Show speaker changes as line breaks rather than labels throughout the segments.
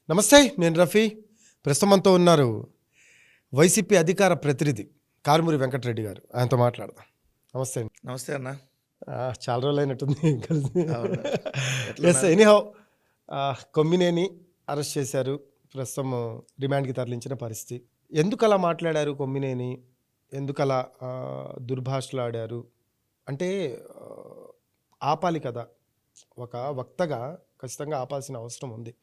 నమస్తే, నేను రఫీ. ప్రస్తుతం మనతో ఉన్నారు వైసీపీ అధికార ప్రతినిధి కారుమూరి వెంకటరెడ్డి గారు. ఆయనతో మాట్లాడదాం. నమస్తే అండి.
నమస్తే అన్న.
చాలా రోజులు అయినట్టుంది కలిసి.
అవును.
ఎస్, ఎనీహౌ కొమ్మినేని అరెస్ట్ చేశారు. ప్రస్తుతం రిమాండ్కి తరలించిన పరిస్థితి. ఎందుకు అలా మాట్లాడారు కొమ్మినేని? ఎందుకు అలా దుర్భాషలు ఆడారు అంటే ఆపాలి కదా, ఒక వక్తగా ఖచ్చితంగా ఆపాల్సిన అవసరం ఉంది.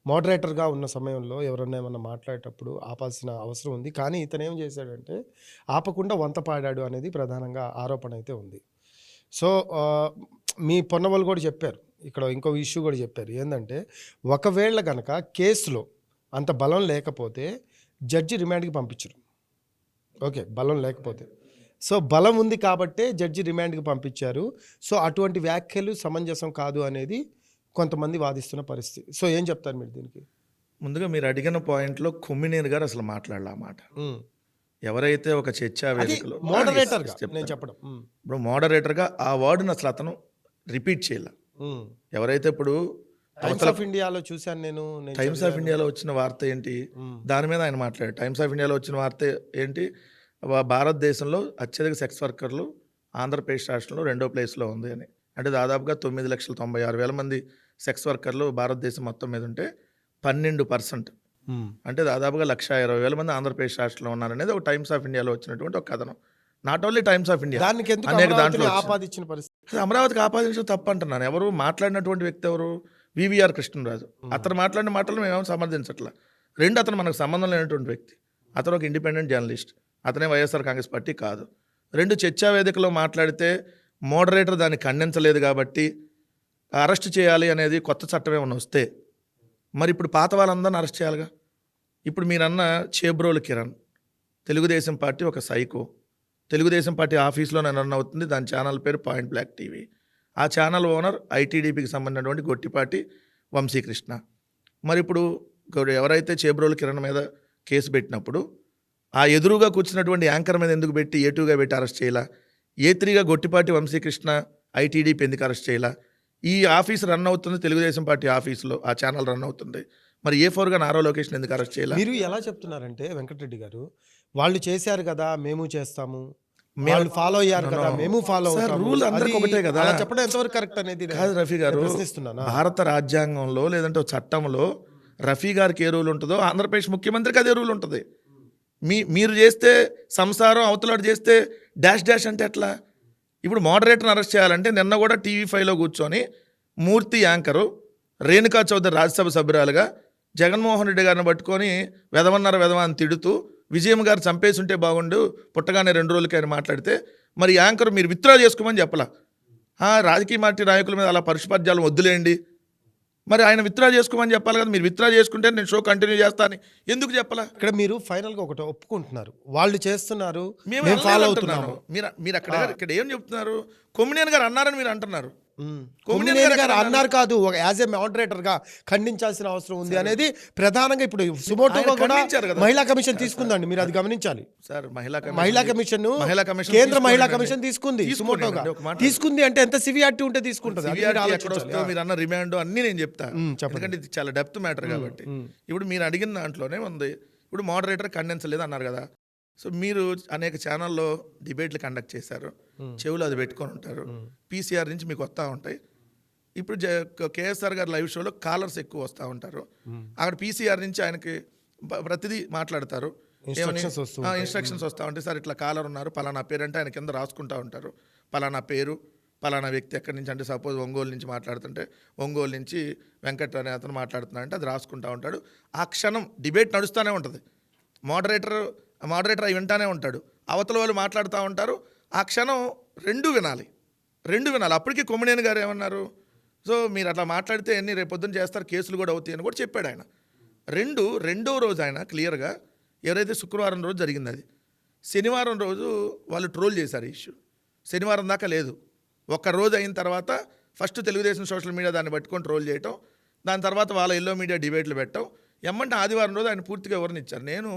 మోడరేటర్గా ఉన్న సమయంలో ఎవరన్నా ఏమన్నా మాట్లాడేటప్పుడు ఆపాల్సిన అవసరం ఉంది. కానీ ఇతను ఏం చేశాడంటే ఆపకుండా వంత పాడాడు అనేది ప్రధానంగా ఆరోపణ అయితే ఉంది. సో మీ పొన్నవాళ్ళు కూడా చెప్పారు, ఇక్కడ ఇంకో ఇష్యూ కూడా చెప్పారు. ఏంటంటే ఒకవేళ కనుక కేసులో అంత బలం లేకపోతే జడ్జి రిమాండ్కి పంపించరు. ఓకే, బలం లేకపోతే. సో బలం ఉంది కాబట్టే జడ్జి రిమాండ్కి పంపించారు. సో అటువంటి వ్యాఖ్యలు సమంజసం కాదు అనేది కొంతమంది వాదిస్తున్న పరిస్థితి. సో ఏం చెప్తారు మీరు దీనికి?
ముందుగా మీరు అడిగిన పాయింట్లో కొమ్మినేని గారు అసలు మాట్లాడాల మాట. ఎవరైతే ఒక చర్చా వేదికలో
మోడరేటర్గా నేను చెప్పడం,
ఇప్పుడు మోడరేటర్గా ఆ వర్డ్ని అసలు అతను రిపీట్ చేయాల. ఎవరైతే ఇప్పుడు
టైమ్స్ ఆఫ్ ఇండియాలో చూశాను నేను.
టైమ్స్ ఆఫ్ ఇండియాలో వచ్చిన వార్త ఏంటి, దాని మీద ఆయన మాట్లాడారు. టైమ్స్ ఆఫ్ ఇండియాలో వచ్చిన వార్త ఏంటి, భారతదేశంలో అత్యధిక సెక్స్ వర్కర్లు ఆంధ్రప్రదేశ్ రాష్ట్రంలో 2వ ప్లేస్లో ఉంది అని. అంటే దాదాపుగా 9,96,000 మంది సెక్స్ వర్కర్లు భారతదేశం మొత్తం మీద ఉంటే 12%, అంటే దాదాపుగా 1,20,000 మంది ఆంధ్రప్రదేశ్ రాష్ట్రంలో ఉన్నారనేది ఒక టైమ్స్ ఆఫ్ ఇండియాలో వచ్చినటువంటి ఒక కథనం. Not only times of India, అనేక దాంట్లో
ఆపాదించిన పరిస్థితి.
అమరావతికి ఆపాదించడం తప్పు అంటున్నాను. ఎవరు మాట్లాడినటువంటి వ్యక్తి ఎవరు? వివిఆర్ కృష్ణరాజు. అతను మాట్లాడిన మాటలు మేమేమో సమర్థించట్లా. రెండు, అతను మనకు సంబంధం లేనటువంటి వ్యక్తి. అతను ఒక ఇండిపెండెంట్ జర్నలిస్ట్. అతనే వైఎస్ఆర్ కాంగ్రెస్ పార్టీ కాదు. రెండు, చర్చా వేదికలో మాట్లాడితే మోడరేటర్ దాన్ని ఖండించలేదు కాబట్టి అరెస్ట్ చేయాలి అనేది కొత్త చట్టం ఏమైనా వస్తే మరి ఇప్పుడు పాత వాళ్ళందరినీ అరెస్ట్ చేయాలిగా. ఇప్పుడు మీరన్న చేబ్రోలు కిరణ్ తెలుగుదేశం పార్టీ ఒక సైకో. తెలుగుదేశం పార్టీ ఆఫీస్లోనే రన్ అవుతుంది. దాని ఛానల్ పేరు పాయింట్ బ్లాక్ టీవీ. ఆ ఛానల్ ఓనర్ ఐటీడీపీకి సంబంధించినటువంటి గొట్టిపాటి వంశీకృష్ణ. మరి ఇప్పుడు ఎవరైతే చేబ్రోలు కిరణ్ మీద కేసు పెట్టినప్పుడు ఆ ఎదురుగా కూర్చున్నటువంటి యాంకర్ మీద ఎందుకు పెట్టి A2గా పెట్టి అరెస్ట్ చేయాల? A3గా గొట్టిపాటి వంశీకృష్ణ ఐటీడీపీ ఎందుకు అరెస్ట్ చేయాల? ఈ ఆఫీస్ రన్ అవుతుంది తెలుగుదేశం పార్టీ ఆఫీస్లో, ఆ ఛానల్ రన్ అవుతుంది. మరి A4గా నారా లోకేష్ ఎందుకు అరెస్ట్ చేయాలి?
మీరు ఎలా చెప్తున్నారంటే వెంకటరెడ్డి గారు, వాళ్ళు చేశారు కదా మేము చేస్తాము, వాళ్ళు ఫాలో అయ్యారు కదా మేము ఫాలో అవుతాము,
రూల్ అందరికీ ఒకటే కదా
చెప్పడం ఎంతవరకు కరెక్ట్ అనేది
కాదు రఫీ గారు. భారత రాజ్యాంగంలో లేదంటే చట్టంలో రఫీ గారికి ఏ రూల్ ఉంటుందో ఆంధ్రప్రదేశ్ ముఖ్యమంత్రికి అదే రూల్ ఉంటుంది. మీరు చేస్తే సంసారం, అవతలాడు చేస్తే డాష్ అంటే ఎట్లా? ఇప్పుడు మోడరేటర్ని అరెస్ట్ చేయాలంటే నిన్న కూడా TV5లో కూర్చొని మూర్తి యాంకరు రేణుకా చౌదరి రాజ్యసభ సభ్యురాలుగా జగన్మోహన్ రెడ్డి గారిని పట్టుకొని వెధవ అని తిడుతూ విజయం గారు చంపేసి ఉంటే బాగుండు, పుట్టగానే 2 రోజులకి ఆయన మాట్లాడితే మరి యాంకర్ మీరు విత్డ్రా చేసుకోమని చెప్పలా? రాజకీయ పార్టీ నాయకుల మీద అలా పరుషపద్యాలు వద్దులేండి, మరి ఆయన విత్డ్రా చేసుకోమని చెప్పాలి కదా. మీరు విత్డ్రా చేసుకుంటే నేను షో కంటిన్యూ చేస్తాను ఎందుకు చెప్పాలా?
ఇక్కడ మీరు ఫైనల్గా ఒకటి ఒప్పుకుంటున్నారు, వాళ్ళు చేస్తున్నారు, మేము ఫాలో అవుతున్నాము.
మీరు ఇక్కడ ఏం చెప్తున్నారు? కొమ్మినేని గారు అన్నారని మీరు అంటున్నారు.
కొమ్మినేని గారు అన్నారు కాదు, యాజ్ ఏ మోడరేటర్ గా ఖండించాల్సిన అవసరం ఉంది అనేది ప్రధానంగా. ఇప్పుడు సుమోటోగా కూడా మహిళా కమిషన్ తీసుకుందండి, మీరు అది గమనించాలి సార్. మహిళా కమిషన్ కేంద్ర మహిళా కమిషన్ తీసుకుంది, సుమోటోగా తీసుకుంది. అంటే ఎంత సివియారిటీ ఉంటే తీసుకుంటుంది.
మీరు అన్న రిమాండ్ అన్ని నేను చెప్తాను, ఎందుకంటే ఇది చాలా డెప్త్ మ్యాటర్ కాబట్టి. ఇప్పుడు మీరు అడిగిన దాంట్లోనే ఉంది. ఇప్పుడు మోడరేటర్ ఖండించలేదు అన్నారు కదా. సో మీరు అనేక ఛానల్లో డిబేట్లు కండక్ట్ చేశారు, చెవులు అది పెట్టుకొని ఉంటారు, PCR నుంచి మీకు వస్తూ ఉంటాయి. ఇప్పుడు KSR గారు లైవ్ షోలో కాలర్స్ ఎక్కువ వస్తూ ఉంటారు. అక్కడ PCR నుంచి ఆయనకి ప్రతిదీ మాట్లాడతారు, ఇన్స్ట్రక్షన్స్ వస్తూ ఉంటాయి. సార్ ఇట్లా కాలర్ ఉన్నారు, పలానా పేరు అంటే ఆయన కింద రాసుకుంటూ ఉంటారు. పలానా పేరు, పలానా వ్యక్తి ఎక్కడి నుంచి, అంటే సపోజ్ ఒంగోలు నుంచి మాట్లాడుతుంటే ఒంగోలు నుంచి వెంకట్ అనే అతను మాట్లాడుతున్నారంటే అది రాసుకుంటూ ఉంటాడు. ఆ క్షణం డిబేట్ నడుస్తూనే ఉంటుంది. మోడరేటర్ అవి వింటానే ఉంటాడు, అవతల వాళ్ళు మాట్లాడుతూ ఉంటారు. ఆ క్షణం రెండు వినాలి. అప్పటికీ కొమ్మినేని గారు ఏమన్నారు, సో మీరు అట్లా మాట్లాడితే అన్ని రేపొద్దున చేస్తారు, కేసులు కూడా అవుతాయి అని కూడా చెప్పాడు ఆయన. రెండో రోజు ఆయన క్లియర్గా, ఎవరైతే శుక్రవారం రోజు జరిగింది అది, శనివారం రోజు వాళ్ళు ట్రోల్ చేశారు ఇష్యూ. శనివారం దాకా లేదు, ఒక్క రోజు అయిన తర్వాత ఫస్ట్ తెలుగుదేశం సోషల్ మీడియా దాన్ని పట్టుకొని ట్రోల్ చేయటం, దాని తర్వాత వాళ్ళ ఎల్లో మీడియా డిబేట్లు పెట్టడం, ఏమంటే ఆదివారం రోజు ఆయన పూర్తిగా వివరణ ఇచ్చారు. నేను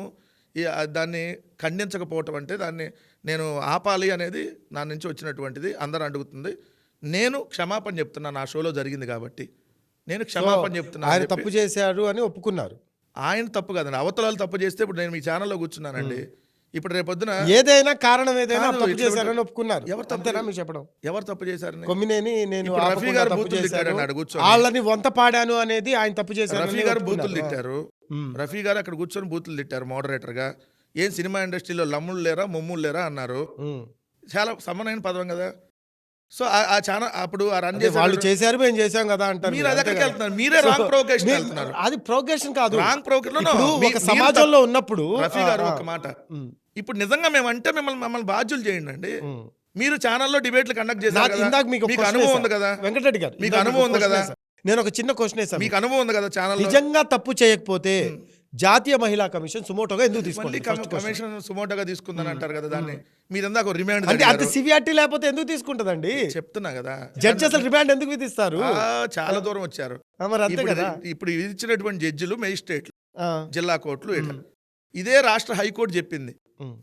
దాన్ని ఖండించకపోవటం అంటే దాన్ని నేను ఆపాలి అనేది నా నుంచి వచ్చినటువంటిది, అందరూ అడుగుతుంది. నేను క్షమాపణ చెప్తున్నాను, నా షోలో జరిగింది కాబట్టి. నేను క్షమాపణ చెప్తున్నాను
ఆయన
అని చెప్పి.
తప్పు చేశారు అని ఒప్పుకున్నారు.
ఆయన తప్పు కదండి, అవతలాలు తప్పు చేస్తే ఇప్పుడు నేను మీ ఛానల్లో కూర్చున్నానండి. ఇప్పుడు రేపొద్దున
ఏదైనా కారణం ఏదైనా
కాదు,
తప్పు
ఇట్లా
చేశారని ఒప్పుకున్నారు.
ఎవరు తప్పు
అంతేనా మీకు చెప్పడం?
ఎవరు తప్పు చేశారని?
కొమ్మినేని నేను
ఇప్పుడు రఫీ
ఆపకుండా
గారు
తప్పు
బూతులు
చేశారు,
తిట్టారని అక్కడ కూర్చొని.
వాళ్ళని వంత పాడాను అనేది ఆయన తప్పు చేశారు.
రఫీ గారు బూతులు తిట్టారు. రఫీ గారు అక్కడ కూర్చొని బూతులు తిట్టారు మోడరేటర్ గా. ఏం సినిమా ఇండస్ట్రీలో లమ్ముళ్ళు లేరా మొమ్ముళ్ళు లేరా అన్నారు. చాలా సమానమైన పదం కదా. సో ఆ ఛానల్ అప్పుడు ఆ రన్ చేసే
వాళ్ళు చేశారు మేము చేశాం కదా అంటారు.
మీరు అది ఎక్కడికి వెళ్తున్నారు? మీరే రాంగ్ ప్రొవొకేషన్ వెళ్తున్నారు.
అది ప్రొవొకేషన్ కాదు,
రాంగ్ ప్రొవొకేషన్.
ఒక సమాజంలో ఉన్నప్పుడు
రఫీ గారు ఒక మాట, ఇప్పుడు నిజంగా మేము అంటే మమ్మల్ని బాధ్యులు చేయండి అండి. మీరు ఛానల్లో డిబేట్లు కండక్ట్ చేశారు కదా,
ఇందాక మీకు
మీకు అనుభవం ఉంది కదా
వెంకటరెడ్డి గారు,
మీకు అనుభవం ఉంది కదా.
నేను ఒక చిన్న క్వశ్చన్ వేసాను,
మీకు అనుభవం ఉంది కదా ఛానల్.
నిజంగా తప్పు చేయకపోతే జాతీయ మహిళా కమిషన్ సుమోటోగా ఎందుకు
మళ్ళీ
తీసుకోండి?
కమిషన్ సుమోటోగా తీసుకుందని అంటారు కదా. దాన్ని మీరు ఇందాక రిమాండ్
అంటే అంత సివియారిటీ లేకపోతే ఎందుకు తీసుకుంటదండి?
చెప్తున్నా కదా,
జడ్జి అసలు రిమాండ్ ఎందుకు విధిస్తారు?
చాలా దూరం వచ్చారు.
మరి అంతే కదా.
ఇప్పుడు ఇచ్చినటువంటి జడ్జిలు మేజిస్ట్రేట్లు, జిల్లా కోర్టులు ఇట్లా. ఇదే రాష్ట్ర హైకోర్టు చెప్పింది,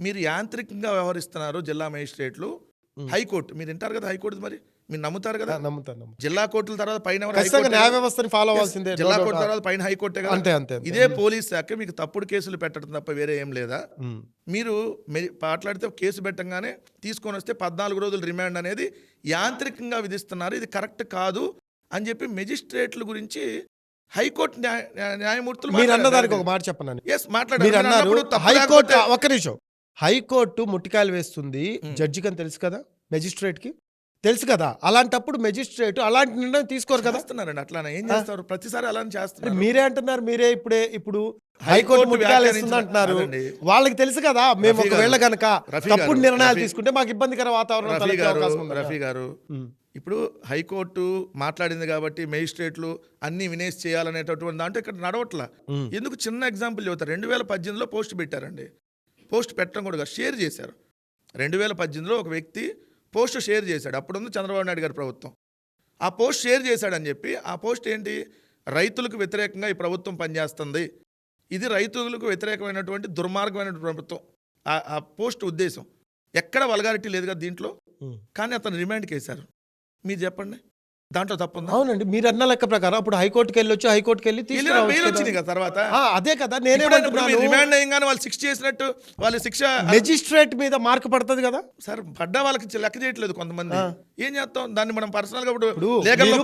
మీరు యాంత్రికంగా వ్యవహరిస్తున్నారు జిల్లా మేజిస్ట్రేట్లు. హైకోర్టు మీరు వింటారు కదా, హైకోర్టు మరి మీరు నమ్ముతారు కదా.
నమ్ముతాను.
జిల్లా కోర్టుల తర్వాత పైన
న్యాయ వ్యవస్థని ఫాలో అవ్వాల్సిందే.
జిల్లా కోర్టు తర్వాత పైన హైకోర్టే కదా.
అంతే అంతే.
ఇదే పోలీస్ శాఖ మీకు తప్పుడు కేసులు పెట్టడం తప్ప వేరే ఏం లేదా? మీరు మాట్లాడితే కేసు పెట్టంగానే తీసుకొని వస్తే 14 రోజులు రిమాండ్ అనేది యాంత్రికంగా విధిస్తున్నారు, ఇది కరెక్ట్ కాదు అని చెప్పి మెజిస్ట్రేట్ల గురించి హైకోర్టు న్యాయమూర్తులు
మీరు అన్నదానికి ఒక మాట చెప్పండి.
మాట్లాడారు.
హైకోర్టు ఒక్క నిమిషం, హైకోర్టు ముట్టికాయలు వేస్తుంది జడ్జికి అని తెలుసు కదా, మెజిస్ట్రేట్ కి తెలుసు కదా. అలాంటప్పుడు మెజిస్ట్రేట్ అలాంటి నిర్ణయం తీసుకోరు కదా.
చేస్తున్నారండి, అట్లానే ఏం చేస్తారు, ప్రతిసారి అలానే చేస్తారు.
మీరే అంటున్నారు, మీరే ఇప్పుడు హైకోర్టు ముట్టికాయలు వేస్తుంది అంటున్నారు. వాళ్ళకి తెలుసు కదా, మేము ఒకవేళ కనుక తప్పుడు నిర్ణయాలు తీసుకుంటే మాకు ఇబ్బందికర వాతావరణం.
రఫీ గారు ఇప్పుడు హైకోర్టు మాట్లాడింది కాబట్టి మెజిస్ట్రేట్లు అన్ని వినేసి చేయాలనేటటువంటి దాంట్లో ఇక్కడ నడవట్లా. ఎందుకు చిన్న ఎగ్జాంపుల్ చెబుతారు. 2018లో పోస్ట్ పెట్టారండి. పోస్ట్ పెట్టడం కూడా షేర్ చేశారు. 2018లో ఒక వ్యక్తి పోస్ట్ షేర్ చేశాడు. అప్పుడుంది చంద్రబాబు నాయుడు గారి ప్రభుత్వం. ఆ పోస్ట్ షేర్ చేశాడని చెప్పి, ఆ పోస్ట్ ఏంటి, రైతులకు వ్యతిరేకంగా ఈ ప్రభుత్వం పనిచేస్తుంది, ఇది రైతులకు వ్యతిరేకమైనటువంటి దుర్మార్గమైనటువంటి ప్రభుత్వం. ఆ పోస్ట్ ఉద్దేశం ఎక్కడ వల్గారిటీ లేదు కదా దీంట్లో. కానీ అతను రిమాండ్కి వేశారు. మీరు చెప్పండి, దాంట్లో తప్పుందా?
అవునండి, మీరు అన్న లెక్క ప్రకారం అప్పుడు హైకోర్టుకి వెళ్ళొచ్చు, హైకోర్టుకి వెళ్ళి
వచ్చింది కదా తర్వాత.
అదే కదా నేనే
రిమాండ్ అయ్యంగానే వాళ్ళు శిక్ష చేసినట్టు వాళ్ళు శిక్ష
మెజిస్ట్రేట్ మీద మార్క్ పడుతుంది కదా
సార్. పడ్డా వాళ్ళకి లెక్క చేయట్లేదు కొంతమంది. ఏం చేస్తాం దాన్ని మనం పర్సనల్ గా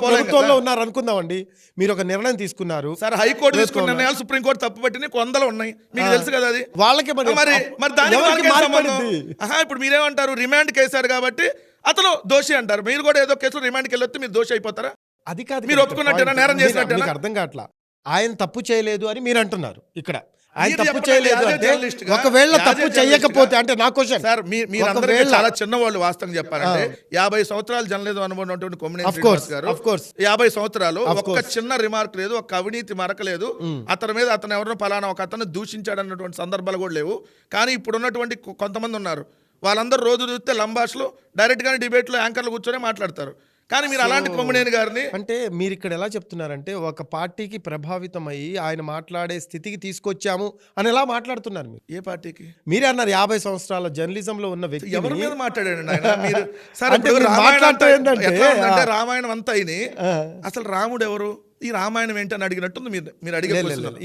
ప్రభుత్వంలో ఉన్నారు అనుకుందామండి. మీరు ఒక నిర్ణయం తీసుకున్నారు
సార్, హైకోర్టు తీసుకున్న నిర్ణయాలు సుప్రీంకోర్టు తప్పు పట్టిన 100 ఉన్నాయి, మీకు తెలుసు కదా. అది
వాళ్ళకి
మరి దానికి ఇప్పుడు మీరేమంటారు, రిమాండ్ కేసారు కాబట్టి అతను దోషి అంటారు. మీరు కూడా ఏదో కేసులో రిమాండ్కి వెళ్ళొస్తే మీరు దోషి అయిపోతారా?
అది కాదు,
మీరు ఒప్పుకున్నట్టేనా, నేరం చేసినట్టేనా?
అర్థం కావట్లా. ఆయన తప్పు చేయలేదు అని మీరు అంటున్నారు. ఇక్కడ ఆయన తప్పు చేయలేదు అంటే, ఒకవేళ తప్పు చేయకపోతే అంటే నా క్వశ్చన్
సార్, మీరందరూ చాలా చిన్నవాళ్ళు వాస్తవం చెప్పారంటే. 50 సంవత్సరాలు జనలేదు అనుకున్నటువంటి కొమ్మినేని శ్రీనివాస్ గారు 50 సంవత్సరాలు ఒక్క చిన్న రిమార్క్ లేదు, ఒక అవినీతి మరకలేదు. అతని మీద అతను ఎవరినో పలానా ఒక అతను దూషించాడు అన్నటువంటి సందర్భాలు కూడా లేవు. కానీ ఇప్పుడు ఉన్నటువంటి కొంతమంది ఉన్నారు, వాళ్ళందరూ రోజు చూస్తే లంబాష్లో డైరెక్ట్గానే డిబేట్లో యాంకర్లు కూర్చొని మాట్లాడతారు. కానీ మీరు అలాంటి కొమ్మినేని గారిని
అంటే మీరు ఇక్కడ ఎలా చెప్తున్నారంటే, ఒక పార్టీకి ప్రభావితం అయ్యి ఆయన మాట్లాడే స్థితికి తీసుకొచ్చాము అని ఎలా మాట్లాడుతున్నారు మీరు?
ఏ పార్టీకి?
మీరే అన్నారు 50 సంవత్సరాల జర్నలిజంలో ఉన్న వ్యక్తి
ఎవరి మీద మాట్లాడాడు ఆయన? మీరు రామాయణం అంతా అయిన అసలు రాముడు ఎవరు, ఈ రామాయణం ఏంటని అడిగినట్టుంది మీరు అడిగే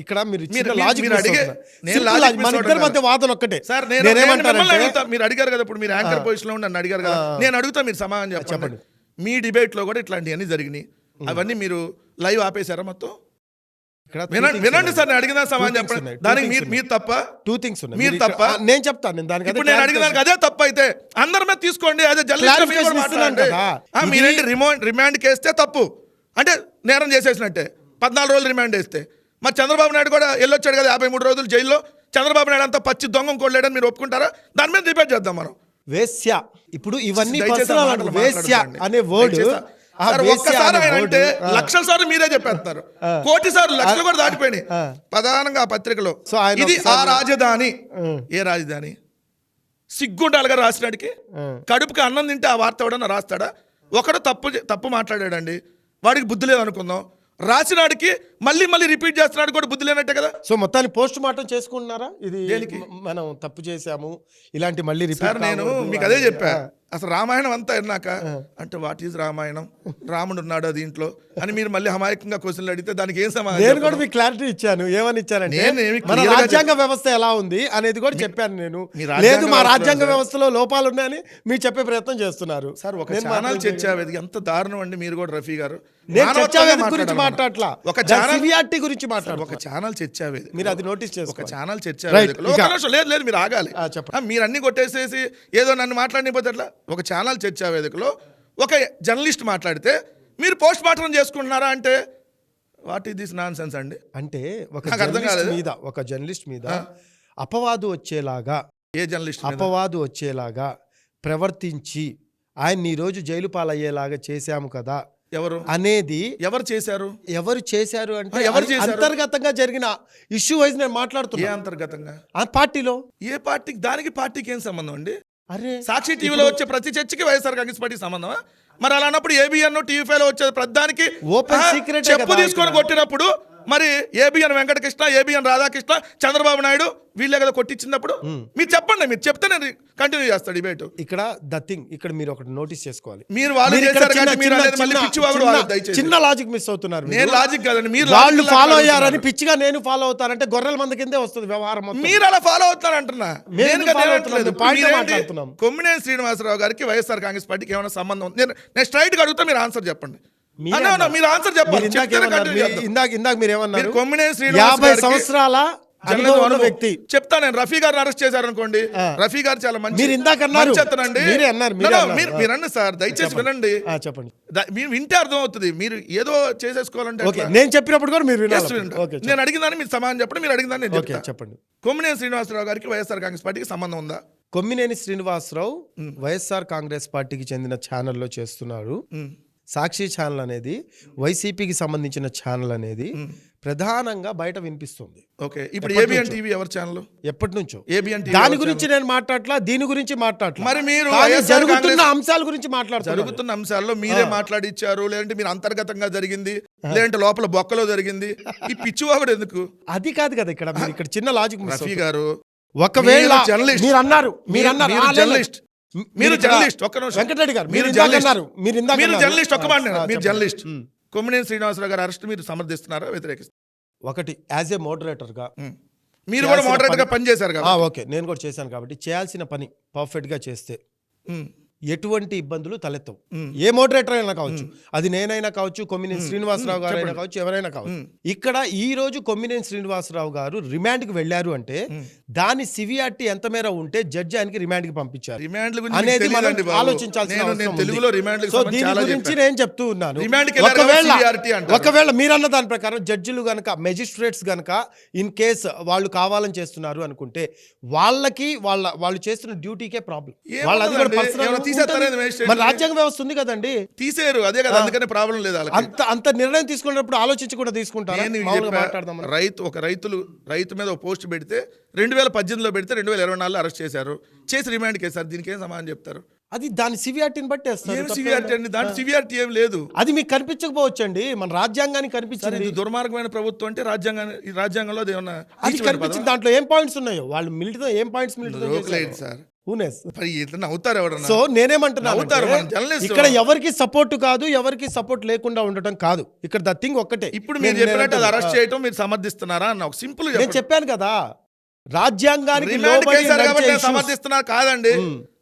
ఇక్కడ. వాదన ఒక్కటే
సార్. మీరు అడిగారు కదా, ఇప్పుడు మీరు యాంకర్ పొజిషన్ లో నన్ను అడిగారు కదా, నేను అడుగుతా మీరు సమాధానం చెప్పండి. మీ డిబేట్ లో కూడా ఇట్లాంటివన్నీ జరిగినాయి, అవన్నీ మీరు లైవ్ ఆపేశారా మొత్తం? వినండి సార్, నేను అడిగిన సమాధానం చెప్పండి. దానికి మీరు తప్ప,
2 things ఉన్నాయి.
మీరు తప్ప,
నేను చెప్తాను.
ఇప్పుడు నేను అడిగిన అదే తప్పు అయితే అందరి మీద తీసుకోండి, అదే మీరేంటి రిమాండ్ కేస్తే తప్పు అంటే నేరం చేసేసినట్టే. 14 రోజులు రిమాండ్ వేస్తే మరి చంద్రబాబు నాయుడు కూడా వెళ్ళొచ్చాడు కదా 53 రోజులు జైల్లో. చంద్రబాబు నాయుడు అంతా పచ్చి దొంగం కొడలేడని మీరు ఒప్పుకుంటారా? దాని మీద డిబేట్ చేద్దాం మనం.
వేశ్య, ఇప్పుడు ఇవన్నీ వేశ్య అనే వర్డ్
ఒక్కసారి ఆయన అంటే లక్షల సార్లు మీరే చెప్పేస్తున్నారు, కోటి సార్లు లక్షలు కూడా దాటిపోయినాయి ప్రధానంగా ఆ పత్రికలో. ఇది ఆ రాజధాని. ఏ రాజధాని? సిగ్గుండాలి గారు రాసినాడికి. కడుపుకి అన్నం తింటే ఆ వార్త ఎవడన్నా రాస్తాడా? ఒకడు తప్పు మాట్లాడాడండి, వాడికి బుద్ధి లేదు అనుకుందాం. రాసినాడికి మళ్ళీ రిపీట్ చేస్తున్నాడు కూడా బుద్ధి లేనట్టే కదా.
సో మొత్తాన్ని పోస్ట్ మార్టం చేసుకుంటున్నారా? ఇది మనం తప్పు చేశాము, ఇలాంటి మళ్ళీ రిపీట్.
నేను మీకు అదే చెప్పా, అసలు రామాయణం అంతా విన్నాక అంటే వాట్ ఈజ్ రామాయణం, రాముడు ఉన్నాడు దీంట్లో అని మీరు మళ్ళీ అమాయకంగా క్వశ్చన్లు అడిగితే దానికి ఏం
నేను
సమాధానం
కూడా మీకు క్లారిటీ ఇచ్చాను. ఏమని ఇచ్చానంటే
నేనేమి
మన
clear గా
రాజ్యాంగ వ్యవస్థ ఎలా ఉంది అనేది కూడా చెప్పాను నేను.
మీ రాజ్యాంగ
లేదు మా
వ్యవస్థలో
రాజ్యాంగ
సార్.
వ్యవస్థలో లోపాలు ఉన్నాయని మీరు చెప్పే ప్రయత్నం చేస్తున్నారు.
సార్ ఒక
నేను
ఛానల్
మాట్లాడేది
చర్చా వేదిక ఎంత దారుణం అండి. మీరు కూడా రఫీ గారు
నేను
మానవత్వంగా
చర్చా వేదిక గురించి
మాట్లాడాలి.
మాట్లాడలా,
ఒక ఛానల్
సివిఆర్టీ గురించి
ఒక
మాట్లాడుతున్నా.
ఛానల్ చర్చా వేదిక
మీరు అది నోటీస్
ఒక
చేసుకోవాలి.
ఛానల్ చర్చా
Right.
వేదికలో ఒక
ఇక-
నిమిషం, లేదు లేదు మీరు ఆగాలి.
చెప్పండి.
మీరు అన్ని కొట్టేసేసి ఏదో నన్ను మాట్లాడిపోతే ఎట్లా? ఒక ఛానల్ చర్చా వేదికలో ఒక జర్నలిస్ట్ మాట్లాడితే మీరు పోస్ట్ మార్టం చేసుకుంటున్నారా అంటే what is this non sense అండి.
అంటే ఒక
నాకు అర్థం
జర్నలిస్ట్ మీద
ఆ.
అపవాదు వచ్చేలాగా
ఏ జర్నలిస్ట్ మీద?
అపవాదు వచ్చేలాగా ప్రవర్తించి ఆయన్ని ఈ రోజు జైలు పాలయ్యేలాగా చేశాము కదా
ఎవరు
అనేది
ఎవరు చేశారు?
ఎవరు చేశారు అంటే
ఎవరు చేశారు?
అంతర్గతంగా జరిగిన ఇష్యూ వైజ్ నేను
ఏ
మాట్లాడుతున్నా.
అంతర్గతంగా?
ఆ పార్టీలో
ఏ పార్టీకి దానికి పార్టీకి ఏం సంబంధం అండి?
అరే
సాక్షి టీవీలో వచ్చే ప్రతి చర్చకి వైఎస్ఆర్ కాంగ్రెస్ పార్టీ సంబంధమా? మరి అలా అన్నప్పుడు ఏబిఎన్ టీవీ ఫైవ్ లో వచ్చే ప్రతిదానికి
Open secret ఏ
చెప్పు
కదా
తీసుకొని
ఇక్కడ.
కొట్టినప్పుడు మరి ఏబిఎన్ వెంకటకృష్ణ, ఏబిఎన్ రాధాకృష్ణ, చంద్రబాబు నాయుడు వీళ్ళే కదా కొట్టించినప్పుడు మీరు చెప్పండి. మీరు చెప్తే నేను కంటిన్యూ చేస్తాను డిబేట్.
ఇక్కడ ద థింగ్ ఇక్కడ మీరు ఒకటి నోటీస్ చేసుకోవాలి.
మీరు వాళ్ళు
మీరు ఇక్కడ
చేశారు
చిన్న-
కాబట్టి మీరు
చిన్న-
అనేది మళ్ళీ
చిన్న-
పిచ్చి వాగుడు
చిన్న-
వాడు దయచేసి.
చిన్న లాజిక్ మిస్ అవుతున్నారు మీరు.
నేను లాజిక్ కాదండి, మీరు
వాళ్ళు
లాజిక్
ఫాలో
లాగా
అయ్యారని
అడుగుతున్నారు.
పిచ్చిగా నేను ఫాలో అవుతానంటే గొర్రెల మంద కిందే వస్తుంది వ్యవహారం మొత్తం.
మీరు అలా ఫాలో అవుతున్నారు అంటున్నా.
మేము
నేను కదా
follow
అనట్లేదు.
అవుతున్నాం, point
మీరేంటి?
మాట్లాడుతున్నాం.
కొమ్మినేని శ్రీనివాసరావు గారికి వైఎస్ఆర్ కాంగ్రెస్ పార్టీకి ఏమైనా సంబంధం ఉంది? నేను స్ట్రైట్ గా అడుగుతా, మీరు ఆన్సర్ చెప్పండి.
మీరే
అన్నా,
అన్నారు.
మీరు ఆన్సర్
మీరు
చెప్పండి.
ఇందాక
చెప్తేనే
ఏమన్నారు?
continue చేద్దాం.
ఇందాక మీరు ఏమన్నారు?
మీరు కొమ్మినేని శ్రీనివాస్
50
గారికి
సంవత్సరాల
జర్నలిజం
అనుభవం ఉన్న
అనుభవం.
వ్యక్తి.
చెప్తా నేను. రఫీ గారిని అరెస్ట్ చేశారు అనుకోండి. రఫీ గారు చాలా మంచి
మీరు ఇందాక అన్నారు.
మంచి అతనండి.
మీరే అన్నారు, మీరే
No, no,
అన్నారు.
మీరు అన్న సార్ దయచేసి వినండి.
చెప్పండి.
మీరు వింటే అర్థం అవుతుంది. మీరు ఏదో చేసేసుకోవాలంటే
ఓకే
ఎట్లా?
నేను చెప్పినప్పుడు కూడా మీరు
Yes,
వినాలి.
వినండి.
ఓకే
నేను అడిగిన దాన్ని మీరు సమాధానం చెప్పండి. మీరు అడిగిన దాన్ని నేను
ఓకే
చెప్తా.
చెప్పండి.
కొమ్మినేని శ్రీనివాసరావు గారికి వైఎస్ఆర్ కాంగ్రెస్ పార్టీకి సంబంధం ఉందా?
కొమ్మినేని శ్రీనివాసరావు వైఎస్ఆర్ కాంగ్రెస్ పార్టీకి చెందిన ఛానల్లో చేస్తున్నారు. సాక్షి ఛానల్ అనేది వైసీపీకి సంబంధించిన ఛానల్ అనేది ప్రధానంగా బయట వినిపిస్తుంది.
ఓకే, ఇప్పుడు ఏబిఎన్ టీవీ ఎవరి ఛానల్?
ఎప్పటి నుంచో
ఏబిఎన్ టీవీ
దాని గురించి నేను మాట్లాడలా, దీని గురించి మాట్లాడలా.
మరి మీరు
కానీ
వైఎస్ఆర్
జరుగుతున్న
కాంగ్రెస్
అంశాల గురించి మాట్లాడుతున్నారు.
జరుగుతున్న అంశాల్లో మీరే మాట్లాడిచ్చారు, లేదంటే మీరు అంతర్గతంగా జరిగింది, లేదంటే లోపల బొక్కలో జరిగింది. ఈ పిచ్చివాగుడు ఎందుకు?
అది కాదు కదా ఇక్కడ మీరు ఇక్కడ చిన్న లాజిక్ మిస్
రఫీ
అవుతుంది.
గారు
ఒకవేళ
మీరు జర్నలిస్ట్.
మీరు అన్నారు
జర్నలిస్ట్. మీరు జర్నలిస్ట్. ఒక్క నిమిషం.
వెంకటరెడ్డి గారు
మీరు
మీరు ఇందాక
జర్నలిస్ట్.
అన్నారు. మీరు ఇందాక
మీరు
అన్నారు.
జర్నలిస్ట్. ఒక్క మాట వినండి. మీరు
చెప్పండి.
జర్నలిస్ట్. కొమ్మినేని శ్రీనివాసరావు గారు అరెస్ట్ మీరు సమర్థిస్తున్నారా, వ్యతిరేకిస్తున్నారా?
ఒకటి యాజ్ ఏ మోడరేటర్ గా
మీరు కూడా మోడరేటర్ గా పనిచేశారు కదా.
ఓకే నేను కూడా చేశాను కాబట్టి చేయాల్సిన పని పర్ఫెక్ట్ గా చేస్తే ఎటువంటి ఇబ్బందులు తలెత్తవు. ఏ మోడరేటర్ అయినా కావచ్చు, అది నేనైనా కావచ్చు, కొమ్మినేని శ్రీనివాసరావు గారు అయినా కావచ్చు, ఎవరైనా కావచ్చు. ఇక్కడ ఈ రోజు కొమ్మినేని శ్రీనివాసరావు గారు రిమాండ్ కి వెళ్ళారు అంటే దాని సివియారిటీ ఎంత మేర ఉంటే జడ్జి ఆయనకి రిమాండ్ కి పంపించారు
రిమాండ్ల గురించి మీకు
అనేది మనం
తెలియదండి బాబు.
ఆలోచించాల్సిన
నేను
అవసరం
తెలుగులో
ఉంది.
రిమాండ్లకు
సో
సంబంధించి
దీని
చాలా
గురించి
చెప్పాను.
నేను చెప్తూ ఉన్నాను.
రిమాండ్కి వెళ్ళారు కాబట్టి CRT అంటారు.
ఒకవేళ మీరన్న దాని ప్రకారం జడ్జిలు గనక మెజిస్ట్రేట్స్ గనక ఇన్ కేస్ వాళ్ళు కావాలని చేస్తున్నారు అనుకుంటే వాళ్ళకి వాళ్ళు చేస్తున్న డ్యూటీకే ప్రాబ్లం. వాళ్ళు అది కూడా
ఏమన్నదండి?
personal
ఏమైనా తీసేస్తారా
ఉంటుంది.
magistrate?
మన రాజ్యాంగ వ్యవస్థ ఉంది కదండి.
తీసేరు, అదే కదా, అందుకనే ప్రాబ్లం లేదు వాళ్ళకి.
అంత నిర్ణయం తీసుకున్నప్పుడు ఆలోచించి కూడా తీసుకుంటారా?
నేను
మామూలుగా
చెప్పా,
మాట్లాడదాం.
రైతు మీద ఒక పోస్ట్ పెడితే 2018లో పెడితే 2024లో అరెస్ట్ చేశారు, చేసి రిమాండ్కి వేశారు. దీనికి ఏం సమాధానం చెప్తారు?
అది దాని సివియారిటీని బట్టి వేస్తారు.
ఏం సివియారిటీ అండి? దాంట్లో సివియారిటీ ఏం లేదు.
అది మీకు కనిపించకపోవచ్చండి, మన రాజ్యాంగానికి
సరే,
కనిపించింది.
ఇది దుర్మార్గమైన ప్రభుత్వం అంటే ఈ రాజ్యాంగంలో అది ఏమన్నా
అది కనిపించింది. దాంట్లో ఏం పాయింట్స్ ఉన్నాయో వాళ్ళు మిలిటరీ ఏం పాయింట్స్ మిలిటరీ
సార్.
అవుతారు.
ఎవరన్నా
సో నేనేమంటున్నాను
అవుతారు,
అంటే,
మన journalist.
ఇక్కడ ఎవరికి సపోర్ట్ కాదు, ఎవరికి సపోర్ట్ లేకుండా ఉండటం కాదు. ఇక్కడ ద థింగ్ ఒక్కటే.
ఇప్పుడు మీరు చెప్పినట్టు అది అరెస్ట్ చేయటం మీరు సమర్థిస్తున్నారా అన్న ఒక సింపుల్
నేను చెప్పాను కదా, రాజ్యాంగానికి
రిమాండ్
లోబడి
కేసారు
నడిచే
కాబట్టి నేను
issues.
సమర్థిస్తున్నారు కాదండి.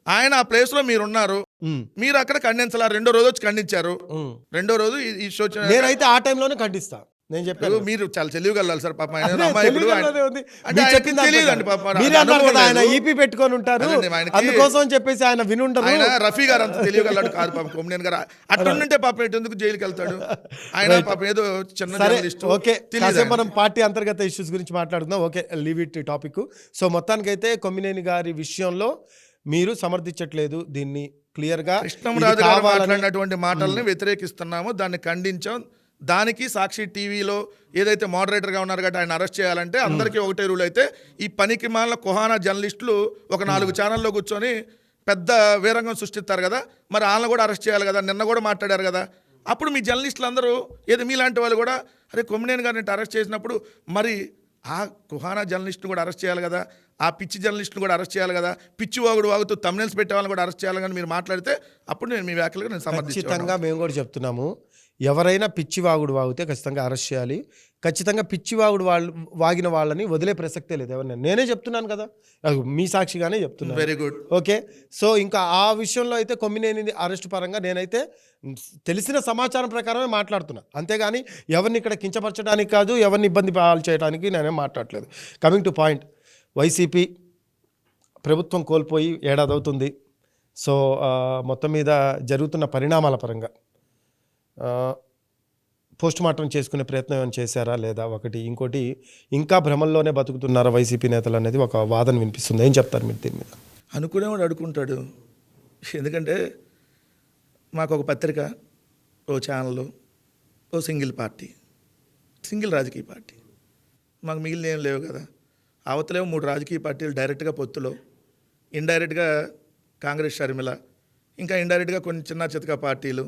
ఆయన ఆ ప్లేస్ లో మీరు ఉన్నారు, మీరు అక్కడ ఖండించాల. రెండో రోజు వచ్చి ఖండించారు. రెండో రోజు ఈ షో
నేనైతే ఆ టైంలోనే ఖండిస్తా. నేను చెప్పాను
మీరు చాలా తెలియగలరు సార్ పాప. ఆయన
అదే,
అమాయకుడు.
తెలియగలదే ఉంది.
అంటే
మీరు
ఆయనకి
చెప్పిన దాని
తెలియదండి
ప్రకారం.
పాప.
మీరే అన్నారు కదా ఆయన
అనుభవం
ఈపీ పెట్టుకొని ఉంటారు,
అదే, ఆయనకి-
అందుకోసం అని చెప్పేసి ఆయన వినుండరు.
ఆయన రఫీ గారు అంత తెలియగలడు కాదు పాపం. కొమ్మినేని గారు అట్లుంటే పాప ఎందుకు జైలుకి వెళ్తాడు ఆయన? పాప ఏదో చిన్న
సరే
జర్నలిస్ట్.
ఓకే,
తెలియదు
కాసేపు మనం పార్టీ అంతర్గత ఇష్యూస్ గురించి మాట్లాడుతున్నాం. Okay, leave it topic. So మొత్తానికైతే కొమ్మినేని గారి విషయంలో మీరు సమర్థించట్లేదు దీన్ని క్లియర్ గా.
కృష్ణంరాజు గారు మాట్లాడినటువంటి మాటల్ని వ్యతిరేకిస్తున్నాము, దాన్ని ఖండించాం. దానికి సాక్షి టీవీలో ఏదైతే మోడరేటర్గా ఉన్నారు కాబట్టి ఆయన అరెస్ట్ చేయాలంటే అందరికీ ఒకటే రూల్ అయితే, ఈ పనికి మాలిన కుహానా జర్నలిస్టులు ఒక 4 ఛానల్లో కూర్చొని పెద్ద వీరంగం సృష్టిస్తారు కదా, మరి వాళ్ళని కూడా అరెస్ట్ చేయాలి కదా. నిన్న కూడా మాట్లాడారు కదా. అప్పుడు మీ జర్నలిస్టులు అందరూ ఏదో మీలాంటి వాళ్ళు కూడా అరే కొమ్మినేని గారిని అరెస్ట్ చేసినప్పుడు మరి ఆ కుహానా జర్నలిస్ట్ని కూడా అరెస్ట్ చేయాలి కదా, ఆ పిచ్చి జర్నలిస్ట్ని కూడా అరెస్ట్ చేయాలి కదా, పిచ్చి వాగుడు వాగుతూ తమ్నెల్స్ పెట్టే వాళ్ళని కూడా అరెస్ట్ చేయాలి కానీ మీరు మాట్లాడితే అప్పుడు నేను మీ వ్యాఖ్యలకు నేను సమర్థించాను.
ఖచ్చితంగా మేము కూడా చెప్తున్నాము, ఎవరైనా పిచ్చి వాగుడు వాగితే ఖచ్చితంగా అరెస్ట్ చేయాలి. ఖచ్చితంగా పిచ్చి వాగుడు వాగిన వాళ్ళని వదిలే ప్రసక్తే లేదు ఎవరిని. నేనే చెప్తున్నాను కదా, అది మీ సాక్షిగానే చెప్తున్నాను.
Very good.
ఓకే, సో ఇంకా ఆ విషయంలో అయితే కొమ్మినేని అరెస్ట్ పరంగా నేనైతే తెలిసిన సమాచారం ప్రకారమే మాట్లాడుతున్నా, అంతేగాని ఎవరిని ఇక్కడ కించపరచడానికి కాదు, ఎవరిని ఇబ్బంది పాలు చేయడానికి నేనేం మాట్లాడలేదు. కమింగ్ టు పాయింట్, వైసీపీ ప్రభుత్వం కోల్పోయి ఏడాది అవుతుంది. సో మొత్తం మీద జరుగుతున్న పరిణామాల పరంగా పోస్ట్ మార్టం చేసుకునే ప్రయత్నం ఏమైనా చేశారా లేదా ఒకటి, ఇంకోటి ఇంకా భ్రమంలోనే బతుకుతున్నారా వైసీపీ నేతలు అనేది ఒక వాదన వినిపిస్తుంది. ఏం చెప్తారు మీరు దీని మీద?
అనుకునేవాడు అడుకుంటాడు. ఎందుకంటే మాకు ఒక పత్రిక, ఓ ఛానల్, ఓ సింగిల్ పార్టీ, సింగిల్ రాజకీయ పార్టీ, మాకు మిగిలిన ఏం లేవు కదా. అవతలేమో 3 రాజకీయ పార్టీలు డైరెక్ట్గా పొత్తులో, ఇండైరెక్ట్గా కాంగ్రెస్ షర్మిల, ఇంకా ఇండైరెక్ట్గా కొన్ని చిన్న చితక పార్టీలు,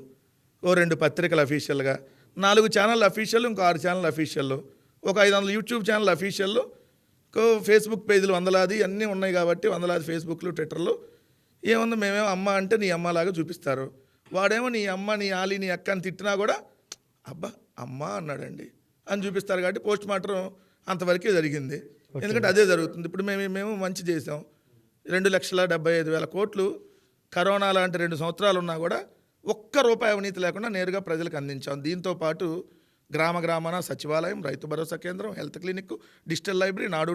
ఓ 2 పత్రికలు అఫీషియల్గా, 4 ఛానల్ అఫీషియల్, ఇంకో 6 ఛానల్ అఫీషియల్, ఒక 500 యూట్యూబ్ ఛానల్ అఫీషియల్, ఫేస్బుక్ పేజీలు వందలాది అన్నీ ఉన్నాయి కాబట్టి వందలాది ఫేస్బుక్లు, ట్విట్టర్లు. ఏముంది, మేమేమో అమ్మ అంటే నీ అమ్మలాగా చూపిస్తారు, వాడేమో నీ అమ్మ, నీ ఆలి, నీ అక్క అని తిట్టినా కూడా అబ్బా అమ్మ అన్నాడండి అని చూపిస్తారు. కాబట్టి పోస్ట్ మార్టం అంతవరకే జరిగింది. ఎందుకంటే అదే జరుగుతుంది. ఇప్పుడు మేము మంచి చేసాం. 2,75,000 కోట్లు కరోనా లాంటి 2 సంవత్సరాలు ఉన్నా కూడా ఒక్క రూపాయి అవినీతి లేకుండా నేరుగా ప్రజలకు అందించాం. దీంతోపాటు గ్రామాన సచివాలయం, రైతు భరోసా కేంద్రం, హెల్త్ క్లినిక్, డిజిటల్ లైబ్రరీ, నాడు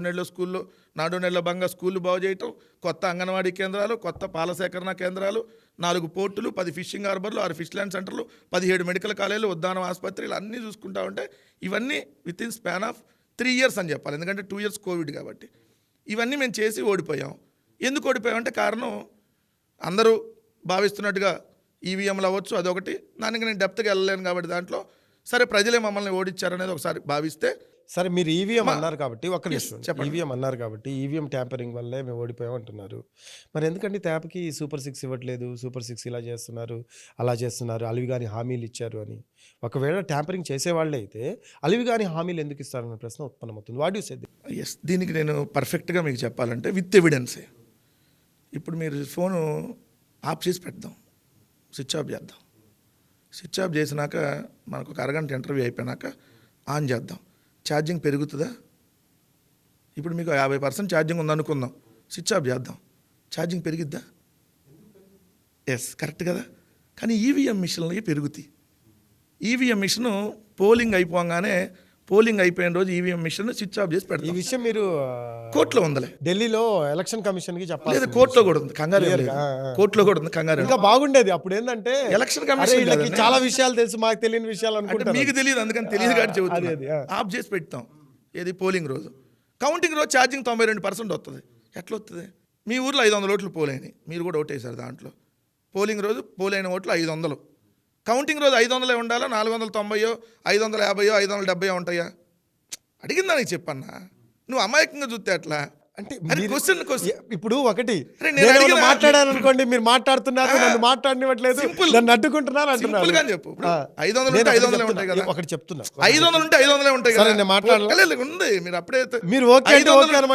నేడులో బంగా స్కూళ్ళు బాగు చేయటం, కొత్త అంగన్వాడీ కేంద్రాలు, కొత్త పాల సేకరణ కేంద్రాలు, 4 పోర్టులు, 10 ఫిషింగ్ హార్బర్లు, 6 ఫిష్ ల్యాండ్ సెంటర్లు, 17 మెడికల్ కాలేజీలు, ఉద్యాన ఆసుపత్రులు అన్నీ చూసుకుంటా ఉంటే ఇవన్నీ with in span of 3 years అని చెప్పాలి. ఎందుకంటే 2 years కోవిడ్ కాబట్టి ఇవన్నీ మేము చేసి ఓడిపోయాం. ఎందుకు ఓడిపోయామంటే కారణం అందరూ భావిస్తున్నట్టుగా ఈవీఎంలు అవ్వచ్చు, అదొకటి. దానికి నేను డెప్త్గా వెళ్ళలేను కాబట్టి దాంట్లో సరే ప్రజలే మమ్మల్ని ఓడించారనేది ఒకసారి భావిస్తే.
సరే, మీరు ఈవీఎం అన్నారు కాబట్టి ఒక్క నిమిషం, ఈవీఎం అన్నారు కాబట్టి ఈవీఎం ట్యాంపరింగ్ వల్లే మేము ఓడిపోయాం అంటున్నారు. మరి ఎందుకండి ట్యాప్కి సూపర్ 6 ఇవ్వట్లేదు, సూపర్ 6 ఇలా చేస్తున్నారు, అలా చేస్తున్నారు, అలివి కానీ హామీలు ఇచ్చారు అని? ఒకవేళ ట్యాంపరింగ్ చేసేవాళ్ళే అయితే అలివి కానీ హామీలు ఎందుకు ఇస్తారన్న ప్రశ్న ఉత్పన్నమవుతుంది. What you say?
ఎస్, దీనికి నేను పర్ఫెక్ట్గా మీకు చెప్పాలంటే విత్ ఎవిడెన్సే. ఇప్పుడు మీరు ఫోను ఆఫ్ చేసి పెడదాం, స్విచ్ ఆఫ్ చేద్దాం, స్విచ్ ఆఫ్ చేసినాక మనకు ఒక అరగంట ఇంటర్వ్యూ అయిపోయినాక ఆన్ చేద్దాం, ఛార్జింగ్ పెరుగుతుందా? ఇప్పుడు మీకు 50% ఛార్జింగ్ ఉందనుకుందాం, స్విచ్ ఆఫ్ చేద్దాం, ఛార్జింగ్ పెరిగిద్దా? ఎస్, కరెక్ట్ కదా. కానీ ఈవీఎం మిషన్లు పెరుగుతాయి. ఈవీఎం మిషను పోలింగ్ అయిపోయిన రోజు ఈవీఎం మిషన్ స్విచ్ ఆఫ్ చేసి పెడతాం.
ఈ విషయం మీరు
కోర్టులో ఉందలే,
ఢిల్లీలో ఎలక్షన్ కమిషన్కి చెప్పాలి.
లేదా కోర్టులో కూడా ఉంది, కంగారు కోర్టులో కూడా ఉంది, కంగారు.
ఇంకా బాగుండేది అప్పుడు ఏంటంటే
ఎలక్షన్ కమిషన్
చాలా విషయాలు తెలుసు, మాకు తెలియని విషయాలు అనుకుంటే
మీకు తెలియదు, అందుకని తెలియదు కాబట్టి చెబుతుంది. ఆఫ్ చేసి పెడతాం ఏది పోలింగ్ రోజు. కౌంటింగ్ రోజు ఛార్జింగ్ 92% వస్తుంది. ఎట్లా వస్తుంది? మీ ఊర్లో 500 ఓట్లు పోలైనాయి, మీరు కూడా ఓటేశారు దాంట్లో. పోలింగ్ రోజు పోలైన ఓట్లు 500, కౌంటింగ్ రోజు 500 ఉండాలా, 490, 550, 570 ఉంటాయా? అడిగిందా నీకు చెప్పన్నా? నువ్వు అమాయకంగా చూస్తే అట్లా
అంటే
క్వశ్చన్
ఇప్పుడు ఒకటి మాట్లాడాను అనుకోండి, మీరు మాట్లాడుతున్నారు, నన్ను మాట్లాడనివ్వట్లేదు, నన్ను అడ్డుకుంటున్నారు అంటున్నారు.
చెప్పు. 500 ఉంటే 500 ఉంటాయి కదా,
ఒకటి చెప్తున్నా.
500 ఉంటే 500 ఉంటాయి కదా.
నేను మాట్లాడలేదు
ఉంది, మీరు అప్పుడే
మీరు ఓకే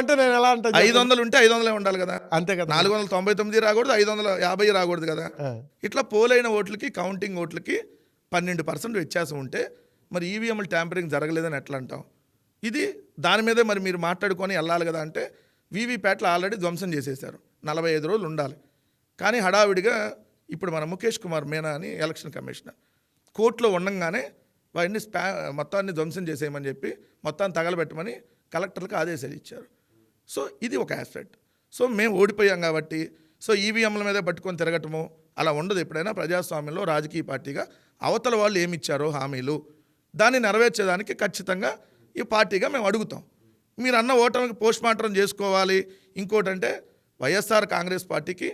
అంటే నేను ఎలా అంటే
500 ఉంటే 500 ఉండాలి కదా,
అంతే కదా.
499 రాకూడదు, 550 రాకూడదు కదా. ఇట్లా పోలైన ఓట్లకి కౌంటింగ్ ఓట్లకి 12% వ్యత్యాసం ఉంటే మరి ఈవీఎంలు ట్యాంపరింగ్ జరగలేదని ఎట్లా అంటాం? ఇది దాని మీదే మరి మీరు మాట్లాడుకొని వెళ్ళాలి కదా. అంటే వీవీప్యాట్లు ఆల్రెడీ ధ్వంసం చేసేసారు, 45 రోజులు ఉండాలి. కానీ హడావిడిగా ఇప్పుడు మన ముఖేష్ కుమార్ మీనా అని ఎలక్షన్ కమిషనర్ కోర్టులో ఉండంగానే వాటిని మొత్తాన్ని ధ్వంసం చేసేయమని చెప్పి మొత్తాన్ని తగలబెట్టమని కలెక్టర్లకు ఆదేశాలు ఇచ్చారు. సో ఇది ఒక ఆస్పెక్ట్. సో మేము ఓడిపోయాం కాబట్టి సో ఈవీఎంల మీద పట్టుకొని తిరగటము అలా ఉండదు. ఎప్పుడైనా ప్రజాస్వామ్యంలో రాజకీయ పార్టీగా అవతల వాళ్ళు ఏమిచ్చారో హామీలు దాన్ని నెరవేర్చేదానికి ఖచ్చితంగా ఈ పార్టీగా మేము అడుగుతాం. మీరు అన్న ఓటమికి పోస్ట్ మార్టం చేసుకోవాలి. ఇంకోటి అంటే వైఎస్ఆర్ కాంగ్రెస్ పార్టీకి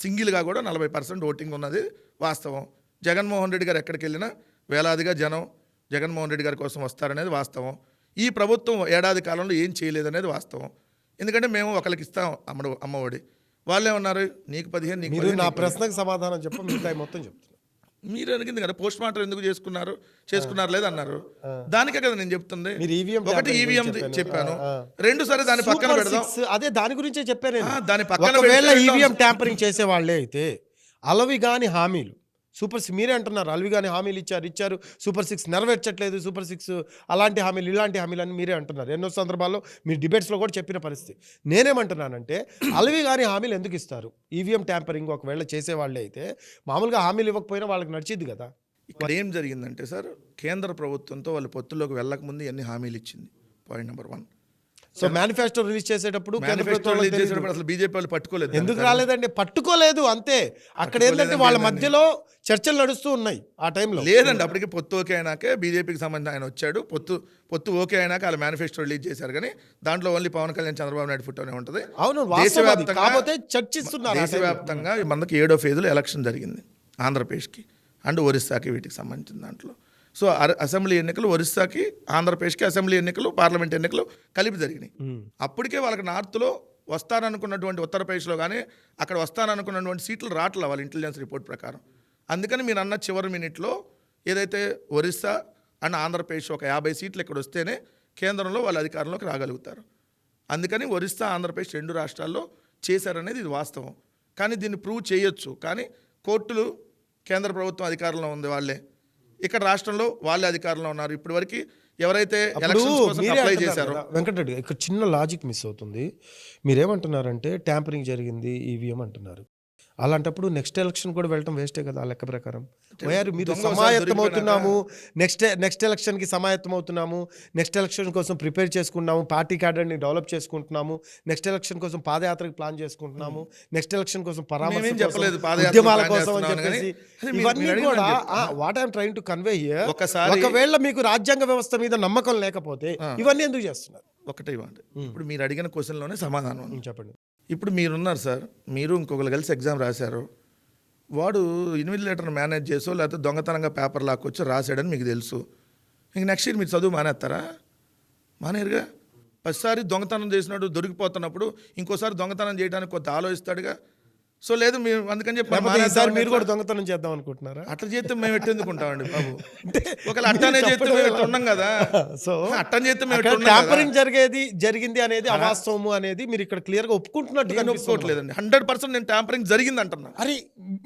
సింగిల్గా కూడా 40% ఓటింగ్ ఉన్నది వాస్తవం. జగన్మోహన్ రెడ్డి గారు ఎక్కడికి వెళ్ళినా వేలాదిగా జనం జగన్మోహన్ రెడ్డి గారి కోసం వస్తారనేది వాస్తవం. ఈ ప్రభుత్వం ఏడాది కాలంలో ఏం చేయలేదనేది వాస్తవం. ఎందుకంటే మేము ఒకరికి ఇస్తాం అమ్మఒడి, వాళ్ళే ఉన్నారు నీకు 15.
మీరు నా ప్రశ్నకు సమాధానం చెప్ప మిగతా మొత్తం చెప్తున్నా.
మీరు అడిగింది కదా పోస్ట్ మార్టం ఎందుకు చేసుకున్నారు లేదన్నారు. దానికే కదా నేను చెప్తుంది.
మీరు ఈవీఎం
ఒకటి ఈవీఎం చెప్పాను, రెండు సరే దాని పక్కన పెడదాం.
అదే దాని గురించే చెప్పాను.
దాని పక్కన
ఒకవేళ ఈవీఎం ట్యాంపరింగ్ చేసే వాళ్ళే అయితే అలవి గాని హామీలు మీరే అంటున్నారు అలవి గాని హామీలు ఇచ్చారు సూపర్ 6 నెరవేర్చట్లేదు, సూపర్ 6 అలాంటి హామీలు ఇలాంటి హామీలు అని మీరే అంటున్నారు. ఎన్నో సందర్భాల్లో మీరు డిబేట్స్లో కూడా చెప్పిన పరిస్థితి. నేనేమంటున్నానంటే అలవి గాని హామీలు ఎందుకు ఇస్తారు? ఈవీఎం ట్యాంపరింగ్ ఒకవేళ చేసే వాళ్ళే అయితే మామూలుగా హామీలు ఇవ్వకపోయినా వాళ్ళకి నడిచిద్ది కదా.
ఇక్కడ ఏం జరిగిందంటే సార్, కేంద్ర ప్రభుత్వంతో వాళ్ళు పొత్తులోకి వెళ్ళకముందు ఎన్ని హామీలు ఇచ్చింది, point number 1.
So manifesto release చేసేటప్పుడు
అసలు బీజేపీ వాళ్ళు పట్టుకోలేదు.
ఎందుకు రాలేదండి? పట్టుకోలేదు అంతే. అక్కడ ఏంటంటే వాళ్ళ మధ్యలో చర్చలు నడుస్తూ ఉన్నాయి ఆ టైంలో.
లేదండి, అప్పటికి పొత్తు ఓకే అయినాకే బీజేపీకి సంబంధించి ఆయన వచ్చాడు. పొత్తు ఓకే అయినాక వాళ్ళు మేనిఫెస్టో రిలీజ్ చేశారు. కానీ దాంట్లో ఓన్లీ పవన్ కళ్యాణ్ చంద్రబాబు నాయుడు ఫోటోనే ఉంటుంది.
అవును,
దేశవ్యాప్తంగా మనకి 7వ ఫేజ్లో ఎలక్షన్ జరిగింది ఆంధ్రప్రదేశ్కి అండ్ ఒరిస్సాకి, వీటికి సంబంధించిన దాంట్లో. సో అసెంబ్లీ ఎన్నికలు ఒరిస్సాకి, ఆంధ్రప్రదేశ్కి అసెంబ్లీ ఎన్నికలు, పార్లమెంట్ ఎన్నికలు కలిపి జరిగినాయి. అప్పటికే వాళ్ళకి నార్త్లో వస్తారనుకున్నటువంటి ఉత్తరప్రదేశ్లో కానీ అక్కడ వస్తారనుకున్నటువంటి సీట్లు రావట్లే వాళ్ళ ఇంటెలిజెన్స్ రిపోర్ట్ ప్రకారం. అందుకని మీరు అన్న చివరి మినిట్లో ఏదైతే ఒరిస్సా అండ్ ఆంధ్రప్రదేశ్ ఒక 50 సీట్లు ఇక్కడ వస్తేనే కేంద్రంలో వాళ్ళ అధికారంలోకి రాగలుగుతారు. అందుకని ఒరిస్సా, ఆంధ్రప్రదేశ్ 2 రాష్ట్రాల్లో చేశారనేది ఇది వాస్తవం. కానీ దీన్ని ప్రూవ్ చేయొచ్చు. కానీ కోర్టులు కేంద్ర ప్రభుత్వం అధికారంలో ఉంది వాళ్ళే, ఇక్కడ రాష్ట్రంలో వాళ్ళే అధికారంలో ఉన్నారు. ఇప్పటి వరకు ఎవరైతే ఎలక్షన్స్ కోసం అప్లై చేశారో.
వెంకటరెడ్డి, ఇక్కడ చిన్న లాజిక్ మిస్ అవుతుంది. మీరేమంటున్నారంటే ట్యాంపరింగ్ జరిగింది ఈవీఎం అంటున్నారు. అలాంటప్పుడు నెక్స్ట్ ఎలక్షన్ కూడా వెళ్ళటం వేస్టే కదా ఆ లెక్క ప్రకారం. మీరు సమాయత్తం అవుతున్నాము, నెక్స్ట్ ఎలక్షన్కి సమాయత్తం అవుతున్నాము, నెక్స్ట్ ఎలక్షన్ కోసం ప్రిపేర్ చేసుకుంటున్నాము, పార్టీ క్యాడర్ని డెవలప్ చేసుకుంటున్నాము, నెక్స్ట్ ఎలక్షన్ కోసం పాదయాత్రకు ప్లాన్ చేసుకుంటున్నాము, నెక్స్ట్ ఎలక్షన్ కోసం పరామర్శ ఉద్యమాల కోసం అని చెప్పేసి ఇవన్నీ కూడా what I'm trying to convey here. ఒకవేళ మీకు రాజ్యాంగ వ్యవస్థ మీద నమ్మకం లేకపోతే ఇవన్నీ ఎందుకు చేస్తున్నారు?
ఒకటే ఇవ్వండి. ఇప్పుడు మీరు అడిగిన క్వశ్చన్లోనే సమాధానం
చెప్పండి.
ఇప్పుడు మీరున్నారు సార్, మీరు ఇంకొకరు కలిసి ఎగ్జామ్ రాశారు, వాడు ఇన్విజిలేటర్ని మేనేజ్ చేసో లేకపోతే దొంగతనంగా పేపర్ లాక్కొచ్చి రాశాడని మీకు తెలుసు. ఇంక నెక్స్ట్ ఇయర్ మీరు చదువు మానేస్తారా? మానేరుగా. ప్రతిసారి దొంగతనం చేసినాడు దొరికిపోతున్నప్పుడు ఇంకోసారి దొంగతనం చేయడానికి కొంత ఆలోచిస్తాడుగా. సో లేదు మీరు అందుకని చెప్పి
మీరు కూడా దొంగతనం చేద్దాం అనుకుంటున్నారా?
అట్లా చేస్తే మేము ఎట్టెందుకుంటామండి బాబు? ఒకవేళ అట్టానే చేస్తే మేము ఉన్నాం కదా. సో అట్టని చేస్తే మేము
ట్యాంపరింగ్ జరిగింది అనేది అవాస్తవము అనేది మీరు ఇక్కడ క్లియర్ గా ఒప్పుకుంటున్నట్టు
ఒప్పుకోవట్లేదండి. 100% నేను ట్యాంపరింగ్ జరిగింది అంటున్నా.
అరే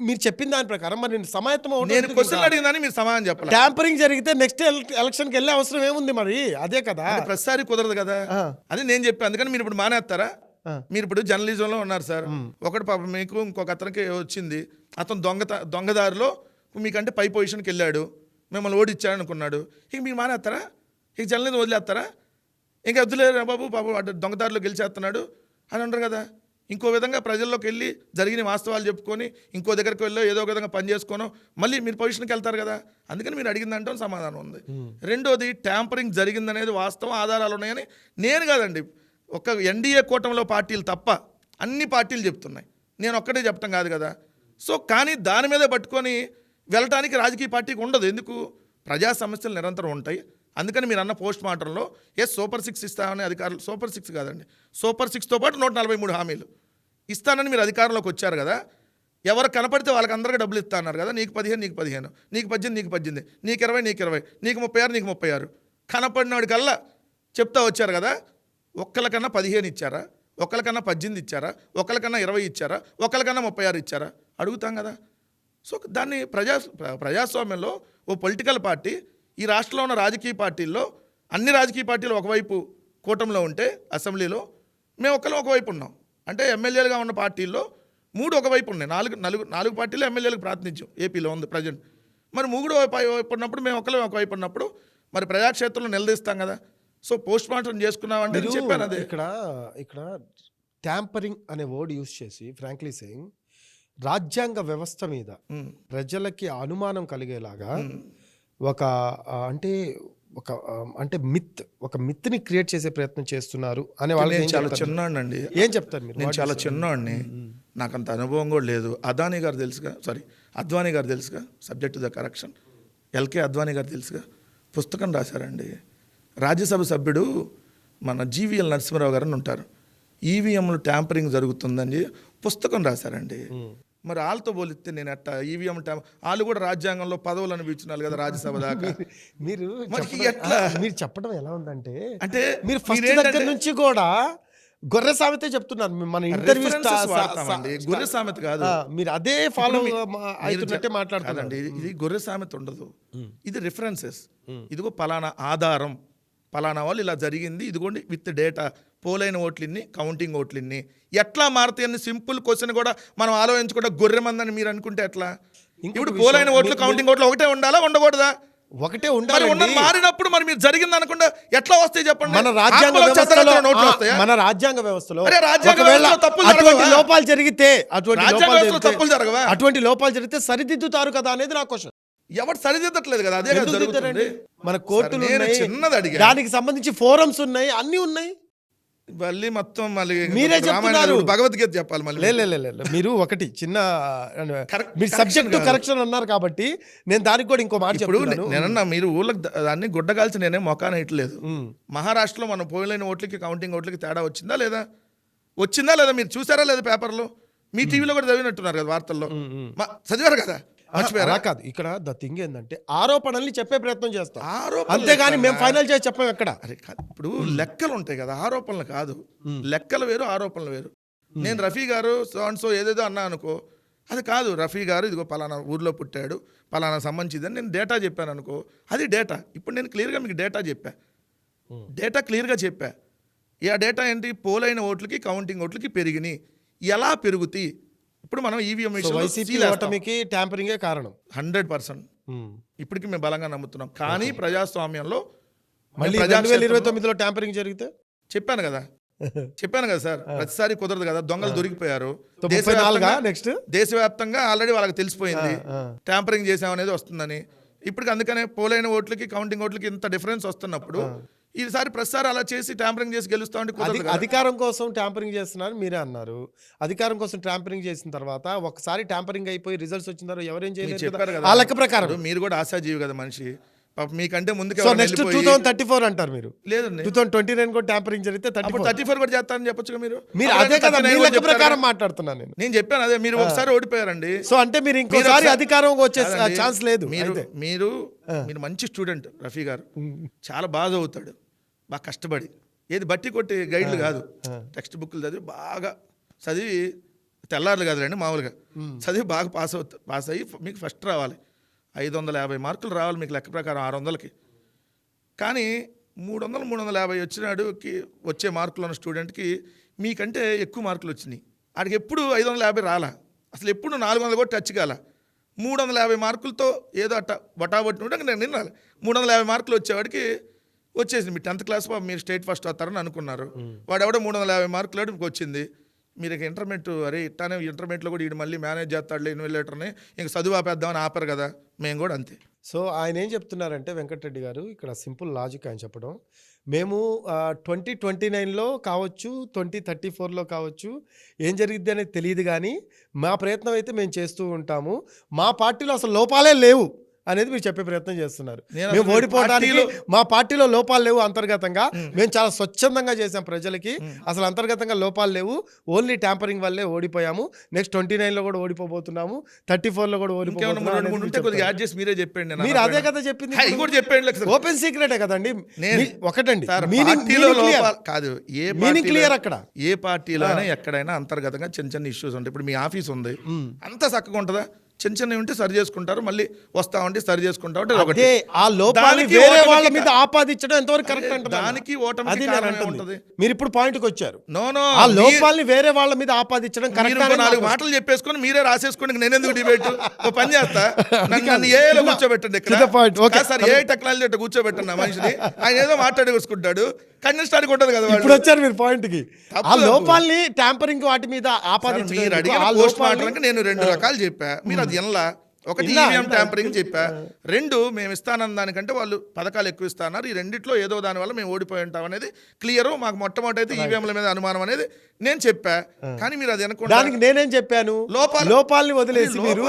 మీరు చెప్పిన దాని ప్రకారం మరి నేను సమాయత్తం
నేను క్వశ్చన్ అడిగిందని మీరు సమాధానం చెప్పాలి.
ట్యాంపరింగ్ జరిగితే నెక్స్ట్ ఎలక్షన్ కి వెళ్ళే అవసరం ఏముంది మరి? అదే కదా,
ప్రతిసారి కుదరదు కదా. అదే నేను చెప్పాను. అందుకని మీరు ఇప్పుడు మానేస్తారా? మీరు ఇప్పుడు జర్నలిజంలో ఉన్నారు సార్. ఒకటి పాప మీకు ఇంకొక అతనికి వచ్చింది, అతను దొంగదారిలో మీకంటే పై పొజిషన్కి వెళ్ళాడు, మిమ్మల్ని ఓడిచ్చాడు అనుకున్నాడు. ఇక మీరు మానేస్తారా? ఇక జర్నలిజం వదిలేస్తారా? ఇంకా వద్దులేరా బాబు, దొంగదారిలో గెలిచేస్తున్నాడు అని అంటారు కదా. ఇంకో విధంగా ప్రజల్లోకి వెళ్ళి జరిగిన వాస్తవాలు చెప్పుకొని ఇంకో దగ్గరికి వెళ్ళో ఏదో ఒక విధంగా పని చేసుకోనో మళ్ళీ మీరు పొజిషన్కి వెళ్తారు కదా. అందుకని మీరు అడిగిందంటే సమాధానం ఉంది. రెండోది, ట్యాంపరింగ్ జరిగిందనేది వాస్తవం, ఆధారాలు ఉన్నాయని నేను కాదండి, ఒక ఎన్డీఏ కూటమిలో పార్టీలు తప్ప అన్ని పార్టీలు చెప్తున్నాయి. నేను ఒక్కటే చెప్పటం కాదు కదా. సో కానీ దాని మీద పట్టుకొని వెళ్ళటానికి రాజకీయ పార్టీకి ఉండదు. ఎందుకు? ప్రజా సమస్యలు నిరంతరం ఉంటాయి. అందుకని మీరు అన్న పోస్ట్ మార్టంలో సూపర్ 6 ఇస్తామని అధికారులు, సూపర్ 6 కాదండి, సూపర్ 6తో పాటు 143 హామీలు ఇస్తానని మీరు అధికారంలోకి వచ్చారు కదా. ఎవరు కనపడితే వాళ్ళకి అందరికీ డబ్బులు ఇస్తా అన్నారు కదా. నీకు 15, నీకు 15, నీకు 18, నీకు 18, నీకు 20, నీకు 20, నీకు 36, నీకు 36 కనపడినవాడికల్లా చెప్తా వచ్చారు కదా. ఒక్కరికన్నా 15 ఇచ్చారా? ఒకరికన్నా 18 ఇచ్చారా? ఒకరికన్నా 20 ఇచ్చారా? ఒకరికన్నా 36 ఇచ్చారా? అడుగుతాం కదా. సో దాన్ని ప్రజాస్వామ్యంలో ఓ పొలిటికల్ పార్టీ, ఈ రాష్ట్రంలో ఉన్న రాజకీయ పార్టీల్లో అన్ని రాజకీయ పార్టీలు ఒకవైపు కూటమిలో ఉంటే అసెంబ్లీలో మేము ఒకవైపు ఉన్నాం. అంటే ఎమ్మెల్యేలుగా ఉన్న పార్టీల్లో 3 ఒకవైపు ఉన్నాయి. 4 పార్టీలు ఎమ్మెల్యేలకు ప్రాతినిధ్యం ఏపీలో ఉంది ప్రజెంట్. మరి 3 వైపు ఉన్నప్పుడు మేము ఒకవైపు ఉన్నప్పుడు మరి ప్రజాక్షేత్రంలో నిలదీస్తాం కదా. సో పోస్ట్ మార్టం చేసుకున్నామంటే చెప్పాను. అదే
ఇక్కడ ట్యాంపరింగ్ అనే వర్డ్ యూజ్ చేసి ఫ్రాంక్లీ సేయింగ్ రాజ్యాంగ వ్యవస్థ మీద ప్రజలకి అనుమానం కలిగేలాగా అంటే మిత్ని క్రియేట్ చేసే ప్రయత్నం చేస్తున్నారు అనే వాళ్ళు
చాలా చిన్నవాడినండి.
ఏం చెప్తారు మీరు?
నేను చాలా చిన్నవాడిని, నాకు అంత అనుభవం కూడా లేదు. అద్వానీ గారు తెలుసుగా, subject the correction, LK Advani గారు తెలుసుగా, పుస్తకం రాశారండి. రాజ్యసభ సభ్యుడు మన జీవీఎల్ నరసింహారావు గారు అని ఉంటారు. ఈవీఎంలు ట్యాంపరింగ్ జరుగుతుందని పుస్తకం రాశారండి. మరి వాళ్ళతో పోలిస్తే నేను ఎట్ట ఈవీఎం వాళ్ళు కూడా రాజ్యాంగంలో పదవులు అనిపించినారు కదా రాజ్యసభ దాకా.
మీరు
మరి
చెప్పడం-
ఎట్లా?
మీరు చెప్పడం ఎలా ఉందంటే
అంటే
మీరు ఫస్ట్
మీరేంటంటే
దగ్గర నుంచి కూడా గొర్రె సామెతే చెప్తున్నారు మన ఇంటర్వ్యూ
references వాడతామండి. గొర్రె సామెత కాదు.
మీరు అదే ఫాలో
మీరు
అవుతున్నట్టే
కాదండి,
మాట్లాడుతున్నారు.
ఇది గొర్రె సామెత ఉండదు. ఇది రిఫరెన్సెస్. ఇదిగో పలానా ఆధారం, పలానా వాళ్ళు ఇలా జరిగింది, ఇదిగోండి విత్ డేటా, పోలైన ఓట్లిన్ని, కౌంటింగ్ ఓట్లిన్ని ఎట్లా మారుతాయని సింపుల్ క్వశ్చన్ కూడా మనం ఆలోచించకుండా గొర్రె మందని మీరు అనుకుంటే ఎట్లా?
ఇంకొక
ఇప్పుడు
విషయం,
పోలైన ఓట్లు, కౌంటింగ్ ఓట్లు ఒకటే ఉండాలా, ఉండకూడదా?
ఒకటే
మరి
ఉండాలి.
ఉన్నది మారినప్పుడు మరి మీరు జరిగింది అనకుండా ఎట్లా వస్తాయి చెప్పండి?
మన రాజ్యాంగ
ఆకులో చెత్తలో
వ్యవస్థలో
నోట్లు వస్తాయా?
మన రాజ్యాంగ వ్యవస్థలో
అరే రాజ్యాంగ
ఒకవేళ
వ్యవస్థలో తప్పులు
అటువంటి
జరగవా?
లోపాలు జరిగితే
రాజ్యాంగ వ్యవస్థలో తప్పులు జరగవా?
అటువంటి లోపాలు జరిగితే సరిదిద్దుతారు కదా అనేది నా క్వశ్చన్.
ఎవరు సరిదిద్దట్లేదు కదా, అదే కదా
ఎందుకు
జరుగుతుంది.
దిద్దరండి? మన కోర్టులు
నేను
ఉన్నాయి,
చిన్నది అడిగా.
దానికి సంబంధించి ఫోరమ్స్ ఉన్నాయి, అన్ని ఉన్నాయి.
మళ్ళీ మొత్తం మళ్ళీ
మీరే చెప్తున్నారు.
భగవద్గీత చెప్పాలి మళ్ళీ.
లే మీరు ఒకటి చిన్న
Correct-
మీరు
correction
సబ్జెక్ట్
కాదు.
కరెక్షన్ అన్నారు కాబట్టి నేను దానికి కూడా ఇంకో మాట
ఇప్పుడు
చెప్తున్నాను.
నేనన్నా మీరు ఊళ్ళకి దాన్ని గుడ్డగాల్చి నేనే మొఖాన ఇట్లేదు.
ఉమ్.
మహారాష్ట్రలో మనం పోయిన ఓట్లకి కౌంటింగ్ ఓట్లకి తేడా వచ్చిందా లేదా? వచ్చిందా లేదా? మీరు చూసారా లేదా పేపర్లో? మీ టీవీలో కూడా చదివినట్టున్నారు కదా వార్తల్లో. చదివారు కదా, మర్చిపోయారా?
అలా కాదు, ఇక్కడ ద థింగ్ ఏంటంటే ఆరోపణల్ని చెప్పే ప్రయత్నం చేస్తాం,
ఆరోపణలు
అంతేగాని మేము
ఎక్కడన్నా?
ఫైనల్ చేసి చెప్పాం ఎక్కడ.
అరే కాదు, ఇప్పుడు లెక్కలు ఉంటాయి కదా, ఆరోపణలు కాదు. లెక్కలు వేరు, ఆరోపణలు వేరు. నేను రఫీ గారు సో ఏదేదో అన్నా అనుకో, అది కాదు. రఫీ గారు ఇదిగో పలానా ఊర్లో పుట్టాడు, పలానా సంబంధించింది అని నేను డేటా చెప్పాను అనుకో, అది డేటా. ఇప్పుడు నేను క్లియర్గా మీకు డేటా చెప్పా, డేటా క్లియర్గా చెప్పా. ఈ ఆ డేటా ఏంటి? పోలైన ఓట్లకి కౌంటింగ్ ఓట్లకి పెరిగినాయి. ఎలా పెరుగుతాయి? ఇప్పుడు మనం ఈవీఎం
వైసీపీ ఓటమికి ట్యాంపరింగే కారణం.
100% ఇప్పటికి మేము బలంగా నమ్ముతున్నాం. కానీ ప్రజాస్వామ్యంలో
మళ్ళీ
ప్రజాక్షేత్రంలో
2029లో ట్యాంపరింగ్ జరిగితే
చెప్పాను కదా సార్, ప్రతిసారి కుదరదు కదా, దొంగలు దొరికిపోయారు.
34గా నెక్స్ట్
దేశవ్యాప్తంగా ఆల్రెడీ వాళ్ళకి తెలిసిపోయింది ట్యాంపరింగ్ చేసామనేది వస్తుందని. ఇప్పుడు అందుకనే పోలైన ఓట్లకి కౌంటింగ్ ఓట్లకి ఇంత డిఫరెన్స్ వస్తున్నప్పుడు ఈసారి ప్రతిసారి అలా చేసి ట్యాంపరింగ్ చేసి గెలుస్తా ఉంటే కుదరదు కదా.
అధికారం కోసం ట్యాంపరింగ్ చేస్తున్నారు మీరే అన్నారు. అధికారం కోసం ట్యాంపరింగ్ చేసిన తర్వాత ఒకసారి ట్యాంపరింగ్ అయిపోయి రిజల్ట్స్ వచ్చిన తర్వాత ఎవరేం
మీరు
చేయలేదు
చెప్పారు
కదా.
కదా,
ఆ లెక్క ప్రకారం
ఇప్పుడు మీరు కూడా ఆశాజీవి కదా మనిషి. పాప మీకంటే ముందుకు
సో
ఎవరైనా
నెక్స్ట్
వెళ్ళిపోయి-
2034 అంటారు మీరు.
లేదండి,
2029 కూడా ట్యాంపరింగ్ జరిగితే
అప్పుడు
34.
34 కూడా చేస్తానని చెప్పొచ్చుగా మీరు.
మీరు
అప్పుడు
అదే కదా
39
మీ లెక్క
చెప్తారా?
ప్రకారం మాట్లాడుతున్నాను నేను.
నేను చెప్పాను అదే, మీరు ఒకసారి ఓడిపోయారండి.
సో అంటే మీరు ఇంకోసారి
ఒకసారి-
అధికారం వచ్చే
కాదండి,
ఛాన్స్ లేదు.
మీరు మంచి స్టూడెంట్ రఫీ గారు, చాలా బాగా చదువుతాడు, బాగా కష్టపడి, ఏది బట్టి కొట్టి గైడ్లు కాదు, టెక్స్ట్ బుక్లు చదివి బాగా చదివి, తెల్లారులు కాదులేండి మామూలుగా చదివి బాగా పాస్ అయ్యి మీకు ఫస్ట్ రావాలి. 550 మార్కులు రావాలి మీకు లెక్క ప్రకారం 600కి. కానీ 300, 350 వచ్చినాడుకి వచ్చే మార్కులు ఉన్న స్టూడెంట్కి మీకంటే ఎక్కువ మార్కులు వచ్చినాయి. ఆడికి ఎప్పుడు 550 రాలా, అసలు ఎప్పుడు 400 కూడా టచ్ కాల. 350 మార్కులతో ఏదో అట్ట బటాబట్టి ఉంటే నేను నిన్నాలి. 350 మార్కులు వచ్చేవాడికి వచ్చేసింది. మీ 10th క్లాస్ మీరు స్టేట్ ఫస్ట్ అవుతారని అనుకున్నారు. వాడు ఎవడో 350 మార్కులు మీకు వచ్చింది. మీరు ఇక ఇంటర్మీడియట్, అరే ఇట్లానే ఇంటర్మీడియట్లో కూడా వీడు మళ్ళీ మేనేజ్ చేస్తాడులే ఇన్వెలేటర్ని, ఇంక చదువు ఆపేద్దామని ఆపరు కదా, మేము కూడా అంతే.
సో ఆయన ఏం చెప్తున్నారంటే వెంకటరెడ్డి గారు, ఇక్కడ సింపుల్ లాజిక్ ఆయన చెప్పడం, మేము 2029లో కావచ్చు, 2034లో కావచ్చు, ఏం జరిగిద్ది అనేది తెలియదు, కానీ మా ప్రయత్నం అయితే మేము చేస్తూ ఉంటాము. మా పార్టీలో అసలు లోపాలే లేవు అనేది మీరు చెప్పే ప్రయత్నం చేస్తున్నారు.
నేను
మేము
అసలు
ఓడిపోవడానికి మా పార్టీలో లోపాలు లేవు, అంతర్గతంగా మేము చాలా స్వచ్ఛందంగా చేసాం ప్రజలకి, అసలు అంతర్గతంగా లోపాలు లేవు, ఓన్లీ ట్యాంపరింగ్ వల్లే ఓడిపోయాము. నెక్స్ట్ 29లో కూడా ఓడిపోబోతున్నాము, 34లో కూడా
ఇంకేమన్నా 2-3 ఉంటే కొద్దిగా యాడ్ చేసి మీరే చెప్పండి.
మీరు అదే కదా చెప్పింది.
ఇది కూడా చెప్పండి.
ఓపెన్ సీక్రెటే కదండి.
నేను-
ఒకటండి
సార్,
మీనింగ్
పార్టీలో లోపాలు కాదు, ఏ
మీనింగ్ క్లియర్ అక్కడ.
ఏ పార్టీలోనే ఎక్కడైనా అంతర్గతంగా చిన్న చిన్న ఇష్యూస్ ఉంటాయి. ఇప్పుడు మీ ఆఫీస్ ఉంది, అంతా చక్కగా ఉంటుందా? చిన్న చిన్నవి ఉంటే సరి చేసుకుంటారు, మళ్ళీ వస్తా ఉంటే సరి చేసుకుంటా ఉంటే ఒకటి.
అదే ఆ లోపాన్ని
దానికి
వేరే
ఓటమికి
వాళ్ళ మీద ఆపాదించడం ఎంతవరకు కరెక్ట్ అంటారు?
దానికి ఓటమికి
అది నేను
కారణం
అంటుంది.
ఏముంటది?
మీరు ఇప్పుడు పాయింట్కి వచ్చారు.
నో
ఆ లోపాలని వేరే వాళ్ళ మీద ఆపాదించడం కరెక్ట్.
4 మాటలు చెప్పేసుకొని మీరే రాసేసుకోండి, నేను ఎందుకు డిబేట్? ఓ పని చేస్తా, నన్ను ఏలో కూర్చోబెట్టండి ఇక్కడ.
చిన్న point, okay.
కాదు సార్, ఏ టెక్నాలజీ అంటే కూర్చోబెట్టండి ఆ మనిషిని. ఆయన ఏదో మాట్లాడేసుకుంటాడు, కండెస్టానికి ఉంటుంది కదా వాళ్ళు.
ఇప్పుడు వచ్చారు మీరు పాయింట్ కి.
తప్పు
ఆ
తప్పు.
లోపాలని ట్యాంపరింగ్ వాటి మీద
సార్, మీరు
ఆపాదించడం,
అడిగిన
ఆ
పోస్ట్
లోపాలని
మార్టంకి నేను 2 రకాలు చెప్పా, మీరు అది ఎనలా. ఒకటి
ఇన్నా,
ఈవీఎం
ఇన్నా.
ట్యాంపరింగ్ చెప్పా, 2 మేము ఇస్తానన్న దానికంటే వాళ్ళు పథకాలు ఎక్కువ ఇస్తున్నారు, ఈ రెండిట్లో ఏదో దాని వల్ల మేము ఓడిపోయి ఉంటాం అనేది క్లియర్. మాకు మొట్టమొదటి అయితే ఈవీఎంల మీద అనుమానం అనేది నేను చెప్పా, కానీ మీరు అది అనుకుంటా.
దానికి నేనేం చెప్పాను? లోపాలని వదిలేసి మీరు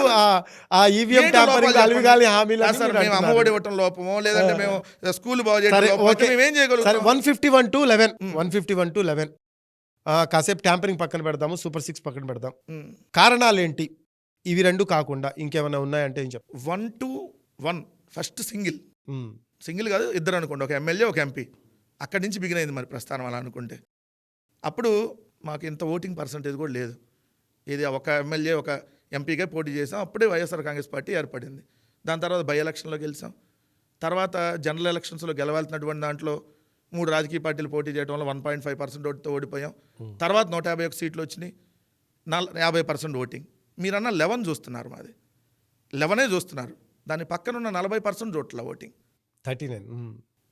ఆ ఈవీఎం ట్యాంపరింగ్ అలివిగాలి హామీలు
సార్, మేము అమ్మఒడి ఇవ్వటం లోపమో, లేదంటే మేము స్కూల్ బాగు చేయడం లోపమో, అయితే మేము ఏం చేయగలుగుతాం?
151 to 11 151 to 11 కాసేపు ట్యాంపరింగ్ పక్కన పెడదాము, సూపర్ 6 పక్కన పెడదాం. కారణాలు ఏంటి? ఇవి 2 కాకుండా ఇంకేమైనా ఉన్నాయంటే ఏం చెప్తారు?
1-1 ఫస్ట్ సింగిల్ కాదు, ఇద్దరు అనుకోండి, ఒక ఎమ్మెల్యే ఒక ఎంపీ. అక్కడి నుంచి బిగిన్ అయింది మరి ప్రస్థానం అలా అనుకుంటే. అప్పుడు మాకు ఇంత ఓటింగ్ పర్సంటేజ్ కూడా లేదు. ఇది ఒక ఎమ్మెల్యే ఒక ఎంపీగా పోటీ చేసాం. అప్పుడే వైఎస్ఆర్ కాంగ్రెస్ పార్టీ ఏర్పడింది. దాని తర్వాత బై ఎలక్షన్లో గెలిచాం. తర్వాత జనరల్ ఎలక్షన్స్లో గెలవాల్సినటువంటి దాంట్లో 3 రాజకీయ పార్టీలు పోటీ చేయడం వల్ల 1.5% ఓటుతో ఓడిపోయాం. తర్వాత 151 సీట్లు వచ్చినాయి, 50% ఓటింగ్. మీరన్న 11 చూస్తున్నారు, మాది 11 చూస్తున్నారు. దాని పక్కన ఉన్న 40% చోట్ల ఓటింగ్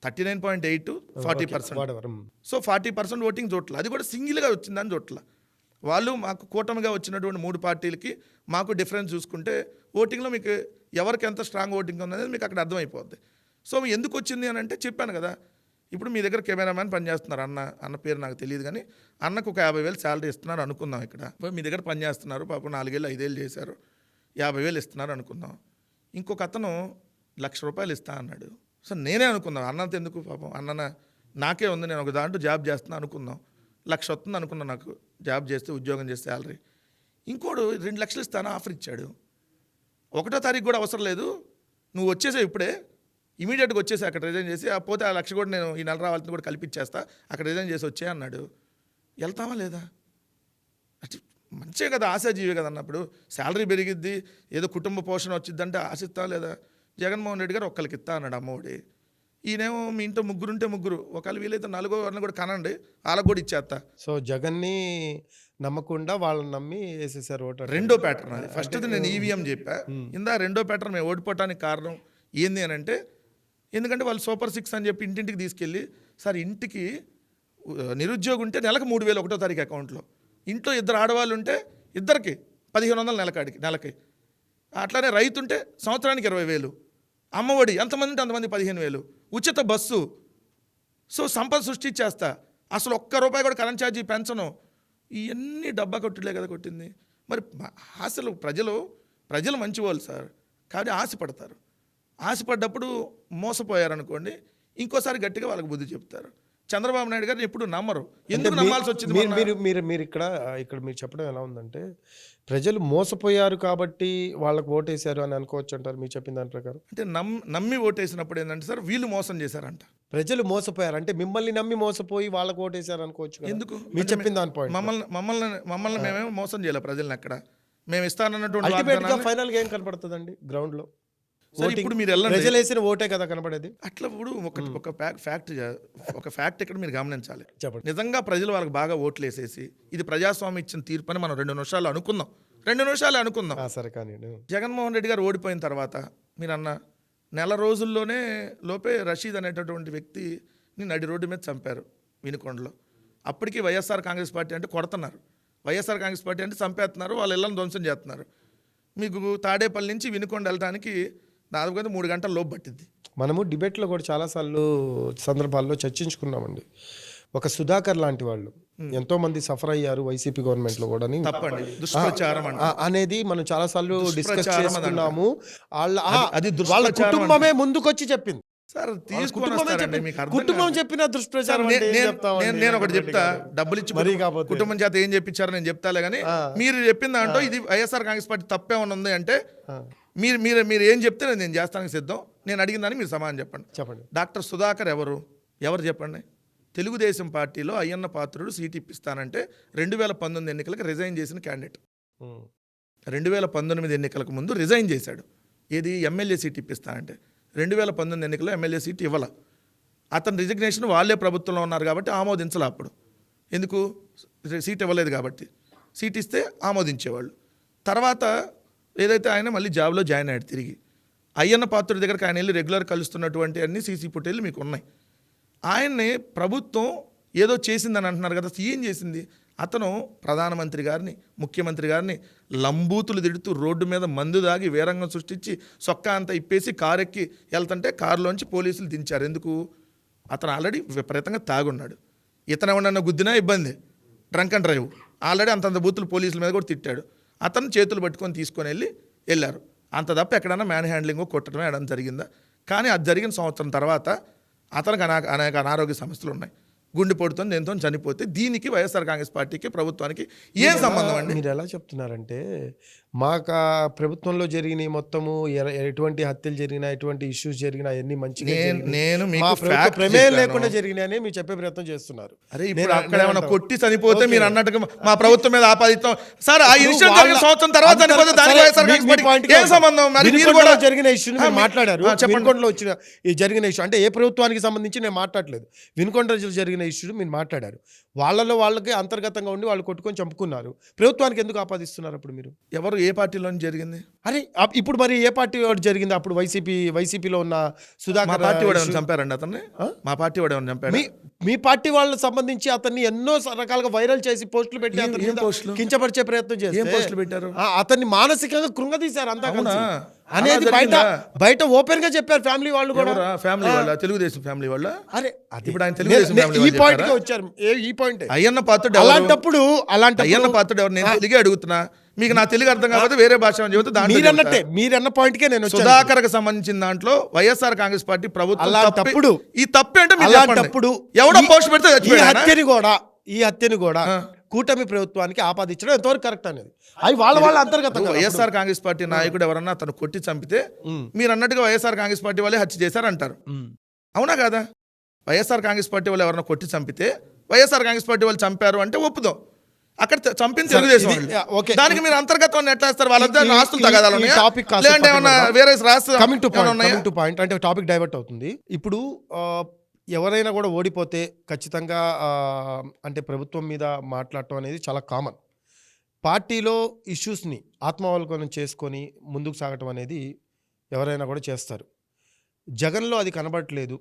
39.8 40%. సో 40% ఓటింగ్ చోట్ల, అది కూడా సింగిల్గా వచ్చిందని చోట్ల. వాళ్ళు మాకు కూటమిగా వచ్చినటువంటి 3 పార్టీలకి మాకు డిఫరెన్స్ చూసుకుంటే ఓటింగ్లో మీకు ఎవరికి ఎంత స్ట్రాంగ్ ఓటింగ్ ఉందనేది మీకు అక్కడ అర్థమైపోద్ది. సో ఎందుకు వచ్చింది అని అంటే చెప్పాను కదా, ఇప్పుడు మీ దగ్గర కెమెరామ్యాన్ పనిచేస్తున్నారు, అన్న పేరు నాకు తెలియదు కానీ అన్నకు ఒక 50,000 శాలరీ ఇస్తున్నారు అనుకుందాం. ఇక్కడ మీ దగ్గర పనిచేస్తున్నారు, పాపం 4 ఏళ్ళు 5 ఏళ్ళు చేశారు, 50,000 ఇస్తున్నారు అనుకుందాం. ఇంకొక అతను ₹1,00,000 ఇస్తా అన్నాడు. సో నేనే అనుకుందాం, అన్నంత ఎందుకు పాపం, అన్న నాకే ఉంది, నేను ఒక దాంట్లో జాబ్ చేస్తున్నా అనుకుందాం, 1,00,000 వస్తుంది అనుకున్నా నాకు జాబ్ చేస్తే, ఉద్యోగం చేస్తే శాలరీ. ఇంకోడు 2 లక్షలు ఇస్తాను ఆఫర్ ఇచ్చాడు. 1వ తారీఖు కూడా అవసరం లేదు, నువ్వు వచ్చేసావు ఇప్పుడే, ఇమీడియట్గా వచ్చేసి అక్కడ రిజైన్ చేసి, పోతే ఆ 1,00,000 కూడా నేను ఈ నెల రావాల్సింది కూడా కల్పించేస్తా, అక్కడ రిజైన్ చేసి వచ్చే అన్నాడు. వెళ్తామా లేదా? అంటే మంచిగా కదా, ఆశాజీవి కదా అన్నప్పుడు. శాలరీ పెరిగిద్ది, ఏదో కుటుంబ పోషణ వచ్చిద్దంటే ఆశిస్తాం లేదా? జగన్మోహన్ రెడ్డి గారు ఒక్కరికి ఇస్తా అన్నాడు అమ్మఒడి. ఈయనేమో మీ ఇంట్లో 3 ఉంటే 3, ఒకవేళ వీలైతే 4 కూడా కనండి, వాళ్ళకు కూడా ఇచ్చేస్తా.
సో జగన్ని నమ్మకుండా వాళ్ళని నమ్మి వేసేసారు ఓటర్.
రెండో ప్యాటర్న్ అది. ఫస్ట్ది నేను ఈవీఎం చెప్పా, ఇందా రెండో ప్యాటర్న్ మేము ఓడిపోవటానికి కారణం ఏంది అని అంటే, ఎందుకంటే వాళ్ళు సూపర్ 6 అని చెప్పి ఇంటింటికి తీసుకెళ్ళి, సార్ ఇంటికి నిరుద్యోగం ఉంటే నెలకు 3,000 1వ తారీఖు అకౌంట్లో, ఇంట్లో 2 ఆడవాళ్ళు ఉంటే ఇద్దరికి 1,500 నెలకి, అట్లానే రైతు ఉంటే సంవత్సరానికి 20,000, అమ్మఒడి ఎంతమంది ఉంటే అంతమంది 15,000, ఉచిత బస్సు. సో సంపద సృష్టించేస్తా, అసలు ₹1 కూడా కరెంట్ ఛార్జీ పెంచను. ఇవన్నీ డబ్బా కొట్టులే కదా కొట్టింది. మరి అసలు ప్రజలు మంచివాళ్ళు సార్, కానీ ఆశపడతారు. ఆశపడ్డప్పుడు మోసపోయారనుకోండి, ఇంకోసారి గట్టిగా వాళ్ళకి బుద్ధి చెప్తారు. చంద్రబాబు నాయుడు గారిని ఎప్పుడు నమ్మరు. ఎందుకు నమ్మాల్సి వచ్చింది?
మీరు ఇక్కడ మీరు చెప్పడం ఎలా ఉందంటే, ప్రజలు మోసపోయారు కాబట్టి వాళ్ళకు ఓటేశారు అని అనుకోవచ్చు అంటారు మీరు చెప్పిన దాని ప్రకారం.
అంటే నమ్మి ఓటేసినప్పుడు ఏంటంటే సార్, వీళ్ళు మోసం చేశారంట.
ప్రజలు మోసపోయారు అంటే మిమ్మల్ని నమ్మి మోసపోయి వాళ్ళకు ఓటేశారు అనుకోవచ్చు కదా.
ఎందుకు
మీరు చెప్పిన దాని పాయింట్.
మమ్మల్ని మేమేమో మోసం చేయాలి ప్రజల్ని. అక్కడ మేము ఇస్తానన్నటువంటి
అల్టిమేట్గా ఫైనల్గా ఏం కనపడుతుందండి గ్రౌండ్లో?
ఇప్పుడు మీరు వెళ్ళండి,
ప్రజలు వేసిన ఓటే కదా కనపడేది.
అట్లా ఇప్పుడు ఒక ఫ్యాక్ట్ ఇక్కడ మీరు గమనించాలి. నిజంగా ప్రజలు వాళ్ళకి బాగా ఓట్లు వేసేసి ఇది ప్రజాస్వామ్యం ఇచ్చిన తీర్పు అని మనం 2 నిమిషాలు అనుకుందాం. 2 నిమిషాలు అనుకుందాం.
సరే కానీ
జగన్మోహన్ రెడ్డి గారు ఓడిపోయిన తర్వాత మీరన్న నెల రోజుల్లోనే లోపే రషీద్ అనేటటువంటి వ్యక్తిని నడి రోడ్డు మీద చంపారు వినుకొండలో. అప్పటికి వైఎస్ఆర్ కాంగ్రెస్ పార్టీ అంటే కొడుతున్నారు, వైఎస్ఆర్ కాంగ్రెస్ పార్టీ అంటే చంపేస్తున్నారు, వాళ్ళ ఇళ్ళని ధ్వంసం చేస్తున్నారు. మీకు తాడేపల్లి నుంచి వినుకొండ వెళ్ళడానికి దాదాపుగా 3 గంటల లోపు పట్టింది.
మనము డిబేట్లో కూడా చాలాసార్లు సందర్భాల్లో చర్చించుకున్నామండి. ఒక సుధాకర్ లాంటి వాళ్ళు ఎంతో మంది సఫర్ అయ్యారు వైసీపీ గవర్నమెంట్లో కూడా
తప్పండి, దుష్ప్రచారం
అనేది మనం చాలాసార్లు డిస్కస్ చేసుకున్నాము. వాళ్ళ కుటుంబమే ముందుకొచ్చి చెప్పింది
సార్,
కుటుంబం చెప్పిన దుష్ప్రచారం.
నేను ఒకటి చెప్తా, డబ్బులు ఇచ్చి కుటుంబం చేత ఏం చెప్పించారో నేను చెప్తాలే కానీ, మీరు చెప్పిన దాంట్లో ఇది వైఎస్ఆర్ కాంగ్రెస్ పార్టీ తప్పేమన్నా ఉంది అంటే మీరు ఏం చెప్తే నేను చేస్తానికి సిద్ధం. నేను అడిగిన దానికి మీరు సమాధానం చెప్పండి. డాక్టర్ సుధాకర్ ఎవరు చెప్పండి? తెలుగుదేశం పార్టీలో అయ్యన్న పాత్రుడు సీట్ ఇప్పిస్తానంటే 2019 ఎన్నికలకు రిజైన్ చేసిన క్యాండిడేట్. 2019 ఎన్నికలకు ముందు రిజైన్ చేశాడు. ఏది ఎమ్మెల్యే సీట్ ఇప్పిస్తానంటే 2019 ఎన్నికల్లో ఎమ్మెల్యే సీట్ ఇవ్వాల. అతను రిజిగ్నేషన్ వాళ్ళే ప్రభుత్వంలో ఉన్నారు కాబట్టి ఆమోదించాలి. అప్పుడు ఎందుకు సీట్ ఇవ్వలేదు కాబట్టి, సీట్ ఇస్తే ఆమోదించేవాళ్ళు. తర్వాత ఏదైతే ఆయన మళ్ళీ జాబ్లో జాయిన్ అయ్యాడు తిరిగి. అయ్యన్న పాత్రుడి దగ్గరికి ఆయన వెళ్ళి రెగ్యులర్ కలుస్తున్నటువంటి అన్ని సీసీ ఫుటేజ్లు మీకు ఉన్నాయి. ఆయన్ని ప్రభుత్వం ఏదో చేసిందని అంటున్నారు కదా, ఏం చేసింది? అతను ప్రధానమంత్రి గారిని, ముఖ్యమంత్రి గారిని లంబూతులు తిడుతూ రోడ్డు మీద మందు దాగి వీరంగం సృష్టించి సొక్కా అంతా ఇప్పేసి కారు ఎక్కి వెళ్తుంటే కారులోంచి పోలీసులు దించారు. ఎందుకు? అతను ఆల్రెడీ విపరీతంగా తాగున్నాడు. ఇతను ఎవరన్నా గుద్దినా ఇబ్బంది, డ్రంక్ అండ్ డ్రైవ్. ఆల్రెడీ అంతంత బూతులు పోలీసుల మీద కూడా తిట్టాడు. అతను చేతులు పట్టుకొని తీసుకొని వెళ్ళారు. అంత తప్ప ఎక్కడన్నా మ్యాన్ హ్యాండ్లింగ్ కొట్టడమే అనడం జరిగిందా? కానీ అది జరిగిన సంవత్సరం తర్వాత అతనికి అనేక అనారోగ్య సమస్యలు ఉన్నాయి. గుండెపోటుతో దేంతో చనిపోతే దీనికి వైఎస్ఆర్ కాంగ్రెస్ పార్టీకి ప్రభుత్వానికి ఏం సంబంధం అండి?
మీరు ఎలా చెప్తున్నారంటే మాకు ప్రభుత్వంలో జరిగిన మొత్తము ఎటువంటి హత్యలు జరిగినా ఎటువంటి ఇష్యూస్ జరిగినా అన్ని మంచిగా
నేను
మా
మీకు
ప్రభుత్వ
fact
ప్రమేయం
చెప్పాను.
లేకుండా జరిగినాయని మీరు చెప్పే ప్రయత్నం చేస్తున్నారు.
అరే ఇప్పుడు
నేను-
అక్కడ
నేను
ఏమైనా
అంటాను.
కొట్టి చనిపోతే
ఓకే.
మీరు అన్నట్టుగా మా ప్రభుత్వం మీద ఆపాదిస్తాం సార్. ఆ
ఇప్పుడు
ఇన్సిడెంట్ జరిగిన
వాళ్ళ-
సంవత్సరం తర్వాత
అంతర్-
చనిపోతే దానికి
సరే,
వైఎస్ఆర్
మీ-
కాంగ్రెస్
మీ
పార్టీకి
పాయింట్కి
ఏం సంబంధం? మరి మీరు
వినుకొండలో
కూడా
జరిగిన ఇష్యూని మీరు మాట్లాడారు.
చెప్పండి.
వినుకొండలో వచ్చిన ఈ జరిగిన ఇష్యూ అంటే ఏ ప్రభుత్వానికి సంబంధించి నేను మాట్లాడలేదు. వినుకొండలో జరిగిన ఇష్యూ మీరు మాట్లాడారు. వాళ్ళకి అంతర్గతంగా ఉండి వాళ్ళు కొట్టుకొని చంపుకున్నారు. ప్రభుత్వానికి ఎందుకు ఆపాదిస్తున్నారు అప్పుడు మీరు?
ఎవరు ఏ పార్టీలో జరిగింది?
అరే ఇప్పుడు మరి ఏ పార్టీ వాడు జరిగింది? అప్పుడు వైసీపీలో ఉన్న
మా
సుధాకర్
పార్టీ వాడు
issue.
ఏమైనా చంపారండి అతన్ని? మా పార్టీ వాడు ఏమైనా చంపాడు?
మీ పార్టీ వాళ్ళకి సంబంధించి అతన్ని ఎన్నో రకాలుగా వైరల్ చేసి పోస్టులు పెట్టి
ఏం-
అతని
ఏం
మీద
పోస్టులు?
కించపరిచే ప్రయత్నం
ఏం
చేస్తే
పోస్టులు పెట్టారు?
అతన్ని మానసికంగా కృంగదీశారు అంతా
అవునా?
కలిసి.
అలా
అనేది
జరిగిందా?
బయట ఓపెన్ గా చెప్పారు ఫ్యామిలీ వాళ్ళు కూడా.
ఎవరా? ఫ్యామిలీ వాళ్ళ? తెలుగుదేశం ఫ్యామిలీ వాళ్ళ?
అరే అది
ఇప్పుడు ఆయన తెలుగుదేశం ఫ్యామిలీ
ఈ
వాళ్ళు
పాయింట్
చెప్పారా?
వచ్చారు. ఈ పాయింట్
అయ్యన్న పాత్రుడు ఎవరు?
అలాంటప్పుడు
అయ్యన్న పాత్రుడు ఎవరు? నేను తెలుగే అడుగుతున్నా. మీకు నా తెలుగు అర్థం కాకపోతే వేరే భాష అని చెబితే దాంట్లో
మీరన్నట్టే
చెప్తా.
మీరన్న పాయింట్కే నేను వచ్చాను.
సుధాకర్కి సంబంధించిన దాంట్లో వైఎస్ఆర్ కాంగ్రెస్ పార్టీ ప్రభుత్వం
అలాంటప్పుడు
ఈ తప్పేంటో మీరు చెప్పండి.
అలాంటప్పుడు
ఎవడో
ఈ-
పోస్ట్ పెడితే
ఈ
చచ్చిపోయాడా?
హత్యని కూడా కూటమి ప్రభుత్వానికి ఆపాదించడం ఎంతవరకు కరెక్ట్ అనేది అవి వాళ్ళ అంతర్గతంగా.
వైఎస్ఆర్ కాంగ్రెస్ పార్టీ నాయకుడు ఎవరన్నా అతను కొట్టి చంపితే మీరు అన్నట్టుగా వైఎస్ఆర్ కాంగ్రెస్ పార్టీ వాళ్ళే హత్య చేశారంటారు. అవునా కాదా? వైఎస్ఆర్ కాంగ్రెస్ పార్టీ వాళ్ళు ఎవరన్నా కొట్టి చంపితే వైఎస్ఆర్ కాంగ్రెస్ పార్టీ వాళ్ళు చంపారు అంటే ఒప్పుదాం. అక్కడ చంపింది తెలుగుదేశం
ఇది-
వాళ్ళు.
ఓకే.
దానికి మీరు అంతర్గతం ఎట్లా వేస్తారు? వాళ్ళందరూ
ఈ-
ఆస్తులు
ఈ-
తగాదాలు
ఈ
ఉన్నాయా?
టాపిక్ కాస్త
లేదంటే ఏమన్నా
పక్కన
వేరే రాష్ట్ర
కమింగ్ టు
ఏమన్నా ఉన్నాయా?
పాయింట్ అంటే టాపిక్ డైవర్ట్ అవుతుంది. ఇప్పుడు ఎవరైనా కూడా ఓడిపోతే ఖచ్చితంగా అంటే ప్రభుత్వం మీద మాట్లాడటం అనేది చాలా కామన్. పార్టీలో ఇష్యూస్ని ఆత్మావలోకనం చేసుకొని ముందుకు సాగటం అనేది ఎవరైనా కూడా చేస్తారు. జగన్లో అది కనబడట్లేదు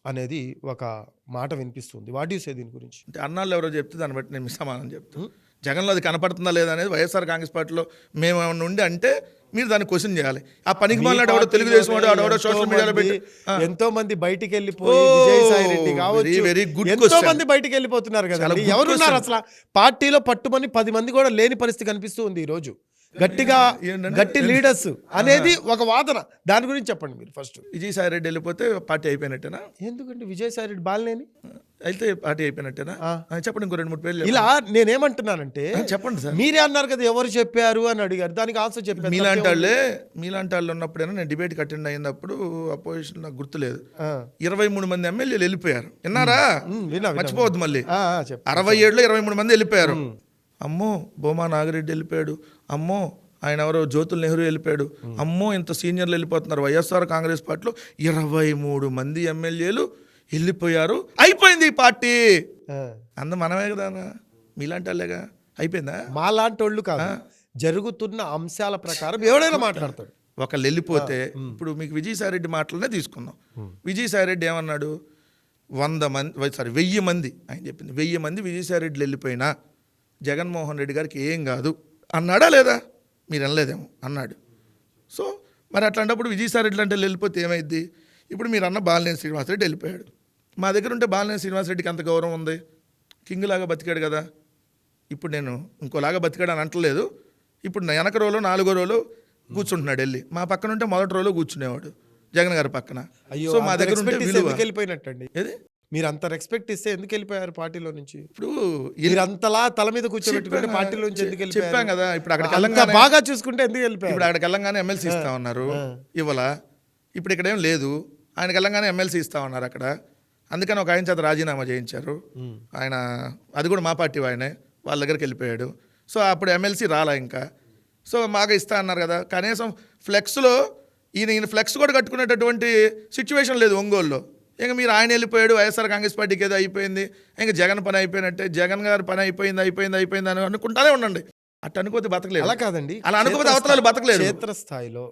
అనేది ఒక మాట వినిపిస్తుంది. వాట్ యు సే దీని గురించి?
అంటే అన్నాళ్ళు ఎవరో చెప్తే దాన్ని బట్టి నేను సమాధానం చెప్తాను. జగన్లో అది కనపడుతుందా లేదా అనేది వైఎస్ఆర్ కాంగ్రెస్ పార్టీలో మేము ఏమన్నా ఉండి అంటే మీరు దాన్ని క్వశ్చన్ చేయాలి. ఆ పనికి మాలాడు ఎవడో తెలుగుదేశం వాడు ఆడవడో సోషల్ మీడియాలో పెట్టి
ఎంతో మంది బయటికి వెళ్ళిపోయి విజయసాయి రెడ్డి కావచ్చు,
వెరీ గుడ్
ఎంతో మంది బయటికి వెళ్ళిపోతున్నారు కదా.
చాలా good
ఎవరున్నారు
question.
అసలు పార్టీలో పట్టుమని 10 మంది కూడా లేని పరిస్థితి కనిపిస్తూ ఉంది ఈ రోజు. గట్టిగా
ఏంటంటే-
గట్టి లీడర్స్ అనేది ఒక వాదన. దాని గురించి చెప్పండి మీరు ఫస్ట్.
విజయసాయి రెడ్డి వెళ్ళిపోతే పార్టీ అయిపోయినట్టేనా?
ఎందుకంటే విజయసాయి రెడ్డి బాలినేని
అయితే పార్టీ అయిపోయినట్టేనా? చెప్పండి, ఇంకో 2-3 పేర్లు
ఇలా నేనేమంటున్నానంటే
చెప్పండి సార్.
మీరే అన్నారు కదా ఎవరు చెప్పారు అని అడిగారు, దానికి ఆన్సర్ చెప్పారు.
మీలాంటి వాళ్ళు ఉన్నప్పుడైనా నేను డిబేట్కి అటెండ్ అయినప్పుడు అపోజిషన్ నాకు గుర్తులేదు, 23 మంది ఎమ్మెల్యేలు వెళ్ళిపోయారు. విన్నారా? మర్చిపోవద్దు మళ్ళీ. 67లో 23 మంది వెళ్ళిపోయారు. అమ్మో బొమ్మా నాగిరెడ్డి వెళ్ళిపోయాడు, అమ్మో ఆయన ఎవరో జ్యోతుల్ నెహ్రూ వెళ్ళిపోయాడు, అమ్మో ఇంత సీనియర్లు వెళ్ళిపోతున్నారు. వైఎస్ఆర్ కాంగ్రెస్ పార్టీలో 23 మంది ఎమ్మెల్యేలు వెళ్ళిపోయారు. అయిపోయింది ఈ పార్టీ. మనమే కదా, మీలాంటి వాళ్ళేగా. అయిపోయిందా?
మాలాంటి వాళ్ళు కాదు, జరుగుతున్న అంశాల ప్రకారం ఎవడైనా మాట్లాడతాడు.
ఒకళ్ళు వెళ్ళిపోతే ఇప్పుడు మీకు విజయసాయి రెడ్డి మాటలనే తీసుకుందాం. విజయసాయి రెడ్డి ఏమన్నాడు? 1000 మంది ఆయన చెప్పింది. 1000 మంది విజయసాయి రెడ్డిలు వెళ్ళిపోయినా జగన్మోహన్ రెడ్డి గారికి ఏం కాదు అన్నాడా లేదా? మీరు అనలేదేమో, అన్నాడు. సో మరి అట్లాంటప్పుడు విజయసాయి రెడ్డి అంటే వెళ్ళిపోతే ఏమైద్ది? ఇప్పుడు మీరు అన్న బాలినేని శ్రీనివాసరెడ్డి వెళ్ళిపోయాడు. మా దగ్గర ఉంటే బాలినేని శ్రీనివాసరెడ్డికి అంత గౌరవం ఉంది, కింగ్ లాగా బతికాడు కదా. ఇప్పుడు నేను ఇంకోలాగా బతికాడు అని అంటలేదు. ఇప్పుడు వెనక రోలో 4వ రోలో కూర్చుంటున్నాడు వెళ్ళి. మా పక్కన ఉంటే మొదటి రోలో కూర్చునేవాడు జగన్ గారి పక్కన. సో మా దగ్గర ఉంటే విలువ.
వెళ్ళిపోయినట్టండి.
ఏది
మీరు అంత రెస్పెక్ట్ ఇస్తే ఎందుకు వెళ్ళిపోయారు పార్టీలో నుంచి?
ఇప్పుడు
మీరు అంతలా తల మీద కూర్చోబెట్టుకుంటే పార్టీలో నుంచి ఎందుకు వెళ్ళిపోయారు?
చెప్పాం కదా. ఇప్పుడు అక్కడికి
అంత
వెళ్ళంగానే
బాగా చూసుకుంటే ఎందుకు వెళ్ళిపోయారు?
ఇప్పుడు అక్కడికి వెళ్ళంగానే ఎమ్మెల్సీ ఇస్తా ఉన్నారు, ఇవ్వాల. ఇప్పుడు ఇక్కడ ఏం లేదు, ఆయనకి వెళ్ళంగానే ఎమ్మెల్సీ ఇస్తా ఉన్నారు అక్కడ. అందుకని ఒక ఆయన చేత రాజీనామా చేయించారు. ఆయన అది కూడా మా పార్టీ ఆయనే, వాళ్ళ దగ్గరికి వెళ్ళిపోయాడు. సో అప్పుడు ఎమ్మెల్సీ రాలా ఇంకా. సో మాకు ఇస్తా అన్నారు కదా. కనీసం ఫ్లెక్స్లో ఈయన ఫ్లెక్స్ కూడా కట్టుకునేటటువంటి సిచ్యువేషన్ లేదు ఒంగోలులో. ఇంకా మీరు ఆయన వెళ్ళిపోయాడు, వైఎస్ఆర్ కాంగ్రెస్ పార్టీకి ఏదో అయిపోయింది, ఇంకా జగన్ పని అయిపోయినట్టే, జగన్ గారి పని అయిపోయింది అని అనుకుంటానే ఉండండి. అట్లా అనుకోతే బతకలేదు.
అలా కాదండి,
అలా అనుకోతే అవతరాలు బతకలేదు.
క్షేత్రస్థాయిలో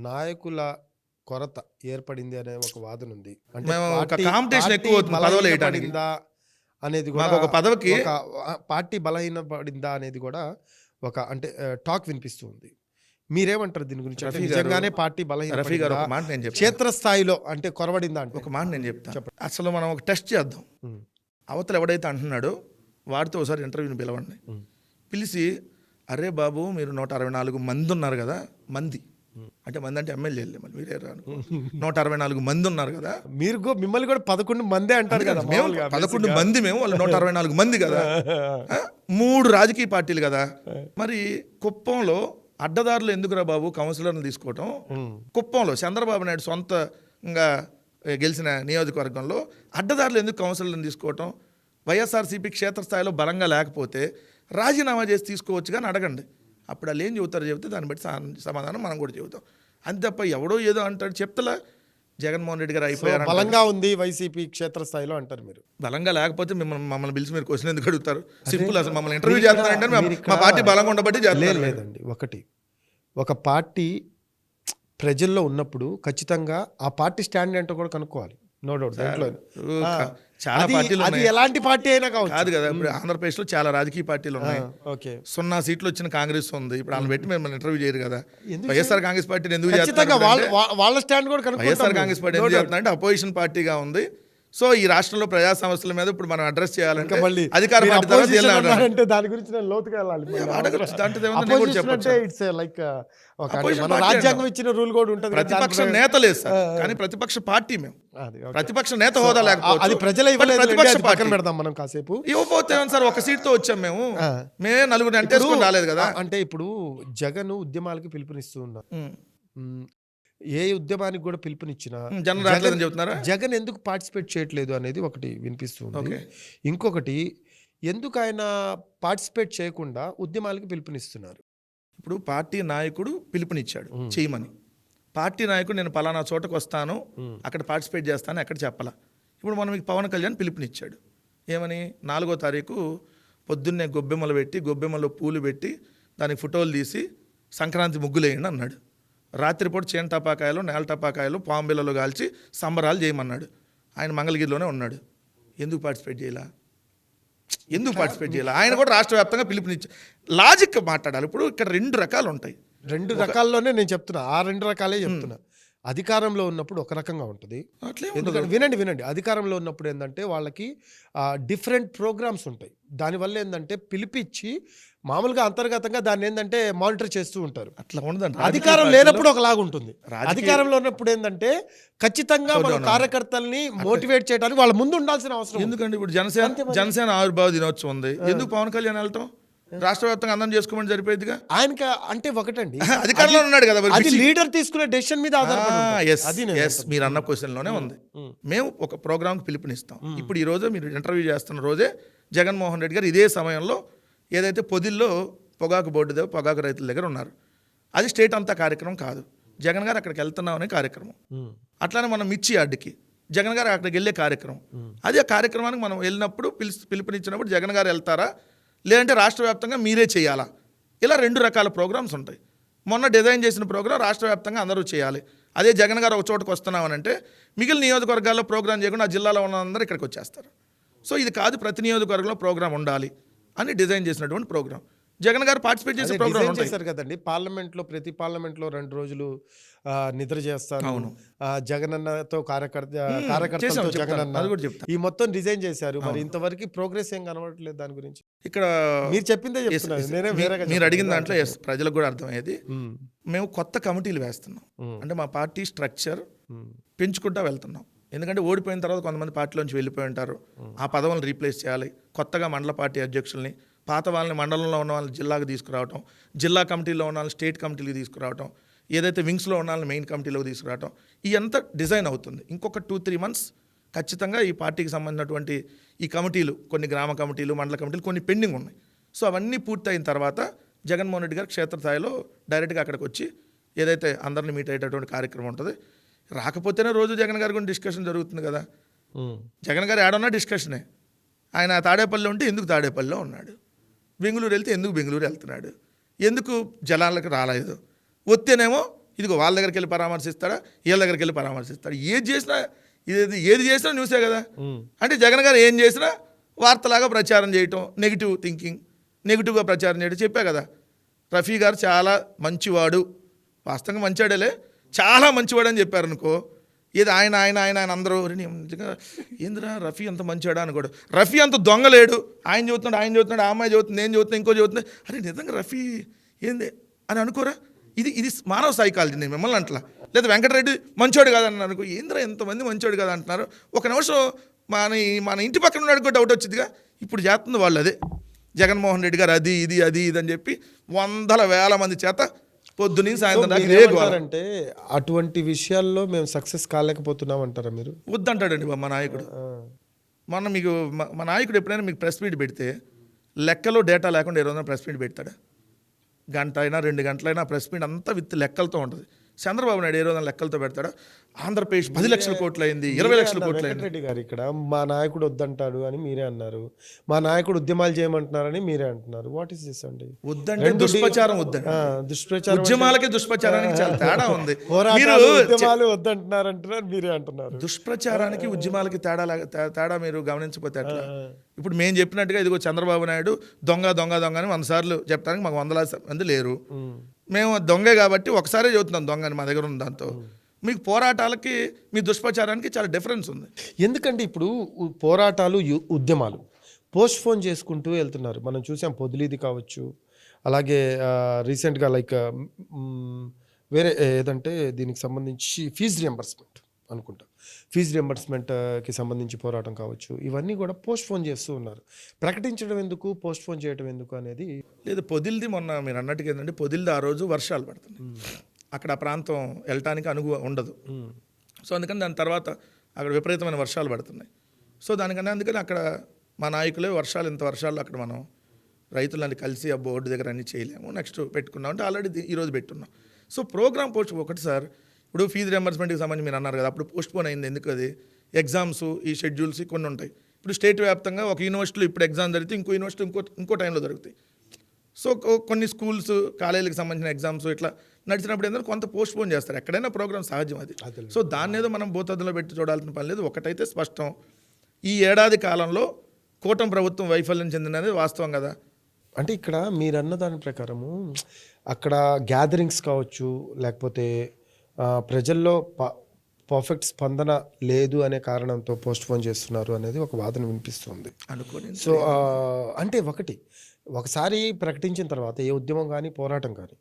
నాయకుల కొరత ఏర్పడింది అనే ఒక వాదన ఉంది. అంటే
మేము ఒక
పార్టీ-
కాంపిటీషన్
పార్టీ
ఎక్కువ అవుతుంది పదవులు వేయడానికి.
బలహీనపడిందా అనేది కూడా
మాకు ఒక పదవికి
పార్టీ బలహీనపడిందా అనేది కూడా ఒక అంటే టాక్ వినిపిస్తుంది. మీరేమంటారు దీని గురించి? అంటే నిజంగానే పార్టీ
రఫీ గారు
బలహీనపడిందా?
ఒక మాట నేను చెప్తాను.
క్షేత్రస్థాయిలో అంటే కొరవడిందా? అంటే
ఒక మాట నేను చెప్తాను. అసలు మనం ఒక టెస్ట్ చేద్దాం. అవతల ఎవడైతే అంటున్నాడో వాడితో ఒకసారి ఇంటర్వ్యూని పిలవండి. పిలిచి, అరే బాబు మీరు 164 మంది ఉన్నారు కదా, మంది అంటే మంది అంటే ఎమ్మెల్యేలు మళ్ళీ మీరే అనుకో 164 మంది ఉన్నారు కదా.
మిమ్మల్ని కూడా 11 మందే అంటారు కదా
మేము
మామూలుగా,
11 మంది, మేము వాళ్ళు 164 మంది కదా. 3 రాజకీయ పార్టీలు కదా. మరి కుప్పంలో అడ్డదారులు ఎందుకురా బాబు కౌన్సిలర్లు తీసుకోవటం? కుప్పంలో చంద్రబాబు నాయుడు సొంతంగా గెలిచిన నియోజకవర్గంలో అడ్డదారులు ఎందుకు కౌన్సిలర్లను తీసుకోవటం? వైఎస్ఆర్సీపీ క్షేత్రస్థాయిలో బలంగా లేకపోతే రాజీనామా చేసి తీసుకోవచ్చు కానీ అడగండి. అప్పుడు వాళ్ళు ఏం చెబుతారో చెబితే దాన్ని బట్టి సమాధానం మనం కూడా చెబుతాం. అంతే తప్ప ఎవడో ఏదో అంటాడు చెప్తలా. జగన్మోహన్ రెడ్డి గారు అయిపోయారు,
బలంగా ఉంది వైసీపీ క్షేత్రస్థాయిలో అంటారు మీరు.
బలంగా లేకపోతే మమ్మల్ని పిలిచి మీరు క్వశ్చన్ ఎందుకు అడుగుతారు? సింపుల్. అసలు మమ్మల్ని ఇంటర్వ్యూ చేస్తున్నారంటే మా పార్టీ బలంగా ఉండబట్టి చేస్తారు.
లేదండి, ఒక పార్టీ ప్రజల్లో ఉన్నప్పుడు ఖచ్చితంగా ఆ పార్టీ స్టాండ్ ఏంటో కూడా కనుక్కోవాలి. నో డౌట్ దాంట్లో.
చాలా పార్టీలు
అది ఎలాంటి పార్టీ అయినా
కాదు కదా. ఇప్పుడు ఆంధ్రప్రదేశ్లో చాలా రాజకీయ పార్టీలు ఉన్నాయి.
ఓకే,
0 సీట్లు వచ్చిన కాంగ్రెస్ ఉంది. ఇప్పుడు వాళ్ళని పెట్టి మిమ్మల్ని ఇంటర్వ్యూ చేయరు కదా. వైఎస్ఆర్ కాంగ్రెస్ పార్టీని ఎందుకు
ఖచ్చితంగా వాళ్ళ స్టాండ్ కూడా కనుక్కోవాలి.
వైఎస్ఆర్ కాంగ్రెస్ పార్టీ ఎందుకు చేస్తున్నారంటే అపోజిషన్ పార్టీగా ఉంది. సో ఈ రాష్ట్రంలో ప్రజా సమస్యల మీద ఇప్పుడు మనం అడ్రస్ చేయాలంటే అధికార పార్టీ
అంటే దాని గురించి నేను లోతుగా రాజ్యాంగం ఇచ్చిన రూల్ కూడా ఉంటుంది.
ప్రతిపక్ష నేత లేదు సార్, కానీ ప్రతిపక్ష పార్టీ మేము. ప్రతిపక్ష నేత హోదా లేకపోతే
అది ప్రజలు
ప్రతిపక్ష
పక్కన పెడదాం మనం కాసేపు.
ఇవ్వకపోతే సార్, ఒక సీట్తో వచ్చాం మేమే 4 అంటేసుకొని రాలేదు కదా.
అంటే ఇప్పుడు జగన్ ఉద్యమాలకి పిలుపునిస్తూ ఉన్నారు. ఏ ఉద్యమానికి కూడా పిలుపునిచ్చినా జగన్ ఎందుకు పార్టిసిపేట్ చేయట్లేదు అనేది ఒకటి వినిపిస్తుంది. ఇంకొకటి, ఎందుకు ఆయన పార్టిసిపేట్ చేయకుండా ఉద్యమాలకి పిలుపునిస్తున్నారు?
ఇప్పుడు పార్టీ నాయకుడు పిలుపునిచ్చాడు చేయమని. పార్టీ నాయకుడు నేను పలానా చోటకు వస్తాను, అక్కడ పార్టిసిపేట్ చేస్తాను ఎక్కడ చెప్పాలా. ఇప్పుడు మనం పవన్ కళ్యాణ్ పిలుపునిచ్చాడు ఏమని, 4వ తారీఖు పొద్దున్నే గొబ్బెమ్మలు పెట్టి, గొబ్బెమ్మలో పూలు పెట్టి, దానికి ఫోటోలు తీసి సంక్రాంతి ముగ్గులేయండి అన్నాడు. రాత్రిపూట చేను టపాకాయలు, నేల టపాకాయలు, పాంబిళ్ళలో కాల్చి సంబరాలు చేయమన్నాడు. ఆయన మంగళగిరిలోనే ఉన్నాడు. ఎందుకు పార్టిసిపేట్ చేయాల? ఆయన కూడా రాష్ట్ర వ్యాప్తంగా పిలుపునిచ్చి లాజిక్ మాట్లాడాలి. ఇప్పుడు ఇక్కడ 2 రకాలు ఉంటాయి.
2 రకాల్లోనే నేను చెప్తున్నా, ఆ 2 రకాలే చెప్తున్నా. అధికారంలో ఉన్నప్పుడు ఒక రకంగా ఉంటుంది. ఎందుకంటే వినండి, అధికారంలో ఉన్నప్పుడు ఏంటంటే వాళ్ళకి డిఫరెంట్ ప్రోగ్రామ్స్ ఉంటాయి. దానివల్ల ఏంటంటే పిలిపించి మామూలుగా అంతర్గతంగా దాన్ని ఏంటంటే మానిటర్ చేస్తూ ఉంటారు.
అట్లా ఉండదండి.
అధికారం లేనప్పుడు ఒకలాగా ఉంటుంది. అధికారంలో ఉన్నప్పుడు ఏంటంటే ఖచ్చితంగా మన కార్యకర్తల్ని మోటివేట్ చేయడానికి వాళ్ళ ముందు ఉండాల్సిన అవసరం.
ఎందుకంటే ఇప్పుడు జనసేన ఆవిర్భావ దినోత్సవం ఉంది, ఎందుకు పవన్ కళ్యాణ్ వెళ్ళటం? రాష్ట్ర వ్యాప్తంగా అందరం చేసుకోమని సరిపోయేదిగా.
ఆయనకి అంటే ఒకటండి,
అధికారంలో ఉన్నాడు కదా,
అది లీడర్ తీసుకునే డెసిషన్ మీద ఆధారపడి.
మీరు అన్న క్వశ్చన్లోనే ఉంది. మేము ఒక ప్రోగ్రామ్కి పిలుపునిస్తాం. ఇప్పుడు ఈ రోజు మీరు ఇంటర్వ్యూ చేస్తున్న రోజే జగన్మోహన్ రెడ్డి గారు ఇదే సమయంలో ఏదైతే పొదిల్లో పొగాకు బోర్డు దగ్గర, పొగాకు రైతుల దగ్గర ఉన్నారు. అది స్టేట్ అంతా కార్యక్రమం కాదు, జగన్ గారు అక్కడికి వెళ్తున్నాం అనే కార్యక్రమం. అట్లానే మనం మిర్చి యార్డ్కి జగన్ గారు అక్కడికి వెళ్ళే కార్యక్రమం. అదే కార్యక్రమానికి మనం వెళ్ళినప్పుడు పిలుపునిచ్చినప్పుడు జగన్ గారు వెళ్తారా, లేదంటే రాష్ట్ర వ్యాప్తంగా మీరే చేయాలా? ఇలా 2 రకాల ప్రోగ్రామ్స్ ఉంటాయి. మొన్న డిజైన్ చేసిన ప్రోగ్రాం రాష్ట్ర వ్యాప్తంగా అందరూ చేయాలి. అదే జగన్ గారు ఒక చోటుకు వస్తున్నామనంటే మిగిలిన నియోజకవర్గాల్లో ప్రోగ్రాం చేయకుండా ఆ జిల్లాలో ఉన్న అందరూ ఇక్కడికి వచ్చేస్తారు. సో ఇది కాదు, ప్రతి నియోజకవర్గంలో ప్రోగ్రాం ఉండాలి అని డిజైన్ చేసినటువంటి ప్రోగ్రాం. జగన్ గారు పార్టిసిపేట్ చేసే ప్రోగ్రామ్
చేశారు కదండి. పార్లమెంట్లో ప్రతి పార్లమెంట్లో 2 రోజులు నిద్ర చేస్తాను, జగనన్నతో కార్యకర్తలతో జగనన్న, ఈ మొత్తం డిజైన్ చేశారు. మరి ఇంతవరకు ప్రోగ్రెస్ ఏం కనబడట్లేదు దాని గురించి.
ఇక్కడ
మీరు చెప్పిందే చెప్తున్నారు.
మీరు అడిగిన దాంట్లో ప్రజలకు కూడా అర్థమయ్యేది. మేము కొత్త కమిటీలు వేస్తున్నాం. అంటే మా పార్టీ స్ట్రక్చర్ పెంచుకుంటా వెళ్తున్నాం. ఎందుకంటే ఓడిపోయిన తర్వాత కొంతమంది పార్టీలోంచి వెళ్ళిపోయి ఉంటారు. ఆ పదవులను రీప్లేస్ చేయాలి. కొత్తగా మండల పార్టీ అధ్యక్షుల్ని, పాత వాళ్ళని మండలంలో ఉన్న వాళ్ళని జిల్లాకు తీసుకురావటం, జిల్లా కమిటీలో ఉన్న వాళ్ళని స్టేట్ కమిటీలకు తీసుకురావటం, ఏదైతే వింగ్స్లో ఉన్న వాళ్ళని మెయిన్ కమిటీలోకి తీసుకురావటం, ఇదంతా డిజైన్ అవుతుంది. ఇంకొక 2-3 months ఖచ్చితంగా ఈ పార్టీకి సంబంధించినటువంటి ఈ కమిటీలు, కొన్ని గ్రామ కమిటీలు, మండల కమిటీలు కొన్ని పెండింగ్ ఉన్నాయి. సో అవన్నీ పూర్తయిన తర్వాత జగన్మోహన్ రెడ్డి గారు క్షేత్రస్థాయిలో డైరెక్ట్గా అక్కడికి వచ్చి ఏదైతే అందరిని మీట్ అయ్యేటటువంటి కార్యక్రమం ఉంటుంది. రాకపోతేనే రోజు జగన్ గారి గురించి డిస్కషన్ జరుగుతుంది కదా. జగన్ గారు ఏడన్నా డిస్కషనే. ఆయన తాడేపల్లిలో ఉంటే ఎందుకు తాడేపల్లిలో ఉన్నాడు, బెంగళూరు వెళ్తే ఎందుకు బెంగళూరు వెళ్తున్నాడు, ఎందుకు జలాలకు రాలేదు, వస్తేనేమో ఇదిగో వాళ్ళ దగ్గరికి వెళ్ళి పరామర్శిస్తాడా, వీళ్ళ దగ్గరికి వెళ్ళి పరామర్శిస్తాడు. ఏది చేసినా న్యూసే కదా. అంటే జగన్ గారు ఏం చేసినా వార్తలాగా ప్రచారం చేయటం, నెగిటివ్ థింకింగ్, నెగిటివ్గా ప్రచారం చేయడం. చెప్పా కదా, రఫీ గారు చాలా మంచివాడు, వాస్తవంగా మంచివాడేలే, చాలా మంచివాడు అని చెప్పారు అనుకో, ఏది ఆయన అందరూ నిజంగా ఏందిరా రఫీ అంత మంచివాడా అనుకోడు. రఫీ అంత దొంగలేడు, ఆయన చదువుతున్నాడు, ఆ అమ్మాయి చదువుతుంది, నేను చదువుతున్నా, ఇంకో చదువుతుంది, అరే నిజంగా రఫీ ఏంది అని అనుకోరా. ఇది మానవ సైకాలజీ. నేను మిమ్మల్ని అంటలా, లేదా వెంకటరెడ్డి మంచోడు కాదు అన్నారు అనుకో, ఏంద్రా ఎంతమంది మంచోడు కదా అంటున్నారు. ఒక నిమిషం మన ఇంటి పక్కన ఉన్నాడు కూడా డౌట్ వచ్చిందిగా. ఇప్పుడు చేస్తుంది వాళ్ళు అదే, జగన్మోహన్ రెడ్డి గారు అది ఇది అని చెప్పి వందల వేల మంది చేత పొద్దున్న సాయంత్రం దాకా ఇదే గోల.
అంటే అటువంటి విషయాల్లో మేము సక్సెస్ కాలేకపోతున్నాం అంటారా మీరు?
వద్దంటాడండి మా నాయకుడు. మొన్న మీకు మా నాయకుడు ఎప్పుడైనా మీకు ప్రెస్ మీట్ పెడితే లెక్కలో డేటా లేకుండా 20 రోజున ప్రెస్ మీట్ పెడతాడా? గంట అయినా 2 గంటలైనా ప్రెస్ మీట్ అంతా విత్ లెక్కలతో ఉంటుంది. చంద్రబాబు నాయుడు 20 రోజున లెక్కలతో పెడతాడా? ఆంధ్రప్రదేశ్ 10 లక్షల కోట్లు అయింది, 20 లక్షల కోట్లు అయింది.
వెంకటరెడ్డి గారు ఇక్కడ మా నాయకుడు వద్దంటాడు అని మీరే అన్నారు, మా నాయకుడు ఉద్యమాలు చేయమంటున్నారని మీరే అంటున్నారు. వాట్ ఈస్ దిస్ అండి?
వద్దంటే దుష్ప్రచారం వద్దండి.
దుష్ప్రచారం
ఉద్యమాలకి దుష్ప్రచారానికి చాలా తేడా ఉంది.
పోరాటాలు ఉద్యమాలు వద్దంటున్నారంటున్నారు, మీరే అంటున్నారు.
దుష్ప్రచారానికి ఉద్యమాలకి తేడా మీరు గమనించకపోతే ఎట్లా? ఇప్పుడు మేము చెప్పినట్టుగా ఇదిగో చంద్రబాబు నాయుడు దొంగ దొంగ దొంగ అని 100 సార్లు చెప్పడానికి మాకు 100 మంది లేరు. మేము దొంగే కాబట్టి ఒకసారి చెబుతున్నాం దొంగ అని మా దగ్గర ఉన్న దాంతో. మీకు పోరాటాలకి మీ దుష్ప్రచారానికి చాలా డిఫరెన్స్ ఉంది.
ఎందుకంటే ఇప్పుడు పోరాటాలు ఉద్యమాలు పోస్ట్ పోన్ చేసుకుంటూ వెళ్తున్నారు. మనం చూసాం పొదిలిది కావచ్చు, అలాగే రీసెంట్గా లైక్ వేరే ఏదంటే దీనికి సంబంధించి ఫీజు రియంబర్స్మెంట్ అనుకుంటా, ఫీజు రియంబర్స్మెంట్కి సంబంధించి పోరాటం కావచ్చు, ఇవన్నీ కూడా పోస్ట్ పోన్ చేస్తూ ఉన్నారు. ప్రకటించడం ఎందుకు, పోస్ట్ పోన్ చేయడం ఎందుకు అనేది
లేదు. పొదిలిది మొన్న మీరు అన్నట్టుగా ఏంటంటే పొదిలిది ఆ రోజు వర్షాలు పడుతుంది, అక్కడ ఆ ప్రాంతం వెళ్ళటానికి ఉండదు. సో అందుకని దాని తర్వాత అక్కడ విపరీతమైన వర్షాలు పడుతున్నాయి. సో అందుకని అక్కడ మా నాయకులే ఇంత వర్షాలు అక్కడ మనం రైతులని కలిసి ఆ బోర్డు దగ్గర అన్నీ చేయలేము, నెక్స్ట్ పెట్టుకున్నాం అంటే ఆల్రెడీ ఈరోజు పెట్టున్నాం. సో ప్రోగ్రామ్ పోస్ట్ ఒకటి సార్, ఇప్పుడు ఫీజు రియంబర్స్మెంట్కి సంబంధించి మీరు అన్నారు కదా, అప్పుడు పోస్ట్ పోన్ అయింది ఎందుకు? అది ఎగ్జామ్స్, ఈ షెడ్యూల్స్ కొన్ని ఉంటాయి. ఇప్పుడు స్టేట్ వ్యాప్తంగా ఒక యూనివర్సిటీలో ఇప్పుడు ఎగ్జామ్ జరిగితే ఇంకో యూనివర్సిటీ ఇంకో టైంలో జరుగుతాయి. సో కొన్ని స్కూల్స్, కాలేజీలకు సంబంధించిన ఎగ్జామ్స్ ఇట్లా నడిచినప్పుడు ఏంటంటే కొంత పోస్ట్ పోన్ చేస్తారు. ఎక్కడైనా ప్రోగ్రామ్ సహజం అది. సో దాన్ని ఏదో మనం భూతద్దులో పెట్టి చూడాల్సిన పని లేదు. ఒకటైతే స్పష్టం, ఈ ఏడాది కాలంలో కూటమి ప్రభుత్వం వైఫల్యం చెందినది వాస్తవం కదా.
అంటే ఇక్కడ మీరు అన్న దాని ప్రకారము అక్కడ గ్యాదరింగ్స్ కావచ్చు, లేకపోతే ప్రజల్లో పర్ఫెక్ట్ స్పందన లేదు అనే కారణంతో పోస్ట్ పోన్ చేస్తున్నారు అనేది ఒక వాదన వినిపిస్తుంది. సో అంటే ఒకసారి ప్రకటించిన తర్వాత ఏ ఉద్యమం కానీ పోరాటం కానీ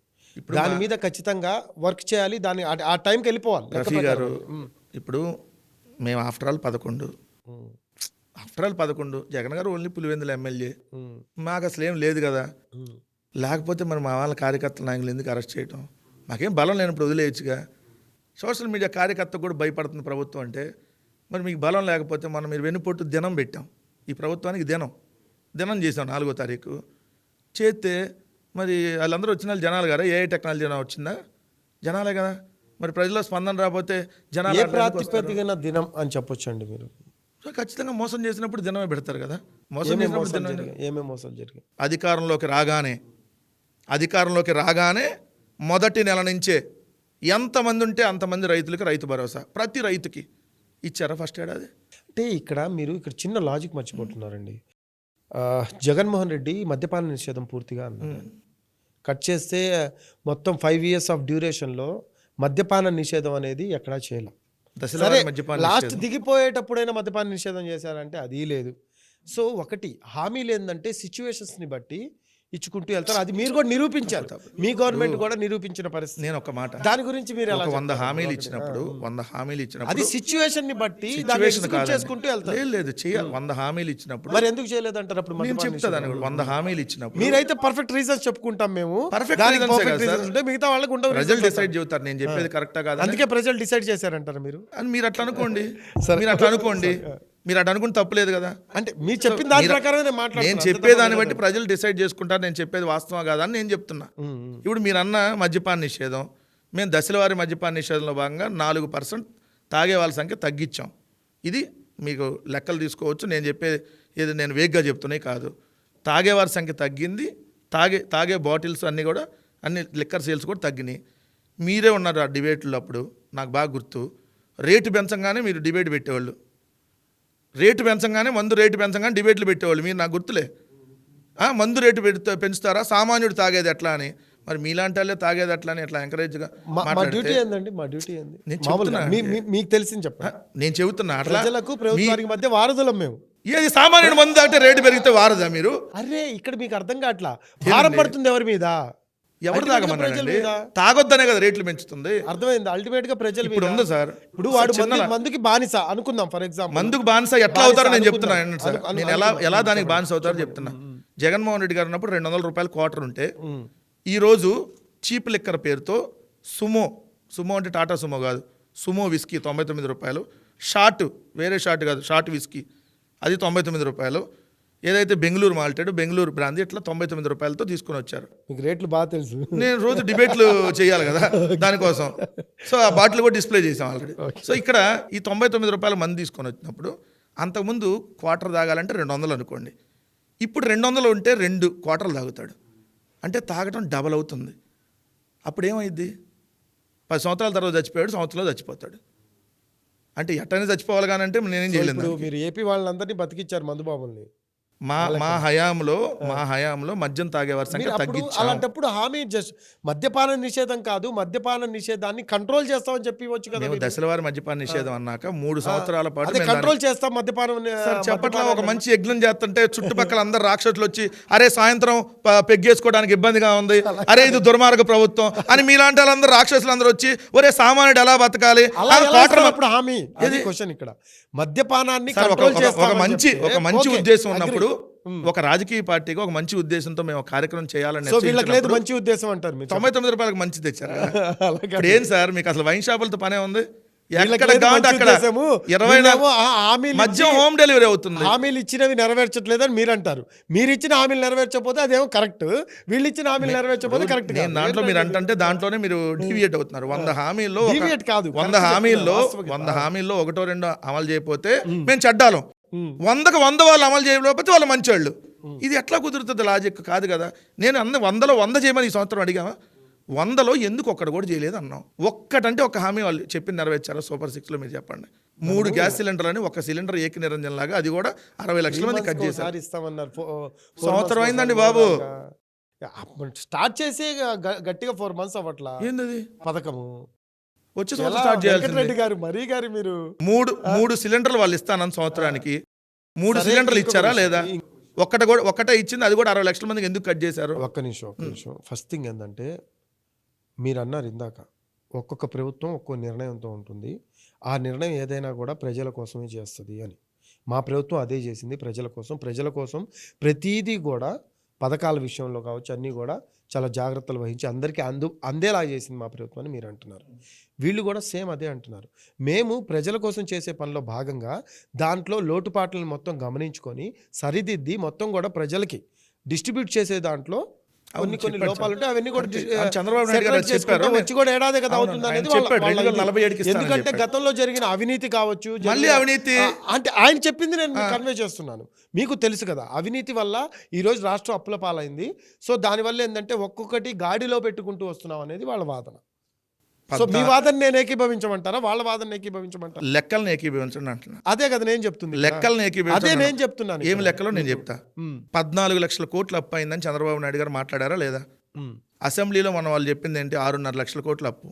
దాని మీద ఖచ్చితంగా వర్క్ చేయాలి, దాన్ని ఆ టైంకి వెళ్ళిపోవాలి.
రఫీ గారు, ఇప్పుడు మేము ఆఫ్టర్ ఆల్ 11 జగన్ గారు ఓన్లీ పులివెందుల ఎమ్మెల్యే, మాకు అసలు ఏం లేదు కదా. లేకపోతే మరి మా వాళ్ళ కార్యకర్తల నాయకులు ఎందుకు అరెస్ట్ చేయటం? మాకేం బలం లేనప్పుడు వదిలేయచ్చుగా. సోషల్ మీడియా కార్యకర్త కూడా భయపడుతుంది ప్రభుత్వం అంటే. మరి మీకు బలం లేకపోతే మీరు వెన్నుపోటు దినం పెట్టాం, ఈ ప్రభుత్వానికి దినం చేసాం 4వ తారీఖు చేస్తే మరి వాళ్ళందరూ వచ్చిన జనాలు కదా. ఏ టెక్నాలజీ వచ్చిందా? జనాలే కదా. మరి ప్రజల్లో స్పందన రాకపోతే జనాలు
ప్రాతిపదికన దినం అని చెప్పొచ్చండి మీరు.
సో ఖచ్చితంగా మోసం చేసినప్పుడు దినమే పెడతారు కదా.
ఏమేమి మోసాలు జరిగాయి?
అధికారంలోకి రాగానే మొదటి నెల నుంచే ఎంతమంది ఉంటే అంతమంది రైతులకి రైతు భరోసా ప్రతి రైతుకి ఇచ్చారా ఫస్ట్ ఏడాది.
అంటే ఇక్కడ చిన్న లాజిక్ మర్చిపోతున్నారండి. జగన్మోహన్ రెడ్డి మద్యపాన నిషేధం పూర్తిగా అన్నారు. కట్ చేస్తే మొత్తం 5 years ఆఫ్ డ్యూరేషన్లో మద్యపాన నిషేధం అనేది ఎక్కడా చేయలేం. లాస్ట్ దిగిపోయేటప్పుడైనా మద్యపాన నిషేధం చేశారంటే అది లేదు. సో హామీలు ఏంటంటే సిచ్యువేషన్స్ని బట్టి ఇచ్చుకుంటూ వెళ్తారు. అది మీరు కూడా నిరూపించారు, మీ గవర్నమెంట్ కూడా నిరూపించిన పరిస్థితి.
నేను ఒక మాట,
దాని గురించి మీరు
100 హామీలు ఇచ్చినప్పుడు
అది సిచ్యువేషన్ ని బట్టి చేసుకుంటూ వెళ్తారు.
లేదు చేయాలి. 100 హామీలు ఇచ్చినప్పుడు
మరి ఎందుకు చేయలేదు అంటారు? అప్పుడు
నేను చెప్తాను. 100 హామీలు ఇచ్చినప్పుడు
మీరైతే పర్ఫెక్ట్ రీజన్స్ చెప్పుకుంటాం మేము, మిగతా వాళ్ళకి ఉండవు.
ప్రజలు డిసైడ్ చేస్తారు నేను చెప్పేది కరెక్టా కాదు.
అందుకే ప్రజలు డిసైడ్ చేశారంటారు మీరు
అని మీరు అట్లా అనుకోండి. మీరు అట్లా అనుకుంటే తప్పలేదు కదా.
అంటే మీరు చెప్పిన దాని ప్రకారం
నేను చెప్పేదాన్ని బట్టి ప్రజలు డిసైడ్ చేసుకుంటారు నేను చెప్పేది వాస్తవం కాదా అని నేను చెప్తున్నా. ఇప్పుడు మీరు అన్న మద్యపాన నిషేధం, మేము దశల వారి మద్యపాన నిషేధంలో భాగంగా 4% తాగే వాళ్ళ సంఖ్య తగ్గించాం. ఇది మీకు లెక్కలు తీసుకోవచ్చు. నేను చెప్పేది ఏది నేను వేగ్గా చెప్తున్నాయి కాదు. తాగేవారి సంఖ్య తగ్గింది, తాగే బాటిల్స్ అన్ని లిక్కర్ సేల్స్ కూడా తగ్గినాయి. మీరే ఉన్నారు ఆ డిబేట్లో. అప్పుడు నాకు బాగా గుర్తు, రేటు పెంచంగానే మీరు డిబేట్ పెట్టేవాళ్ళు. మందు రేటు పెంచగానే డిబేట్లు పెట్టేవాళ్ళు మీరు, నాకు గుర్తులే. మందు రేటు పెంచుతారా, సామాన్యుడు తాగేది ఎట్లా అని. మరి మీలాంటి వాళ్ళే తాగేది ఎట్లా అని ఎట్లా ఎంకరేజ్గా
మీకు తెలిసింది చెప్పండి.
నేను చెబుతున్నా అట్లా
మధ్య వారధులం మేము.
ఏది సామాన్యుడు మందు తాగితే రేటు పెరిగితే వారదా మీరు?
అరే ఇక్కడ మీకు అర్థం కావట్లా, భారం పడుతుంది ఎవరి మీద?
ఎవరు
Ultimate గా ప్రజల
తాగమన్నాడండి?
మీద.
తాగొద్దనే కదా రేట్లు పెంచుతుంది.
అర్థమైంది, అల్టిమేట్ గా ప్రజలు
ఇప్పుడు ఉంది సార్.
ఇప్పుడు వాడు
చిన్న
మందుకి బానిస అనుకుందాం ఫర్ ఎగ్జాంపుల్.
మందుకు బానిస ఎట్లా
బానిస
అవుతారో నేను
అనుకుందాం.
చెప్తున్నా సార్. నేను ఎలా దానికి బానిస అవుతారో చెప్తున్నా. జగన్మోహన్ రెడ్డి గారు ఉన్నప్పుడు 200 రూపాయలు క్వార్టర్ ఉంటే ఈ రోజు చీప్ లిక్కర్ పేరుతో సుమో అంటే టాటా సుమో కాదు, సుమో విస్కీ 99 రూపాయలు, షార్ట్ వేరే షార్ట్ కాదు, షార్ట్ విస్కీ అది 99 రూపాయలు, ఏదైతే బెంగళూరు మాల్టెడ్, బెంగళూరు బ్రాంది ఇట్లా 99 రూపాయలతో తీసుకొని వచ్చారు.
మీకు రేట్లు బాగా తెలుసు.
నేను రోజు డిబేట్లు చేయాలి కదా దానికోసం. సో ఆ బాటిల్ కూడా డిస్ప్లే చేసాం ఆల్రెడీ. సో ఇక్కడ ఈ 99 రూపాయల మంది తీసుకొని వచ్చినప్పుడు అంతకుముందు క్వార్టర్ తాగాలంటే 200 అనుకోండి. ఇప్పుడు 200 ఉంటే 2 క్వార్టర్లు తాగుతాడు. అంటే తాగటం డబల్ అవుతుంది. అప్పుడు ఏమైంది? 10 సంవత్సరాల తర్వాత చచ్చిపోయాడు, సంవత్సరంలో చచ్చిపోతాడు. అంటే ఎట్టనే చచ్చిపోవాలి కానీ అంటే నేనేం చేయలేదు.
ఇప్పుడు మీరు ఏపీ వాళ్ళందరినీ బతికిచ్చారు మందుబాబుల్ని.
మా హయాంలో మద్యం తాగేవారి సంఖ్య తగ్గించాం.
అలాంటప్పుడు హామీ జస్ట్ మద్యపాన నిషేధం కాదు, మద్యపాన నిషేధాన్ని కంట్రోల్ చేస్తామని చెప్పి వచ్చు కదా.
మేము దశలవారి మద్యపాన నిషేధం అన్నాక 3 సంవత్సరాల పాటు మేము
కంట్రోల్ చేస్తాం మద్యపానం.
సార్ చెప్పట్లా ఒక మంచి యజ్ఞం చేస్తుంటే చుట్టుపక్కల అందరు రాక్షసులు వచ్చి అరే సాయంత్రం పెగ్గేసుకోవడానికి ఇబ్బందిగా ఉంది, అరే ఇది దుర్మార్గ ప్రభుత్వం అని మీలాంటి వాళ్ళందరూ రాక్షసులు అందరూ వచ్చి ఒరే సామాన్యుడు ఎలా బతకాలి
అప్పుడు హామీ అది క్వశ్చన్ ఇక్కడ. మద్యపానాన్ని
ఒక మంచి ఉద్దేశం ఉన్నప్పుడు ఒక రాజకీయ పార్టీకి ఒక మంచి ఉద్దేశంతో మేము ఒక కార్యక్రమం చేయాలని
లేదు మంచి ఉద్దేశం అంటారు.
99 రూపాయలకు మంచి తెచ్చారు. ఇప్పుడు ఏం సార్ మీకు అసలు వైన్ షాపులతో పనే ఉంది? ఎక్కడ కావాలంటే అక్కడ 24 మద్యం హోమ్ డెలివరీ అవుతుంది.
హామీలు ఇచ్చినవి నెరవేర్చట్లేదని మీరు అంటారు. మీరు ఇచ్చిన హామీలు నెరవేర్చకపోతే అదేమో కరెక్ట్, వీళ్ళు ఇచ్చిన హామీలు నెరవేర్చకపోతే కరెక్ట్.
దాంట్లో మీరు అంటే దాంట్లోనే మీరు డీవియేట్ అవుతున్నారు. 100 హామీల్లో
కాదు,
100 హామీల్లో 1-2 అమలు చేయకపోతే మేము చెడ్డాలం, 100కు 100 వాళ్ళు అమలు చేయలేకపోతే వాళ్ళు మంచోళ్ళు. ఇది ఎట్లా కుదురుతుంది? లాజిక్ కాదు కదా. నేను 100లో 100 చేయమని ఈ సంవత్సరం అడిగామా? 100లో ఎందుకు ఒక్కడు కూడా చేయలేదు అన్నాం. ఒక్కటంటే ఒక హామీ వాళ్ళు చెప్పింది నెరవేర్చారా? సూపర్ 6లో మీరు చెప్పండి. 3 గ్యాస్ సిలిండర్ అని ఒక సిలిండర్ ఏక నిరంజన్ లాగా అది కూడా 60 లక్షల మంది కట్ చేశారు. సంవత్సరం అయిందండి బాబు.
స్టార్ట్ చేసి గట్టిగా 4 months అవ్వట్లా.
ఏంది
పథకము
వచ్చి స్టార్ట్ చేయాలి
గారు మరీ గారు మీరు
3 సిలిండర్లు వాళ్ళు ఇస్తానని సంవత్సరానికి 3 సిలిండర్లు ఇచ్చారా లేదా? ఒక్కటే ఇచ్చింది, అది కూడా 60 లక్షల మందికి ఎందుకు కట్ చేశారు?
ఒక్క నిమిషం. ఫస్ట్ థింగ్ ఏంటంటే మీరు అన్నారు ఇందాక ఒక్కొక్క ప్రభుత్వం ఒక్కో నిర్ణయంతో ఉంటుంది, ఆ నిర్ణయం ఏదైనా కూడా ప్రజల కోసమే చేస్తుంది అని. మా ప్రభుత్వం అదే చేసింది, ప్రజల కోసం ప్రతీదీ కూడా పథకాల విషయంలో కావచ్చు అన్నీ కూడా చాలా జాగ్రత్తలు వహించి అందరికీ అందేలా చేసింది మా ప్రభుత్వం అని మీరు అంటున్నారు. వీళ్ళు కూడా సేమ్ అదే అంటున్నారు. మేము ప్రజల కోసం చేసే పనిలో భాగంగా దాంట్లో లోటుపాట్లను మొత్తం గమనించుకొని సరిదిద్ది మొత్తం కూడా ప్రజలకి డిస్ట్రిబ్యూట్ చేసే దాంట్లో కొన్ని లోపాలు ఉంటాయి, అవన్నీ కూడా
చంద్రబాబు నాయుడు గారు చెప్పారు.
వచ్చి కూడా ఏడాది కదా అవుతుంది అనేది. ఎందుకంటే గతంలో జరిగిన అవినీతి కావచ్చు,
మళ్ళీ అవినీతి
అంటే ఆయన చెప్పింది నేను కన్వే చేస్తున్నాను. మీకు తెలుసు కదా అవినీతి వల్ల ఈరోజు రాష్ట్రం అప్పుల పాలైంది. సో దానివల్ల ఏంటంటే ఒక్కొక్కటి గాడిలో పెట్టుకుంటూ వస్తున్నాం అనేది వాళ్ళ వాదన. సో మీ వాదన నేను ఏకీభవించమంటారా, వాళ్ళ వాదన ఏకీభవించమంటారా?
లెక్కలను ఏకీభవించండి అంటున్నా.
అదే కదా నేను చెప్తుంది,
లెక్కలను
అదే నేను చెప్తున్నాను.
ఏమి లెక్కలో నేను చెప్తా. 14 లక్షల కోట్లు అప్పు అయిందని చంద్రబాబు నాయుడు గారు మాట్లాడారా లేదా? అసెంబ్లీలో మన వాళ్ళు చెప్పింది ఏంటి? 6.5 లక్షల కోట్ల అప్పు.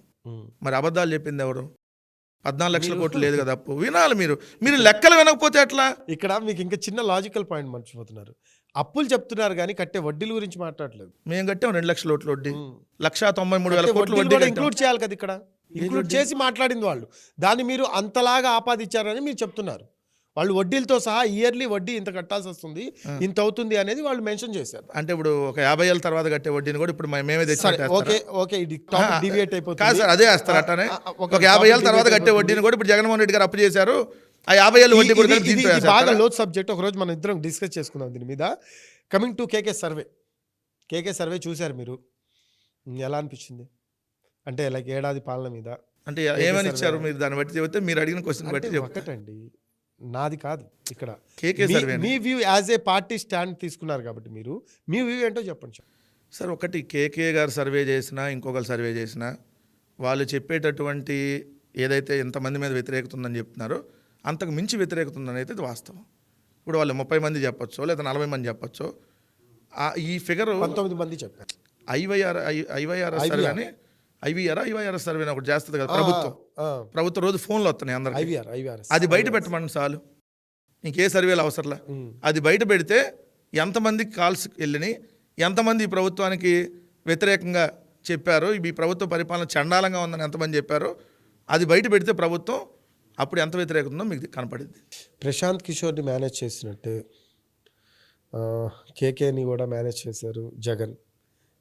మరి అబద్ధాలు చెప్పింది ఎవరు? 14 లక్షల కోట్లు లేదు కదా అప్పు. వినాలి మీరు లెక్కలు వినకపోతే ఎట్లా?
ఇక్కడ మీకు ఇంకా చిన్న లాజికల్ పాయింట్ మర్చిపోతున్నారు. అప్పులు చెప్తున్నారు కానీ కట్టే వడ్డీల గురించి మాట్లాడలేదు.
మేము కట్టాం 2 లక్షల కోట్ల వడ్డీ, 1,93,000 కోట్ల వడ్డీ
ఇంక్లూడ్ చేయాలి కదా. ఇక్కడ ఇంక్లూడ్ చేసి మాట్లాడింది వాళ్ళు. దాన్ని మీరు అంతలాగా ఆపాదించారని మీరు చెప్తున్నారు. వాళ్ళు వడ్డీలతో సహా ఇయర్లీ వడ్డీ ఇంత కట్టాల్సి వస్తుంది, ఇంత అవుతుంది అనేది వాళ్ళు మెన్షన్ చేశారు.
అంటే ఇప్పుడు ఒక 50 ఏళ్ళ తర్వాత కట్టే వడ్డీని కూడా ఇప్పుడు మేమే తెచ్చి
ఓకే ఇది టాపిక్ డివియేట్ అయిపోతుంది.
కాదు సార్, అదే వేస్తారు అట్టనే. ఒక 50 ఏళ్ళ తర్వాత కట్టే వడ్డీని కూడా ఇప్పుడు జగన్మోహన్ రెడ్డి గారు అప్పు చేశారు. ఆ 50 ఏళ్ళ వడ్డీ కూడా
బాగా లోతు సబ్జెక్ట్. ఒకరోజు మనం ఇద్దరం డిస్కస్ చేసుకున్నాం దీని మీద. కమింగ్ టు కేకే సర్వే చూశారు మీరు, ఎలా అనిపించింది? అంటే లైక్ ఏడాది పాలన మీద
అంటే ఏమని ఇచ్చారు మీరు? దాన్ని బట్టి చెబితే మీరు అడిగిన క్వశ్చన్ బట్టి
ఒకటండి, నాది కాదు ఇక్కడ.
KK survey
me view as a party stand తీసుకున్నారు కాబట్టి మీరు మీ వ్యూ ఏంటో చెప్పండి
సార్. ఒకటి కేకే గారు సర్వే చేసినా ఇంకొకరు సర్వే చేసినా వాళ్ళు చెప్పేటటువంటి ఏదైతే ఎంతమంది మీద వ్యతిరేకత ఉందని చెప్తున్నారో అంతకు మించి వ్యతిరేకత ఉందని అయితే ఇది వాస్తవం. ఇప్పుడు వాళ్ళు 30 మంది చెప్పొచ్చు లేదా 40 మంది చెప్పొచ్చు. ఈ ఫిగర్
19 మంది చెప్పారు.
ఐవైఆర్ఎస్ సర్వే అని ఐవైఆర్ఎస్ సర్వే ఒకటి చేస్తుంది కదా ప్రభుత్వం రోజు ఫోన్లు వస్తున్నాయి అందరికి. అది బయట పెట్టమని చాలు, ఇంకే సర్వేలు అవసరంలా. అది బయట పెడితే ఎంతమంది కాల్స్ వెళ్ళినాయి, ఎంతమంది ఈ ప్రభుత్వానికి వ్యతిరేకంగా చెప్పారో ఈ ప్రభుత్వ పరిపాలన చండాలంగా ఉందని ఎంతమంది చెప్పారో అది బయట పెడితే ప్రభుత్వం అప్పుడు ఎంత వ్యతిరేకత ఉందో మీకు కనపడింది.
ప్రశాంత్ కిషోర్ని మేనేజ్ చేసినట్టు కేకేని కూడా మేనేజ్ చేశారు జగన్.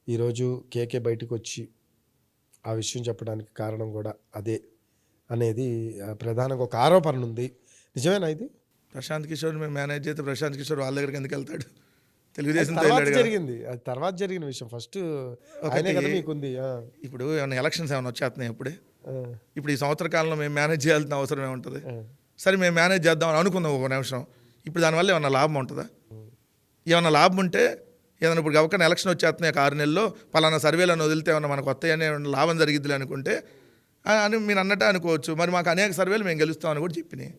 ఈరోజు కేకే బయటకు వచ్చి ఆ విషయం చెప్పడానికి కారణం కూడా అదే అనేది ప్రధానంగా ఒక ఆరోపణ ఉంది. నిజమేనా ఇది?
ప్రశాంత్ కిషోర్ మేము మేనేజ్ చేస్తే ప్రశాంత్ కిషోర్ వాళ్ళ దగ్గరికి ఎందుకు వెళ్తాడు? తెలుగుదేశంతో
తర్వాత
వెళ్ళాడు కదా.
జరిగింది, అది తర్వాత జరిగిన విషయం. ఫస్ట్ ఆయనే కదా మీకుంది.
ఇప్పుడు ఏమైనా ఎలక్షన్స్ ఏమైనా వచ్చేస్తున్నాయి ఇప్పుడే.
ఆ,
ఇప్పుడు ఈ సంవత్సర కాలంలో మేము మేనేజ్ చేయాల్సిన అవసరం ఏముంటుంది?
ఆ.
సరే మేము మేనేజ్ చేద్దామని అనుకుందాం ఒక నిమిషం. ఇప్పుడు దానివల్ల ఏమన్నా లాభం ఉంటుందా? ఏమన్నా లాభం ఉంటే ఏదైనా ఇప్పుడు గవకన ఎలక్షన్ వచ్చేస్తున్నాయి 6 నెలల్లో పలానా సర్వేలను వదిలితే ఏమన్నా మనకు వస్తాయనే లాభం జరిగిద్దిలే అనుకుంటే అని మీరు అన్నట్టే అనుకోవచ్చు. మరి మాకు అనేక సర్వేలు మేము గెలుస్తామని కూడా చెప్పినాయి.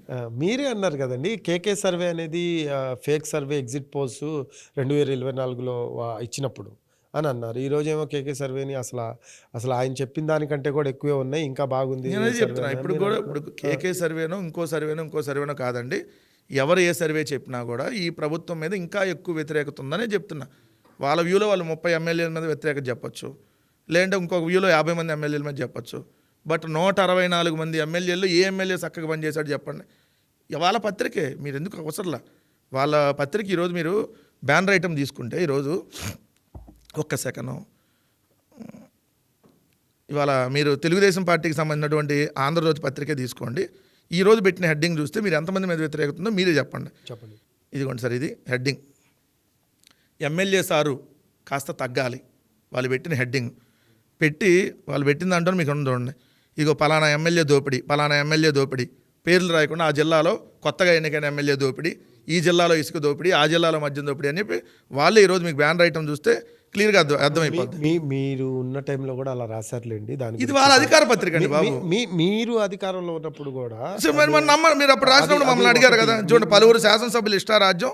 మీరే అన్నారు కదండి, కేకే సర్వే అనేది ఫేక్ సర్వే, ఎగ్జిట్ పోల్స్ 2024లో ఇచ్చినప్పుడు అని అన్నారు. ఈరోజు ఏమో కేకే సర్వేని అసలు ఆయన చెప్పిన దానికంటే కూడా ఎక్కువే ఉన్నాయి, ఇంకా బాగుంది.
నేనే చెప్తున్నా ఇప్పుడు కూడా. ఇప్పుడు కేకే సర్వేనో ఇంకో సర్వేనో కాదండి. ఎవరు ఏ సర్వే చెప్పినా కూడా ఈ ప్రభుత్వం మీద ఇంకా ఎక్కువ వ్యతిరేకత ఉందనే చెప్తున్నా. వాళ్ళ వ్యూలో వాళ్ళు 30 ఎమ్మెల్యేల మీద వ్యతిరేకత చెప్పొచ్చు, లేదంటే ఇంకొక వ్యూలో 50 మంది ఎమ్మెల్యేల మీద చెప్పొచ్చు. బట్ 164 మంది ఎమ్మెల్యేలు ఏ ఎమ్మెల్యే చక్కగా పనిచేశాడు చెప్పండి? వాళ్ళ పత్రికే, మీరు ఎందుకు అవసరంలా. వాళ్ళ పత్రిక ఈరోజు మీరు బ్యానర్ ఐటమ్ తీసుకుంటే ఈరోజు ఒక్క సెకండ్ ఇవాళ మీరు తెలుగుదేశం పార్టీకి సంబంధించినటువంటి ఆంధ్రజ్యోతి పత్రికే తీసుకోండి. ఈరోజు పెట్టిన హెడ్డింగ్ చూస్తే మీరు ఎంతమంది మీద వ్యతిరేకత ఉందో మీరే చెప్పండి. ఇదిగోండి సార్, ఇది హెడ్డింగ్. ఎమ్మెల్యే సారు కాస్త తగ్గాలి వాళ్ళు పెట్టిన హెడ్డింగ్ పెట్టి వాళ్ళు పెట్టిన దాంట్లో మీకు చూడండి. ఇదిగో పలానా ఎమ్మెల్యే దోపిడీ పేర్లు రాయకుండా ఆ జిల్లాలో కొత్తగా ఎన్నికైన ఎమ్మెల్యే దోపిడీ, ఈ జిల్లాలో ఇసుక దోపిడీ, ఆ జిల్లాలో మద్యం దోపిడీ అని చెప్పి వాళ్ళే ఈరోజు మీకు బ్యానర్ ఐటమ్ చూస్తే క్లియర్గా అర్థమైపోతుంది.
మీరు ఉన్న టైంలో కూడా అలా రాశారులేండి. దానికి
ఇది వాళ్ళ అధికార పత్రిక అండి బాబు.
మీరు అధికారంలో ఉన్నప్పుడు కూడా
మీరు అప్పుడు రాసినప్పుడు మమ్మల్ని అడిగారు కదా, చూడండి పలువురు శాసనసభ్యులు ఇష్టారాజ్యం,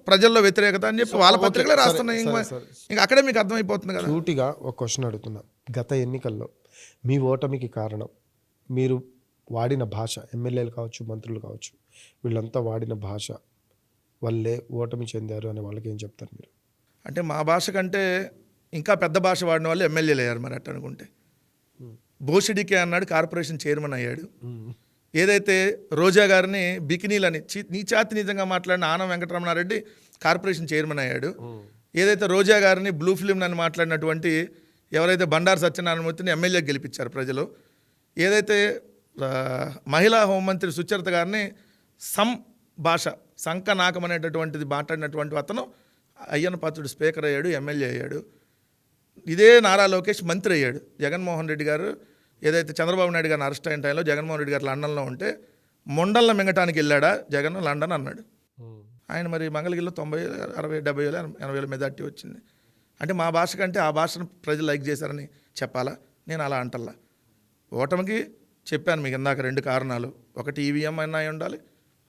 ప్రజల్లో వ్యతిరేకత అని చెప్పి వాళ్ళ పత్రికలే రాస్తున్నాయి. ఇంకా అక్కడే మీకు అర్థమైపోతుంది కదా.
సూటిగా ఒక క్వశ్చన్ అడుగుతున్నా. గత ఎన్నికల్లో మీ ఓటమికి కారణం మీరు వాడిన భాష, ఎమ్మెల్యేలు కావచ్చు, మంత్రులు కావచ్చు, వీళ్ళంతా వాడిన భాష వల్లే ఓటమి చెందారు అనే వాళ్ళకి ఏం చెప్తారు మీరు?
అంటే మా భాష కంటే ఇంకా పెద్ద భాష వాడిన వాళ్ళు ఎమ్మెల్యేలు అయ్యారు. మరి అట్ట అనుకుంటే బోషిడికే అన్నాడు, కార్పొరేషన్ చైర్మన్ అయ్యాడు. ఏదైతే రోజా గారిని బికినీలని నీచాతి నిజంగా మాట్లాడిన ఆనం వెంకటరమణారెడ్డి కార్పొరేషన్ చైర్మన్ అయ్యాడు. ఏదైతే రోజా గారిని బ్లూ ఫిల్మ్ అని మాట్లాడినటువంటి ఎవరైతే బండారు సత్యనారాయణమూర్తిని ఎమ్మెల్యే గెలిపించారు ప్రజలు, ఏదైతే మహిళా హోంమంత్రి సుచరిత గారిని భాష సంకనాకం అనేటటువంటిది మాట్లాడినటువంటి అతను అయ్యన్న పాత్రుడు స్పీకర్ అయ్యాడు, ఎమ్మెల్యే అయ్యాడు. ఇదే నారా లోకేష్ మంత్రి అయ్యాడు. జగన్మోహన్ రెడ్డి గారు ఏదైతే చంద్రబాబు నాయుడు గారిని అరెస్ట్ అయిన టైంలో జగన్మోహన్ రెడ్డి గారు లండన్లో ఉంటే మొండల్ని మింగటానికి వెళ్ళాడా జగన్ లండన్ అన్నాడు. ఆయన మరి మంగళగిరిలో 90, 60, 70, 80 మెజార్టీ వచ్చింది. అంటే మా భాష కంటే ఆ భాషను ప్రజలు లైక్ చేశారని చెప్పాలా? నేను అలా అంటల్లా. ఓటమికి చెప్పాను మీకు ఇందాక 2 కారణాలు. ఒకటి ఈవీఎం అయినా అయి ఉండాలి,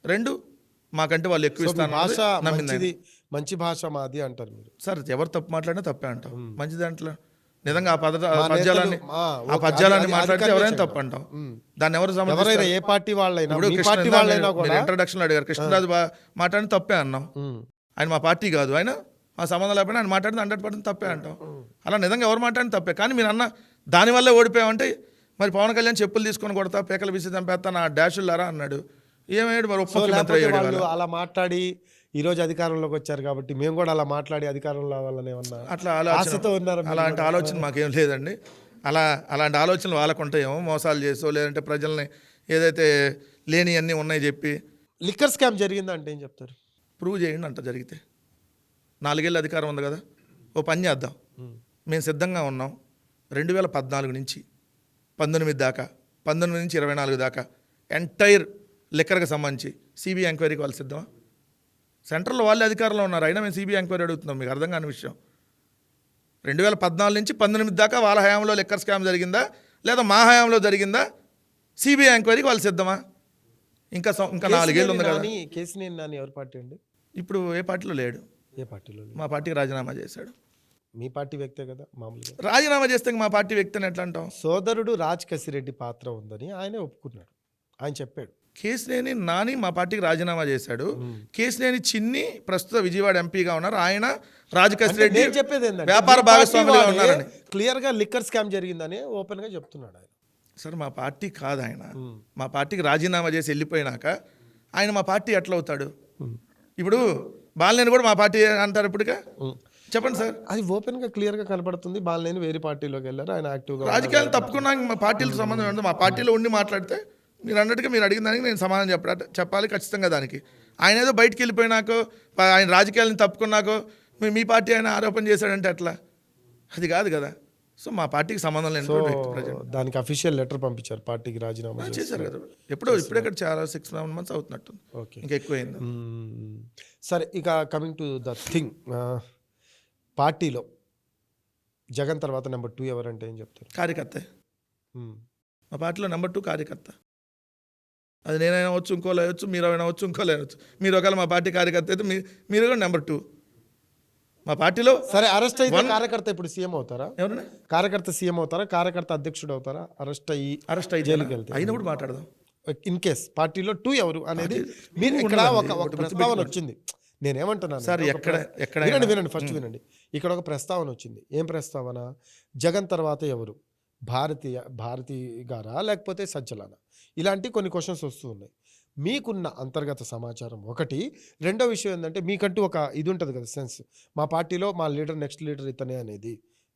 2 మాకంటే వాళ్ళు ఎక్కువ ఇస్తాను.
మంచి భాష మాది అంటారు మీరు.
సార్ ఎవరు తప్పు మాట్లాడినా తప్పే అంటాం. మంచిది అంటలే నిజంగా ఆ పద్యాలన్నీ మాట్లాడితే ఎవరైనా తప్పు అంటాం. దాన్ని ఎవరు
ఏ పార్టీ వాళ్ళైనా
ఇంట్రడక్షన్ అడిగారు, కృష్ణరాజు మాట్లాడిన తప్పే అన్నాం. ఆయన మా పార్టీ కాదు, ఆయన మా సంబంధం లేకపోయినా ఆయన మాట్లాడిన 100% తప్పే అంటాం. అలా నిజంగా ఎవరు మాట్లాడిన తప్పే. కానీ మీరు అన్న దానివల్లే ఓడిపోయామంటే మరి పవన్ కళ్యాణ్ చెప్పులు తీసుకొని కొడతా, పేకలు బిసి చంపేస్తా, నా డాషుల్లారా అన్నాడు. ఏమయ్యాడు మరి? ముఖ్యమంత్రి అయ్యాడు.
అలా మాట్లాడి ఈరోజు అధికారంలోకి వచ్చారు కాబట్టి మేము కూడా అలా మాట్లాడి అధికారంలో అవ్వాలని ఏమన్నా
అట్లా ఆలోచనతో ఉన్నారు. అలాంటి ఆలోచన మాకేం లేదండి. అలాంటి ఆలోచనలు వాళ్ళకు ఉంటాయేమో, మోసాలు చేసో లేదంటే ప్రజల్ని ఏదైతే లేని అన్నీ ఉన్నాయి చెప్పి.
లిక్కర్ స్కామ్ జరిగిందంటే ఏం చెప్తారు?
ప్రూవ్ చేయండి అంట. జరిగితే 4 ఏళ్ళ అధికారం ఉంది కదా, ఓ పని చేద్దాం. మేము సిద్ధంగా ఉన్నాం. 2014 నుంచి 19 దాకా, 19 నుంచి 24 దాకా ఎంటైర్ లిక్కర్కి సంబంధించి సిబిఐ ఎంక్వైరీకి వాళ్ళు సిద్ధమా? సెంట్రల్లో వాళ్ళే అధికారంలో ఉన్నారు, అయినా మేము సిబిఐ ఎంక్వైరీ అడుగుతున్నాం. మీకు అర్థం కాని విషయం. 2014 నుంచి 19 దాకా వాళ్ళ హయాంలో లిక్కర్ స్కామ్ జరిగిందా లేదా మా హయాంలో జరిగిందా? సిబిఐ ఎంక్వైరీకి వాళ్ళు సిద్ధమా? ఇంకా 4 ఏళ్ళు ఉంది కదా.
కేసీఆర్ నాని ఎవరి పార్టీ అండి?
ఇప్పుడు ఏ పార్టీలో లేడు.
ఏ పార్టీలో?
మా పార్టీకి రాజీనామా చేశాడు.
మీ పార్టీ వ్యక్తే కదా మామూలుగా.
రాజీనామా చేస్తే మా పార్టీ వ్యక్తిని ఎట్లా అంటాం?
సోదరుడు రాజ్ కసిరెడ్డి పాత్ర ఉందని ఆయనే ఒప్పుకున్నాడు, ఆయన చెప్పాడు.
కేశినేని నాని మా పార్టీకి రాజీనామా చేశాడు. కేశినేని చిన్ని ప్రస్తుత విజయవాడ ఎంపీగా ఉన్నారు. ఆయన రాజకేశ్ రెడ్డి
నేను చెప్పేది ఏంటంటే
వ్యాపార భాగస్వాములుగా ఉన్నారని.
క్లియర్ గా లిక్కర్ స్కామ్ జరిగిందని ఓపెన్ గా చెప్తున్నాడు ఆయన.
సార్ మా పార్టీ కాదు ఆయన. మా పార్టీకి రాజీనామా చేసి వెళ్ళిపోయినాక ఆయన మా పార్టీ ఎట్లా అవుతాడు? ఇప్పుడు బాలినేని కూడా మా పార్టీ అంటారు ఇప్పుడుగా. చెప్పండి సార్.
అది ఓపెన్ గా క్లియర్ గా కనపడుతుంది. బాలినేని వేరే పార్టీలోకి వెళ్ళారు, ఆయన యాక్టివ్ గా
రాజకీయాలు తప్పుకున్నాక మా పార్టీలతో సంబంధం ఉండదు. మా పార్టీలో ఉండి మాట్లాడితే మీరు అన్నట్టుగా మీరు అడిగిన దానికి నేను సమాధానం చెప్పాలి ఖచ్చితంగా దానికి. ఆయన ఏదో బయటికి వెళ్ళిపోయినాకో ఆయన రాజకీయాలను తప్పుకున్నాకో మీ పార్టీ ఆయన ఆరోపణ చేశాడంటే అట్లా అది కాదు కదా. సో మా పార్టీకి సంబంధం లేని వ్యక్తి ప్రజెంట్.
దానికి అఫీషియల్ లెటర్ పంపించారు పార్టీకి రాజీనామా
చేశారు కదా. ఇప్పుడే చాలా 6-7 months అవుతున్నట్టు.
ఓకే,
ఇంకా ఎక్కువైంది.
సరే, ఇక కమింగ్ టు ద థింగ్, పార్టీలో జగన్ తర్వాత నెంబర్ 2 ఎవరంటే ఏం చెప్తారు?
కార్యకర్త. మా పార్టీలో నెంబర్ 2 కార్యకర్త. అది నేనైనా వచ్చు, ఇంకోలో అవచ్చు, మీరు అయినా వచ్చు, ఇంకోలో అవచ్చు. మీరు ఒకవేళ మా పార్టీ కార్యకర్త అయితే మీరు కూడా నెంబర్ 2 మా పార్టీలో.
సరే, అరెస్ట్ అయితే కార్యకర్త ఇప్పుడు సీఎం అవుతారా?
ఎవరైనా
కార్యకర్త సీఎం అవుతారా? కార్యకర్త అధ్యక్షుడు అవుతారా? అరెస్ట్ అయ్యి జైలుకి వెళ్తే
అయినప్పుడు మాట్లాడదాం.
ఇన్ కేస్ పార్టీలో 2 ఎవరు అనేది మీరు ఇక్కడ ఒక ప్రస్తావన వచ్చింది. నేనేమంటున్నాను
సార్, ఎక్కడ
వినండి, ఫస్ట్ వినండి. ఇక్కడ ఒక ప్రస్తావన వచ్చింది. ఏం ప్రస్తావన? జగన్ తర్వాత ఎవరు? భారతి గారా లేకపోతే సజ్జలానా? ఇలాంటి కొన్ని క్వశ్చన్స్ వస్తూ ఉన్నాయి. మీకున్న అంతర్గత సమాచారం ఒకటి. రెండో విషయం ఏంటంటే మీకంటూ ఒక ఇది ఉంటుంది కదా, సెన్స్. మా పార్టీలో మా లీడర్, నెక్స్ట్ లీడర్ ఇతనే అనేది.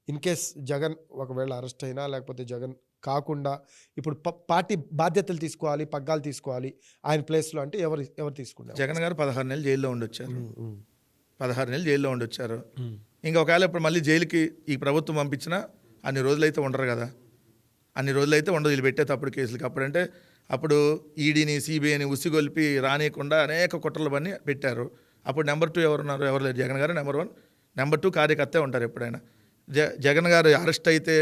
ఇన్ కేస్ జగన్ ఒకవేళ అరెస్ట్ అయినా లేకపోతే జగన్ కాకుండా ఇప్పుడు పార్టీ బాధ్యతలు తీసుకోవాలి, పగ్గాలు తీసుకోవాలి ఆయన ప్లేస్లో అంటే ఎవరు తీసుకుంటారు?
జగన్ గారు 16 నెలలు జైల్లో ఉండొచ్చారు. 16 నెలలు జైల్లో ఉండొచ్చారు. ఇంకా ఒకవేళ ఇప్పుడు మళ్ళీ జైలుకి ఈ ప్రభుత్వం పంపించినా అన్ని రోజులైతే ఉండరు కదా. అన్ని రోజులైతే ఉండదు వీళ్ళు పెట్టే తప్పుడు కేసులకి. అప్పుడంటే అప్పుడు ఈడీని, సిబిఐని ఉసిగొల్పి రానియకుండా అనేక కుట్రలు పని పెట్టారు. అప్పుడు నెంబర్ 2 ఎవరున్నారు? ఎవరు లేరు. జగన్ గారు నెంబర్ 1. నెంబర్ 2 కార్యకర్తే ఉంటారు ఎప్పుడైనా. జగన్ గారు అరెస్ట్ అయితే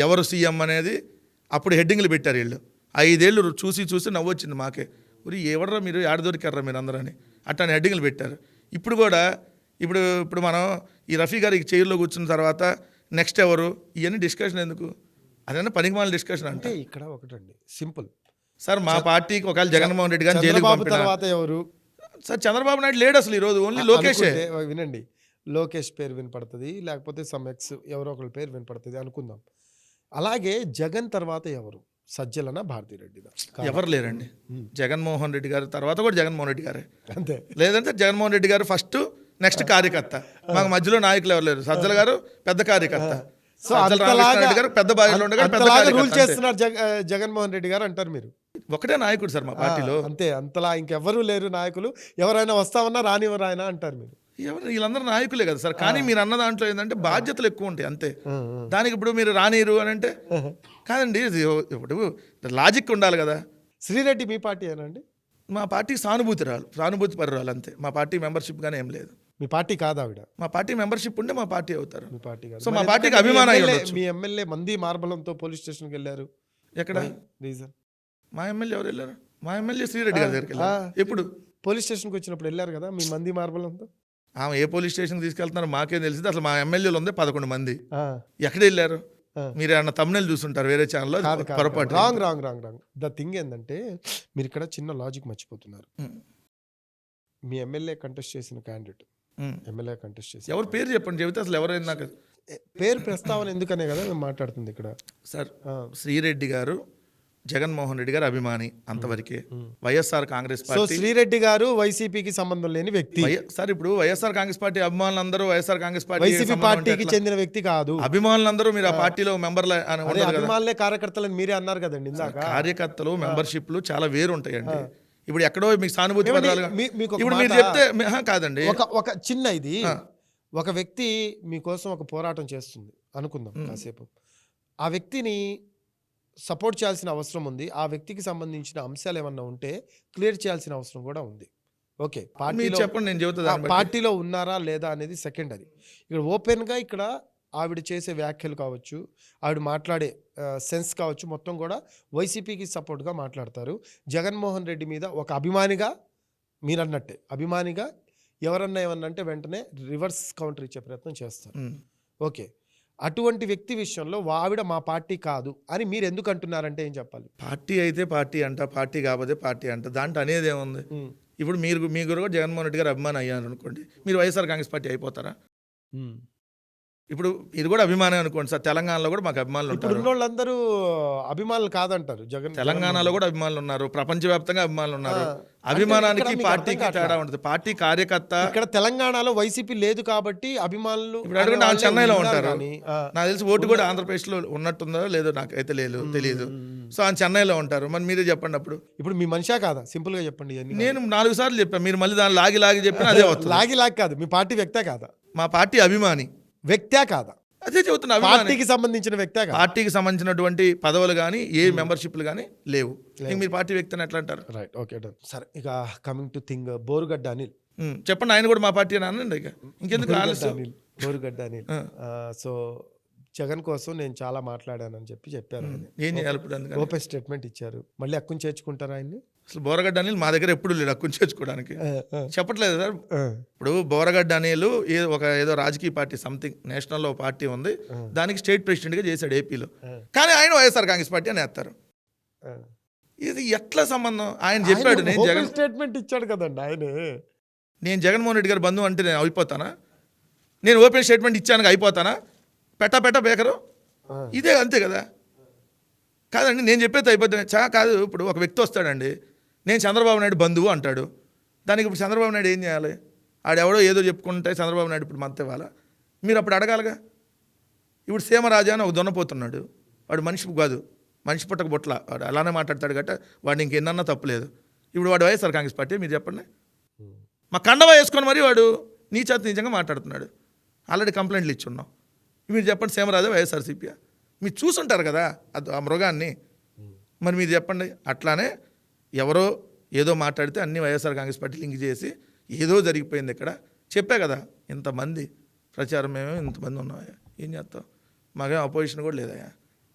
ఎవరు సీఎం అనేది అప్పుడు హెడ్డింగ్లు పెట్టారు వీళ్ళు. 5 ఏళ్ళు చూసి నవ్వొచ్చింది మాకే. ఊరి ఎవడరా మీరు, ఆడ దొరికారా మీరు అందరని అట్లానే హెడ్డింగ్లు పెట్టారు. ఇప్పుడు కూడా ఇప్పుడు మనం ఈ రఫీ గారికి చైర్లో కూర్చున్న తర్వాత నెక్స్ట్ ఎవరు, ఇవన్నీ డిస్కషన్ ఎందుకు? అదైనా పనికిమాలిన డిస్కషన్ అంటే.
ఇక్కడ ఒకటండి, సింపుల్
సార్. మా పార్టీకి ఒకవేళ జగన్మోహన్ రెడ్డి గారు జైలుకి పంపిన
తర్వాత ఎవరు?
సార్, చంద్రబాబు నాయుడు లేడు అసలు ఈరోజు. ఓన్లీ లోకేషే.
వినండి, లోకేష్ పేరు వినపడుతుంది, లేకపోతే సమ్ఎక్స్ ఎవరో ఒకరి పేరు వినపడుతుంది అనుకుందాం. అలాగే జగన్ తర్వాత ఎవరు? సజ్జలనా, భారతిరెడ్డిదా?
ఎవరు లేరండి. జగన్మోహన్ రెడ్డి గారు తర్వాత కూడా జగన్మోహన్ రెడ్డి గారే.
అంతే.
లేదంటే జగన్మోహన్ రెడ్డి గారు ఫస్ట్, నెక్స్ట్ కార్యకర్త. మాకు మధ్యలో నాయకులు ఎవరు లేరు. సజ్జల గారు పెద్ద కార్యకర్త.
సో గారు
పెద్ద బాధ్యతలు
రూల్ చేస్తున్నారు జగన్మోహన్ రెడ్డి గారు అంటారు మీరు.
ఒకటే నాయకుడు సార్ మా పార్టీలో.
అంతే, అంతలా ఇంకెవరు లేరు నాయకులు. ఎవరైనా వస్తామన్నా రానివ్వరు ఆయన అంటారు మీరు.
వీళ్ళందరూ నాయకులే కదా సార్. కానీ మీరు అన్న దాంట్లో ఏంటంటే బాధ్యతలు ఎక్కువ ఉంటాయి అంతే. దానికి ఇప్పుడు మీరు రానిరు అని అంటే కాదండి. ఇప్పుడు లాజిక్ ఉండాలి కదా.
శ్రీరెడ్డి మీ పార్టీ ఏనండి?
మా పార్టీ సానుభూతి పరురాలు అంతే. మా పార్టీ మెంబర్షిప్ గానే ఏం లేదు.
మీ పార్టీ కాదు ఆవిడ?
మా పార్టీ మెంబర్షిప్ ఉంటే మా పార్టీ అవుతారు.
మీ పార్టీ కాదు.
సో మా పార్టీకి అభిమానం.
మీ ఎమ్మెల్యే మంది మార్బలంతో పోలీస్ స్టేషన్కి వెళ్ళారు.
ఎక్కడ
రీజన్?
మా ఎమ్మెల్యే ఎవరు వెళ్ళారు? మా ఎమ్మెల్యే శ్రీరెడ్డి గారి దగ్గరికి వెళ్ళారు. ఎప్పుడు?
పోలీస్ స్టేషన్కి వచ్చినప్పుడు వెళ్ళారు కదా మీ మంది మార్బలంతో.
ఆమె ఏ పోలీస్ స్టేషన్ తీసుకెళ్తున్నారో మాకేం తెలిసింది. అసలు మా ఎమ్మెల్యేలు ఉంది 11 మంది. ఎక్కడ వెళ్ళారు? మీరు ఏమన్నా తమ్ముళ్ళు చూస్తుంటారు వేరే ఛానల్లో. పొరపాటు.
రాంగ్. ద థింగ్ ఏంటంటే మీరు ఇక్కడ చిన్న లాజిక్ మర్చిపోతున్నారు. మీ ఎమ్మెల్యే కంటెస్ట్ చేసిన క్యాండిడేట్, ఎమ్మెల్యే కంటెస్ట్ చేసి
ఎవరు పేరు చెప్పండి, చెబితే అసలు ఎవరైనా నాకు
పేరు ప్రస్తావన ఎందుకనే కదా మేము మాట్లాడుతుంది ఇక్కడ.
సార్, శ్రీరెడ్డి గారు జగన్మోహన్ రెడ్డి గారు అభిమాని అంతవరకే. వైఎస్ఆర్ కాంగ్రెస్ పార్టీ,
శ్రీరెడ్డి గారు వైసీపీకి సంబంధం లేని వ్యక్తి.
సార్, ఇప్పుడు వైఎస్ఆర్ కాంగ్రెస్ పార్టీ అభిమానులందరూ వైఎస్ఆర్ కాంగ్రెస్ పార్టీ
వైసీపీ పార్టీకి చెందిన వ్యక్తి కాదు.
అభిమానులందరూ మీరు ఆ పార్టీలో మెంబర్లు
అభిమానులే కార్యకర్తలని మీరే అన్నారు కదండి ఇందాక.
కార్యకర్తలు మెంబర్షిప్లు చాలా వేరు ఉంటాయండి. ఇప్పుడు ఎక్కడో మీకు సానుభూతి
ఇప్పుడు
మీరు చెప్తే కాదండి.
ఒక చిన్న ఇది, ఒక వ్యక్తి మీకోసం ఒక పోరాటం చేస్తుంది అనుకుందాం కాసేపు. ఆ వ్యక్తిని సపోర్ట్ చేయాల్సిన అవసరం ఉంది. ఆ వ్యక్తికి సంబంధించిన అంశాలు ఏమన్నా ఉంటే క్లియర్ చేయాల్సిన అవసరం కూడా ఉంది. ఓకే,
చెప్పండి, నేను చెబుతాను.
పార్టీలో ఉన్నారా లేదా అనేది సెకండరీ. ఇక్కడ ఓపెన్గా ఇక్కడ ఆవిడ చేసే వ్యాఖ్యలు కావచ్చు, ఆవిడ మాట్లాడే సెన్స్ కావచ్చు, మొత్తం కూడా వైసీపీకి సపోర్ట్గా మాట్లాడతారు. జగన్మోహన్ రెడ్డి మీద ఒక అభిమానిగా, మీరు అన్నట్టే అభిమానిగా ఎవరన్నా ఏమన్నా అంటే వెంటనే రివర్స్ కౌంటర్ ఇచ్చే ప్రయత్నం చేస్తారు. ఓకే, అటువంటి వ్యక్తి విషయంలో ఆవిడ మా పార్టీ కాదు అని మీరు ఎందుకు అంటున్నారంటే ఏం చెప్పాలి?
పార్టీ అయితే పార్టీ అంట, పార్టీ కాకపోతే పార్టీ అంట, దాంట్లో అనేది ఏముంది? ఇప్పుడు మీరు కూడా జగన్మోహన్ రెడ్డి గారు అభిమాని అయ్యారు అనుకోండి, మీరు వైఎస్ఆర్ కాంగ్రెస్ పార్టీ అయిపోతారా? ఇప్పుడు ఇది కూడా అభిమానం అనుకోండి సార్, తెలంగాణలో కూడా మాకు అభిమానులు
ఇప్పుడు
ఉంటారు,
ఉన్నోళ్ళందరూ అభిమానులు కాదంటారు జగన్.
తెలంగాణలో కూడా అభిమానులు ఉన్నారు, ప్రపంచవ్యాప్తంగా అభిమానులు ఉన్నారు. అభిమానానికి
ఇక్కడ మీకు
పార్టీకి
అర్థం
తేడా ఉంటుంది. పార్టీ కార్యకర్త
ఇక్కడ తెలంగాణలో వైసీపీ లేదు కాబట్టి అభిమానులు
ఇప్పుడు అడుగుంటే
అనేవాళ్ళే
చెన్నైలో
ఉన్నారు
ఉంటారు.
కానీ,
నాకు తెలిసి ఓటు కూడా ఆంధ్రప్రదేశ్లో ఉన్నట్టుందో లేదో నాకైతే తెలియదు. సో ఆయన చెన్నైలో ఉంటారు. మరి మీరే చెప్పండి అప్పుడు.
ఇప్పుడు మీ మనిషా కాదా? సింపుల్ గా చెప్పండి. ఇవన్నీ
నేను 4 సార్లు చెప్పాను, మీరు మళ్ళీ దాన్ని లాగి చెప్పినా అదే అవుతుంది.
లాగి కాదు, మీ పార్టీ వ్యక్తే కాదా?
మా పార్టీ అభిమాని
వ్యక్తే కాదా?
అదే చెబుతున్నా, అభిమాని.
పార్టీకి సంబంధించిన వ్యక్తే కాదా?
పార్టీకి సంబంధించినటువంటి పదవులు కానీ ఏ మెంబర్షిప్లు కానీ లేవు. ఇంక మీరు పార్టీ వ్యక్తిని ఎట్లా అంటారు?
Right, okay, done. సరే, ఇక coming to thing, Borugadda Anil.
చెప్పండి, ఆయన కూడా మా పార్టీ అని అనండి. ఇక ఇంకెందుకు ఆలస్యం?
బోరుగడ్డ అనిల్ సో జగన్ కోసం నేను చాలా మాట్లాడానని చెప్పారు.
ఏం చేయాలి ఇప్పుడు? అందుకని
ఓపెన్ స్టేట్మెంట్ ఇచ్చారు. మళ్ళీ అక్కుని చేర్చుకుంటారా ఆయన్ని?
అసలు బోరగడ్డ అనిల్ మా దగ్గర ఎప్పుడు లేడు హక్కును చేర్చుకోవడానికి. చెప్పట్లేదు సార్. ఇప్పుడు బోరగడ్డ అనిల్ ఏదో రాజకీయ పార్టీ సంథింగ్ నేషనల్లో పార్టీ ఉంది, దానికి స్టేట్ ప్రెసిడెంట్గా చేశాడు ఏపీలో. కానీ ఆయన వైఎస్ఆర్ కాంగ్రెస్ పార్టీ అని వేస్తారు. ఇది ఎట్లా సంబంధం? ఆయన చెప్పాడు నేను జగన్
స్టేట్మెంట్ ఇచ్చాడు కదండి ఆయనే.
నేను జగన్మోహన్ రెడ్డి గారు బంధువు అంటే నేను అయిపోతానా? నేను ఓపెన్ స్టేట్మెంట్ ఇచ్చాను అయిపోతానా? పెట్ట బేకరు ఇదే, అంతే కదా. కాదండి, నేను చెప్పేది అయిపోతుంది కాదు. ఇప్పుడు ఒక వ్యక్తి వస్తాడండి, నేను చంద్రబాబు నాయుడు బంధువు అంటాడు. దానికి ఇప్పుడు చంద్రబాబు నాయుడు ఏం చేయాలి? ఆడెవడో ఏదో చెప్పుకుంటే చంద్రబాబు నాయుడు ఇప్పుడు మనతో ఇవ్వాలా? మీరు అప్పుడు అడగాలిగా. ఇప్పుడు సీమరాజా అని ఒక దున్నపోతున్నాడు, వాడు మనిషి కాదు, మనిషి పుట్టక బుట్ల, వాడు అలానే మాట్లాడతాడు గట్ట, వాడిని ఇంకెన్నన్నా తప్పులేదు. ఇప్పుడు వాడు వైఎస్ఆర్ కాంగ్రెస్ పార్టీ మీరు చెప్పండి. మా కండవా వేసుకొని మరి వాడు నీచంగా మాట్లాడుతున్నాడు. ఆల్రెడీ కంప్లైంట్లు ఇచ్చున్నాం. మీరు చెప్పండి, సీమరాజా వైఎస్ఆర్సీపీ? మీరు చూసుంటారు కదా ఆ మృగాన్ని. మరి మీరు చెప్పండి. అట్లానే ఎవరో ఏదో మాట్లాడితే అన్ని వైఎస్ఆర్ కాంగ్రెస్ పార్టీ లింక్ చేసి ఏదో జరిగిపోయింది ఇక్కడ. చెప్పే కదా, ఇంతమంది ప్రచారం మేము ఇంతమంది ఉన్నాయా, ఏం చేస్తాం? మాకేం అపోజిషన్ కూడా లేదయా,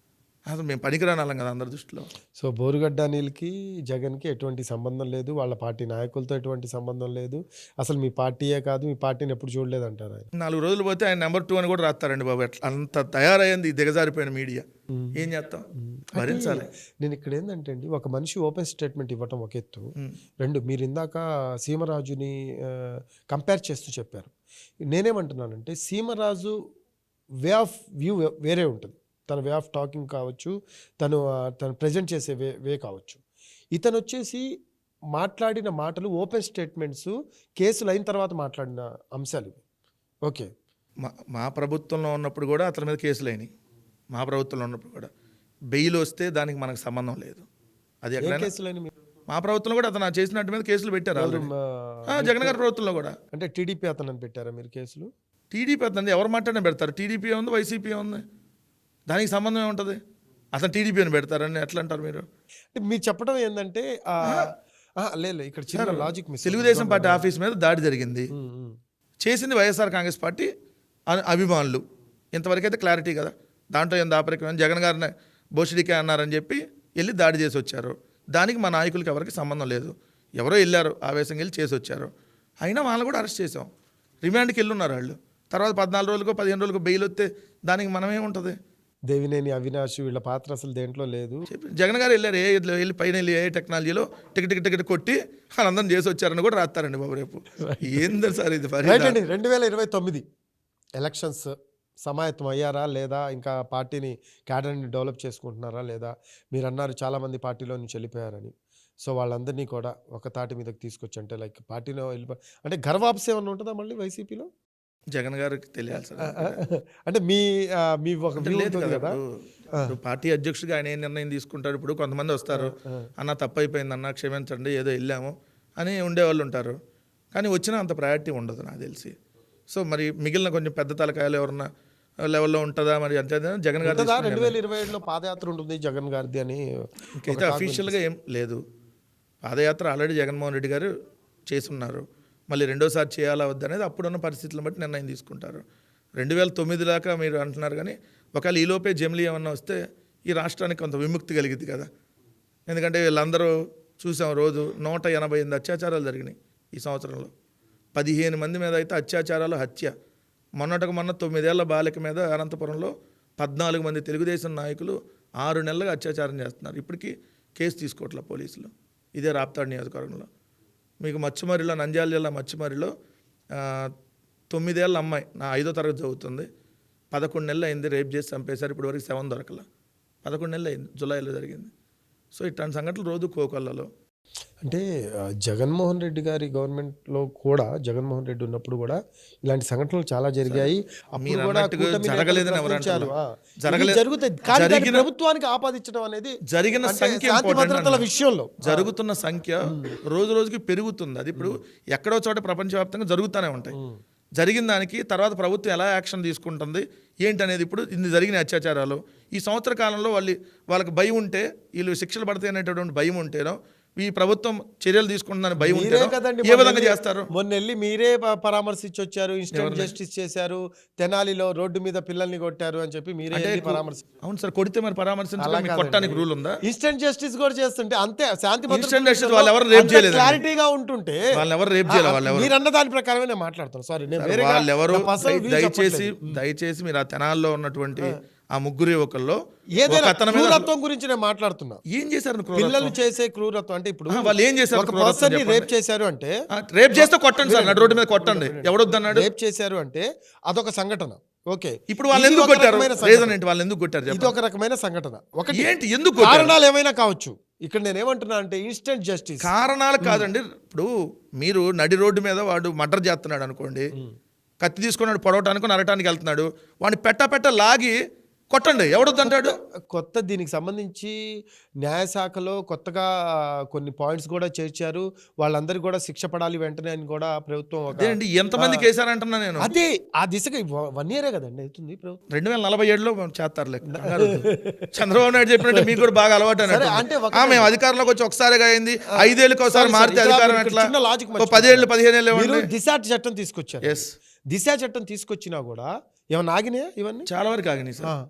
అసలు మేము పనికిరానాలం కదా అందరి దృష్టిలో.
సో బోరుగడ్డ అనిల్కి జగన్కి ఎటువంటి సంబంధం లేదు, వాళ్ళ పార్టీ నాయకులతో ఎటువంటి సంబంధం లేదు, అసలు మీ పార్టీయే కాదు, మీ పార్టీని ఎప్పుడు చూడలేదంటారు ఆయన.
4 రోజులు పోతే ఆయన నెంబర్ 2 అని కూడా రాస్తారండి బాబు. ఎట్లా అంత తయారైంది దిగజారిపోయిన మీడియా. ఏం చేస్తాం, భరించాలి.
నేను ఇక్కడ ఏంటంటే అండి, ఒక మనిషి ఓపెన్ స్టేట్మెంట్ ఇవ్వటం ఒక ఎత్తు, 2 మీరు ఇందాక సీమరాజుని కంపేర్ చేస్తూ చెప్పారు. నేనేమంటున్నానంటే సీమరాజు వే ఆఫ్ వ్యూ వేరే ఉంటుంది, తన వే ఆఫ్ టాకింగ్ కావచ్చు, తను ప్రజెంట్ చేసే వే కావచ్చు. ఇతను వచ్చేసి మాట్లాడిన మాటలు ఓపెన్ స్టేట్మెంట్స్, కేసులు అయిన తర్వాత మాట్లాడిన అంశాలు. ఓకే,
మా ప్రభుత్వంలో ఉన్నప్పుడు కూడా అతని మీద కేసులు అయినాయి. మా ప్రభుత్వంలో ఉన్నప్పుడు కూడా బెయిల్ వస్తే దానికి మనకు సంబంధం లేదు. అది ఎక్కడైనా
కేసులని
మా ప్రభుత్వంలో కూడా అతను చేసినట్టు మీద కేసులు పెట్టారు already. జగన్ గారి ప్రభుత్వంలో కూడా.
అంటే టీడీపీ అతను పెట్టారా మీరు కేసులు?
టీడీపీ అతను ఎవరు మాట్లాడినా పెడతారు. టీడీపీ ఉంది, వైసీపీ ఉంది, దానికి సంబంధం ఏముంటుంది? అతను టీడీపీ అని పెడతారని ఎట్లా అంటారు మీరు?
మీరు చెప్పడం ఏంటంటే లేదు, ఇక్కడ చిన్న logic miss.
Telugu Desam party office మీద దాడి జరిగింది, చేసింది వైఎస్ఆర్ కాంగ్రెస్ పార్టీ అభిమానులు. ఇంతవరకు అయితే క్లారిటీ కదా. దాంట్లో ఏం దాపరికం, జగన్ గారిని బోషిడికే అన్నారని చెప్పి వెళ్ళి దాడి చేసి వచ్చారు. దానికి మా నాయకులకి ఎవరికి సంబంధం లేదు. ఎవరో వెళ్ళారు, ఆవేశంగా వెళ్ళి చేసి వచ్చారు. అయినా వాళ్ళని కూడా అరెస్ట్ చేసాం, రిమాండ్కి వెళ్ళున్నారు వాళ్ళు. తర్వాత 14 రోజులకో 15 రోజులకో బెయిల్ వస్తే దానికి మనమేముంటుంది?
దేవినేని అవినాష్ వీళ్ళ పాత్ర అసలు దేంట్లో లేదు.
జగన్ గారు వెళ్ళారు, వెళ్ళి పైన వెళ్ళి ఏ టెక్నాలజీలో టికెట్ కొట్టి వాళ్ళందరం చేసి వచ్చారని కూడా రాస్తారండి బాబు రేపు. ఏంది సార్ ఇది?
2029 ఎలక్షన్స్ సమాయత్తం అయ్యారా లేదా, ఇంకా పార్టీని క్యాడర్ని డెవలప్ చేసుకుంటున్నారా లేదా? మీరు అన్నారు చాలామంది పార్టీలో నుంచి వెళ్ళిపోయారని. సో వాళ్ళందరినీ కూడా ఒక తాటి మీదకి తీసుకొచ్చి, అంటే లైక్ పార్టీలో అంటే గర్వాప్స్ ఏమన్నా ఉంటుందా మళ్ళీ వైసీపీలో?
జగన్ గారికి తెలియాలి సార్.
అంటే మీ ఒక వ్యూ
లేదు
ఉంటుంది
కదా.
కదా.
ఇప్పుడు పార్టీ అధ్యక్షుడిగా ఆయన ఏ నిర్ణయం తీసుకుంటారు? ఇప్పుడు కొంతమంది వస్తారు, అన్న తప్పు అయిపోయింది అన్న క్షమించండి ఏదో వెళ్ళాము అని ఉండేవాళ్ళు ఉంటారు. కానీ వచ్చినా అంత ప్రయారిటీ ఉండదు నాకు తెలిసి. సో మరి మిగిలిన కొంచెం పెద్ద తలకాయలు ఎవరన్నా లెవెల్లో ఉంటుందా మరి? అంతే జగన్ గారు
2027లో పాదయాత్ర ఉంటుంది జగన్ గారిది అని
ఇంకైతే అఫీషియల్గా ఏం లేదు. పాదయాత్ర ఆల్రెడీ జగన్మోహన్ రెడ్డి గారు చేసున్నారు. మళ్ళీ రెండోసారి చేయాలా వద్దనేది అప్పుడున్న పరిస్థితులను బట్టి నిర్ణయం తీసుకుంటారు. 2009 దాకా మీరు అంటున్నారు, కానీ ఒకవేళ ఈలోపే జమిలీ ఏమన్నా వస్తే ఈ రాష్ట్రానికి కొంత విముక్తి కలిగింది కదా. ఎందుకంటే వీళ్ళందరూ చూసాం, రోజు 188 అత్యాచారాలు జరిగినాయి ఈ సంవత్సరంలో. 15 మంది మీద అయితే అత్యాచారాలు, హత్య. మొన్న 9 ఏళ్ల బాలిక మీద అనంతపురంలో 14 మంది తెలుగుదేశం నాయకులు 6 నెలలుగా అత్యాచారం చేస్తున్నారు. ఇప్పటికీ కేసు తీసుకోవట్లే పోలీసులు. ఇదే రాప్తాడు నియోజకవర్గంలో. మీకు మచ్చుమరిలో, నంద్యాల జిల్లా మచ్చుమరిలో 9 ఏళ్ల అమ్మాయి, నా 5వ తరగతి చదువుతుంది, 11 నెలలు అయింది, రేప్ చేసి చంపేశారు. ఇప్పటి వరకు శవం దొరకల. 11 నెలలు అయింది, జూలైలో జరిగింది. సో ఇట్లాంటి సంఘటనలు రోజు కోకొల్లలో.
అంటే జగన్మోహన్ రెడ్డి గారి గవర్నమెంట్లో కూడా, జగన్మోహన్ రెడ్డి ఉన్నప్పుడు కూడా ఇలాంటి సంఘటనలు చాలా జరిగాయి. అప్పుడు
మీరు
కూడా
అన్నట్టుగా
కూటమి
జరగలేదని
నేతలు
ఎవరు
ప్రశ్నించారు.
అంటారు? జరగలేదు.
జరుగుతుంది, కానీ దాన్ని ప్రభుత్వానికి ఆపాదించడం అనేది
జరిగిన
అంటే
సంఖ్య
శాంతి
important
భద్రతల
అన్న.
విషయంలో
జరుగుతున్న సంఖ్య రోజు రోజుకి పెరుగుతుంది. అది ఇప్పుడు ఎక్కడో చోట ప్రపంచవ్యాప్తంగా జరుగుతూనే ఉంటాయి. జరిగిన దానికి తర్వాత ప్రభుత్వం ఎలా యాక్షన్ తీసుకుంటుంది ఏంటనేది, ఇప్పుడు ఇన్ని జరిగిన అత్యాచారాలు ఈ సంవత్సర కాలంలో వాళ్ళకి భయం ఉంటే, వీళ్ళు శిక్షలు పడతాయి అనేటటువంటి భయం ఉంటేనో, ఈ ప్రభుత్వం చర్యలు తీసుకుంటుందని భయం ఉంటే ఏ విధంగా చేస్తారు?
మొన్న వెళ్ళి మీరే పరామర్శించి వచ్చారు, ఇన్స్టెంట్ జస్టిస్ చేశారు, తెనాలిలో రోడ్డు మీద పిల్లల్ని కొట్టారు అని చెప్పి మీరే పరామర్శ.
అవును సార్, కొడితే మరి పరామర్శించాలి, కొట్టడానికి రూల్ ఉందా?
ఇన్స్టెంట్ జస్టిస్ కూడా చేస్తుంటే అంతే, శాంతి
ఇన్స్టెంట్ జస్టిస్ వాళ్ళు ఎవరు రేప్ చేయలేదు,
క్లారిటీగా ఉంటుంటే
వాళ్ళు ఎవరు రేప్ చేయాలి, వాళ్ళు
మీరు అన్న దాని ప్రకారమే నేను మాట్లాడతాను. సారీ,
వాళ్ళు ఎవరు దయచేసి మీరు ఆ తెనాల్లో ఉన్నటువంటి ఆ ముగ్గురు యువకుల్లో
ఏదైనా క్రూరత్వం గురించి నేను మాట్లాడుతున్నా.
ఏం చేశారు?
పిల్లలు చేసే క్రూరత్వం అంటే ఇప్పుడు
వాళ్ళు ఏం చేశారు?
ఒక పర్సన్ ని రేప్ చేశారు అంటే,
రేప్ చేస్తే కొట్టండి సార్, నడు రోడ్డు మీద కొట్టండి, ఎవడొద్దన్నాడు?
రేప్ చేశారు అంటే అదొక సంఘటన. ఓకే,
ఇప్పుడు వాళ్ళు ఎందుకు కొట్టారు? రీజన్ ఏంటి? వాళ్ళు ఎందుకు కొట్టారు?
ఇది ఒక రకమైన సంఘటన. ఒకటి
ఏంటి, ఎందుకు
కారణాలు ఏమైనా కావచ్చు. ఇక్కడ నేను ఏమంటున్నా అంటే ఇన్స్టెంట్ జస్టిస్
కారణాలు కాదండి. ఇప్పుడు మీరు నడి రోడ్డు మీద వాడు మర్డర్ చేస్తున్నాడు అనుకోండి, కత్తి తీసుకున్నాడు, పొడవటానికి నరటానికి వెళ్తున్నాడు, వాడిని పెట్ట లాగి కొట్టండి, ఎవడొద్దంటాడు?
కొత్త దీనికి సంబంధించి న్యాయశాఖలో కొత్తగా కొన్ని పాయింట్స్ కూడా చేర్చారు. వాళ్ళందరికీ కూడా శిక్ష పడాలి వెంటనే అని కూడా ప్రభుత్వం
అదేంటి ఎంతమంది కేసారంటున్నా నేను.
అదే ఆ దిశగా 1 year కదండి అవుతుంది ప్రభుత్వం.
2047లో చేస్తారులే. చంద్రబాబు నాయుడు చెప్పినట్టు మీకు కూడా బాగా అలవాటు
అంటే
మేము అధికారంలోకి వచ్చి ఒకసారిగా అయింది, 5 ఏళ్ళకి ఒకసారి మారితే అధికారం ఎట్లా? 10 ఏళ్ళు 15 ఏళ్ళు
దిశ చట్టం తీసుకొచ్చారు. దిశ చట్టం తీసుకొచ్చినా కూడా ఏమన్నా ఆగినాయా? ఇవన్నీ
చాలా వరకు ఆగినాయి సార్.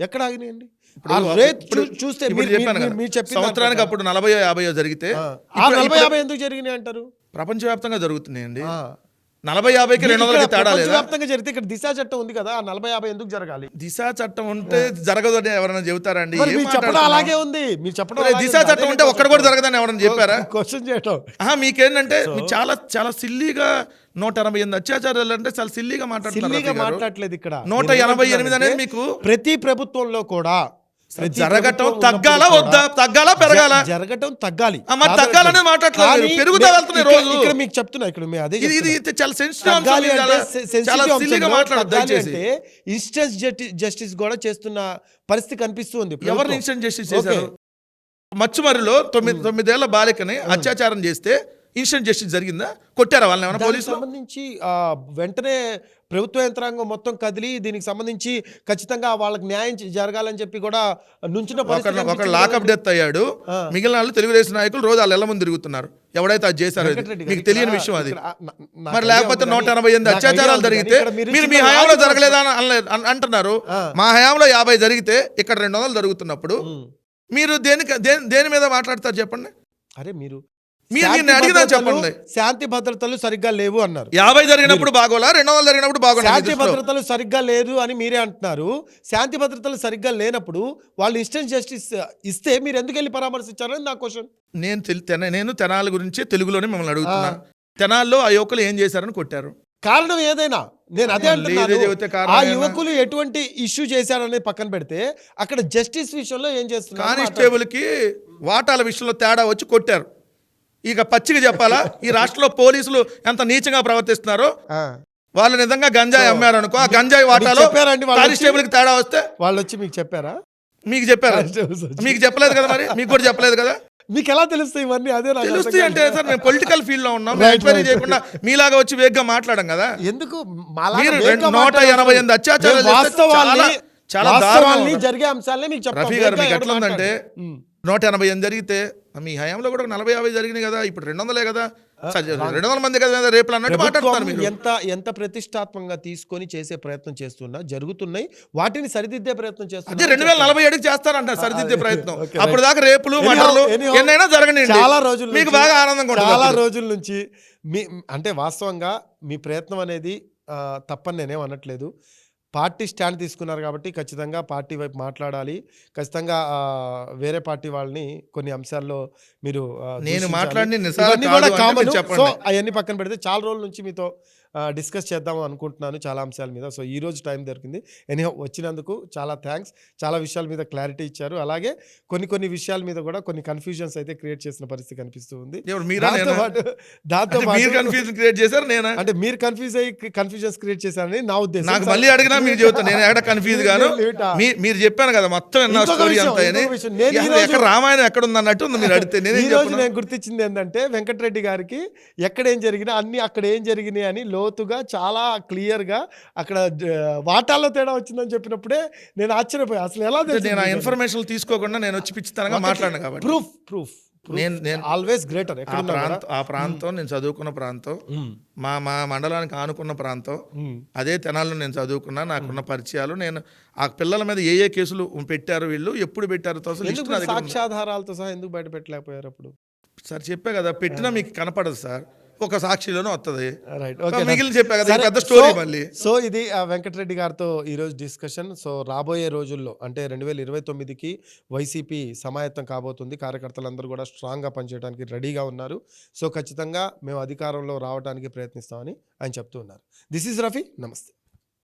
ఎక్కడ ఆగినాయండి? చూస్తే
సంవత్సరానికి అప్పుడు 40-50 జరిగితే
40-50 ఎందుకు జరిగినాయి అంటారు?
ప్రపంచవ్యాప్తంగా జరుగుతున్నాయండి. 40-50కి 200కి తేడా లేదా?
వ్యాప్తంగా జరిగితే ఇక్కడ దిశ చట్టం ఉంది కదా, 40-50 ఎందుకు జరగాలి?
దిశ చట్టం ఉంటే జరగదు అని ఎవరైనా చెబుతారండి?
అలాగే ఉంది, మీరు చెప్పడం.
దిశ చట్టం ఉంటే ఒక్కడ కూడా జరగదని ఎవరైనా చెప్పారా?
క్వశ్చన్ చేయటం
మీకేంటంటే చాలా చాలా సిల్లీగా 188 అత్యాచారాలు అంటే చాలా సిల్లీగా
మాట్లాడట్లేదు. ఇక్కడ
188 అనేది మీకు
ప్రతి ప్రభుత్వంలో కూడా
జరగటం తగ్గాల వద్దా, తగ్గాల పెరగాల?
జరగటం తగ్గాలి,
తగ్గాలనే మాట్లాడలేదు, పెరుగుతా వెళ్తున్నాయి రోజు.
ఇక్కడ మీకు చెప్తున్నా, ఇక్కడ అదే
ఇది చాలా సెన్సిటివ్ మాట్లాడాలి.
ఇన్స్టెంట్ జస్టిస్ కూడా చేస్తున్న పరిస్థితి కనిపిస్తుంది.
ఎవరిని ఇన్స్టెంట్ జస్టిస్ చేశారు? మచ్చుమరిలో 9 ఏళ్ల బాలికని అత్యాచారం చేస్తే ఇన్స్టెంట్ జస్టిస్ జరిగిందా? కొట్టారా వాళ్ళని ఏమైనా పోలీసులు?
సంబంధించి వెంటనే ప్రభుత్వ యంత్రాంగం మొత్తం కదిలి దీనికి సంబంధించి ఖచ్చితంగా వాళ్ళకి న్యాయం జరగాలని చెప్పి కూడా నుంచిన
ఒక లాకప్ డెత్ అయ్యాడు, మిగిలిన వాళ్ళు తెలుగుదేశం నాయకులు రోజు వాళ్ళ ఇళ్ల ముందు తిరుగుతున్నారు. ఎవడైతే అది చేశారో మీకు తెలియని విషయం అది. మరి లేకపోతే 188 అత్యాచారాలు జరిగితే మీరు మీ హయాంలో జరగలేదా అని అంటున్నారు. మా హయాంలో 50 జరిగితే ఇక్కడ 200 జరుగుతున్నప్పుడు మీరు దేని మీద మాట్లాడతారు చెప్పండి?
అరే మీరు
అడిగినా చెప్పండి.
శాంతి భద్రతలు సరిగ్గా లేవు అన్నారు.
50 జరిగినప్పుడు బాగోలా, 200 జరిగినప్పుడు బాగోలా?
శాంతి భద్రతలు సరిగ్గా లేదు అని మీరే అంటున్నారు. శాంతి భద్రతలు సరిగ్గా లేనప్పుడు వాళ్ళు ఇన్స్టెంట్ జస్టిస్ ఇస్తే మీరు ఎందుకు వెళ్ళి పరామర్శించారని నా క్వశ్చన్.
నేను తెనాలి గురించి తెలుగులోనే మిమ్మల్ని అడుగుతున్నా. తెనాల్లో ఆ యువకులు ఏం చేశారని కొట్టారు?
కారణం ఏదైనా నేను అదే అంటున్నాను. ఆ యువకులు ఎటువంటి ఇష్యూ చేశారనేది పక్కన పెడితే అక్కడ జస్టిస్ విషయంలో ఏం చేస్తున్నారు?
కానిస్టేబుల్ కి వాటాల విషయంలో తేడా వచ్చి కొట్టారు. ఇక పచ్చిగా చెప్పాలా, ఈ రాష్ట్రంలో పోలీసులు ఎంత నీచంగా ప్రవర్తిస్తున్నారో. వాళ్ళు నిజంగా గంజాయి అమ్మారు అనుకో, ఆ గంజాయి వాటాలో కానిస్టేబుల్ కి తేడా వస్తే
వాళ్ళు వచ్చి మీకు చెప్పారా?
మీకు చెప్పారా? మీకు చెప్పలేదు కదా, మరి మీకు కూడా చెప్పలేదు కదా.
మీకు ఎలా తెలుస్తాయి ఇవన్నీ? అదే
తెలుస్తాయి అంటే సార్ మేము పొలిటికల్ ఫీల్డ్ లో ఉన్నాం, ఎంక్వైరీ చేయకుండా మీలాగా వచ్చి వేగ్గా మాట్లాడడం కదా.
ఎందుకు
188 అత్యాచారాలు చాలా దారుణాలు
జరిగే అంశాలనే మీకు చెప్పాలి.
రఫీ గారు మీకు ఎట్లా ఉందంటే 188 జరిగితే మీ హయాంలో కూడా 40-50 జరిగినాయి కదా, ఇప్పుడు 200 కదా, 200 మంది కదా రేపులు అన్నట్టు మాట్లాడుతున్నారు మీరు.
ఎంత ప్రతిష్టాత్మకంగా తీసుకొని చేసే ప్రయత్నం చేస్తున్నా జరుగుతున్నాయి, వాటిని సరిదిద్దే ప్రయత్నం చేస్తున్నారు.
అదే 2047కి చేస్తారంటారు సరిదిద్దే ప్రయత్నం. అప్పుడు దాకా రేపులు మర్డర్లు ఎన్నైనా జరగని
చాలా రోజులు
మీకు బాగా ఆనందంగా ఉంటుంది.
చాలా రోజుల నుంచి అంటే వాస్తవంగా మీ ప్రయత్నం అనేది తప్పని నేనేం అనట్లేదు. పార్టీ స్టాండ్ తీసుకున్నారు కాబట్టి ఖచ్చితంగా పార్టీ వైపు మాట్లాడాలి. ఖచ్చితంగా వేరే పార్టీ వాళ్ళని కొన్ని అంశాల్లో మీరు
నేను
దూషించాలి.
మాట్లాడిన నిజాలు
ఇవన్నీ
కాదు
కూడా
అంటే
కామన్.
మీరు
సో
చెప్పండి.
అయన్నీ పక్కన పెడితే చాలా రోజుల నుంచి మీతో డిస్కస్ చేద్దాం అనుకుంటున్నాను చాలా అంశాల మీద. సో ఈ రోజు టైం దొరికింది. ఎనీహౌ వచ్చినందుకు చాలా థ్యాంక్స్. చాలా విషయాల మీద క్లారిటీ ఇచ్చారు. అలాగే కొన్ని విషయాల మీద కూడా కొన్ని కన్‌ఫ్యూజన్స్ అయితే క్రియేట్ చేసిన పరిస్థితి కనిపిస్తూ ఉంది.
ఎవరు మీరా
దాంతో
నేనా?
దాంతో
అంటే మీరు కన్ఫ్యూజన్ క్రియేట్ చేశారు నేనా?
అంటే మీరు కన్‌ఫ్యూజన్స్ క్రియేట్ చేశారని నా ఉద్దేశం.
నాకు మళ్ళీ అడిగినా మీరు చెబుతాను నేను ఎక్కడ కన్ఫ్యూజ్ గాను. మీరు చెప్పాను కదా మొత్తం విన్నా
ఇంకొక
స్టోరీ
విషయం,
అంతా అని.
ఇంకొక విషయం. నేను ఈ
అసలు
రోజు-
ఎక్కడ రామాయణం ఎక్కడ ఉంది అన్నట్టు ఉంది మీరు అడిగితే నేనేం
ఈ రోజు
చెప్పను?
నేను గుర్తించింది ఏంటంటే వెంకటరెడ్డి గారికి ఎక్కడ ఏం జరిగినా అన్ని అక్కడ ఏం జరిగినాయి అని లోతుగా చాలా క్లియర్గా అక్కడ వాటాల్లో తేడా వచ్చిందని చెప్పినప్పుడే నేను ఆశ్చర్యపోయా. అసలు ఎలా
అంటే నేను ఆ ఇన్ఫర్మేషన్ తీసుకోకుండా నేను వచ్చి పిచ్చితనంగా మాట్లాడిన కాబట్టి
ప్రూఫ్
నేను
ఆల్వేస్ గ్రేటర్.
ఆ ప్రాంతం నేను చదువుకున్న ప్రాంతం, మా మా మండలానికి ఆనుకున్న ప్రాంతం, అదే తెనాల్లో నేను చదువుకున్నా, నాకున్న పరిచయాలు, నేను ఆ పిల్లల మీద ఏ కేసులు పెట్టారు వీళ్ళు ఎప్పుడు పెట్టారు
సాక్ష్యాధారాలతో సహా ఎందుకు బయట పెట్టలేకపోయారు అప్పుడు?
సార్ చెప్పా కదా పెట్టినా మీకు కనపడదు సార్, ఒక సాక్షిలోనే వస్తుంది.
రైట్,
మిగిలిన చెప్పా కదా ఇది పెద్ద స్టోరీ మళ్ళీ.
సో ఇది వెంకటరెడ్డి గారితో ఈరోజు డిస్కషన్. సో రాబోయే రోజుల్లో అంటే 2029కి వైసీపీ సమాయత్తం కాబోతుంది. కార్యకర్తలందరూ కూడా స్ట్రాంగ్గా పనిచేయడానికి రెడీగా ఉన్నారు. సో ఖచ్చితంగా మేము అధికారంలో రావడానికి ప్రయత్నిస్తామని ఆయన చెప్తూ ఉన్నారు. This is Rafi. నమస్తే.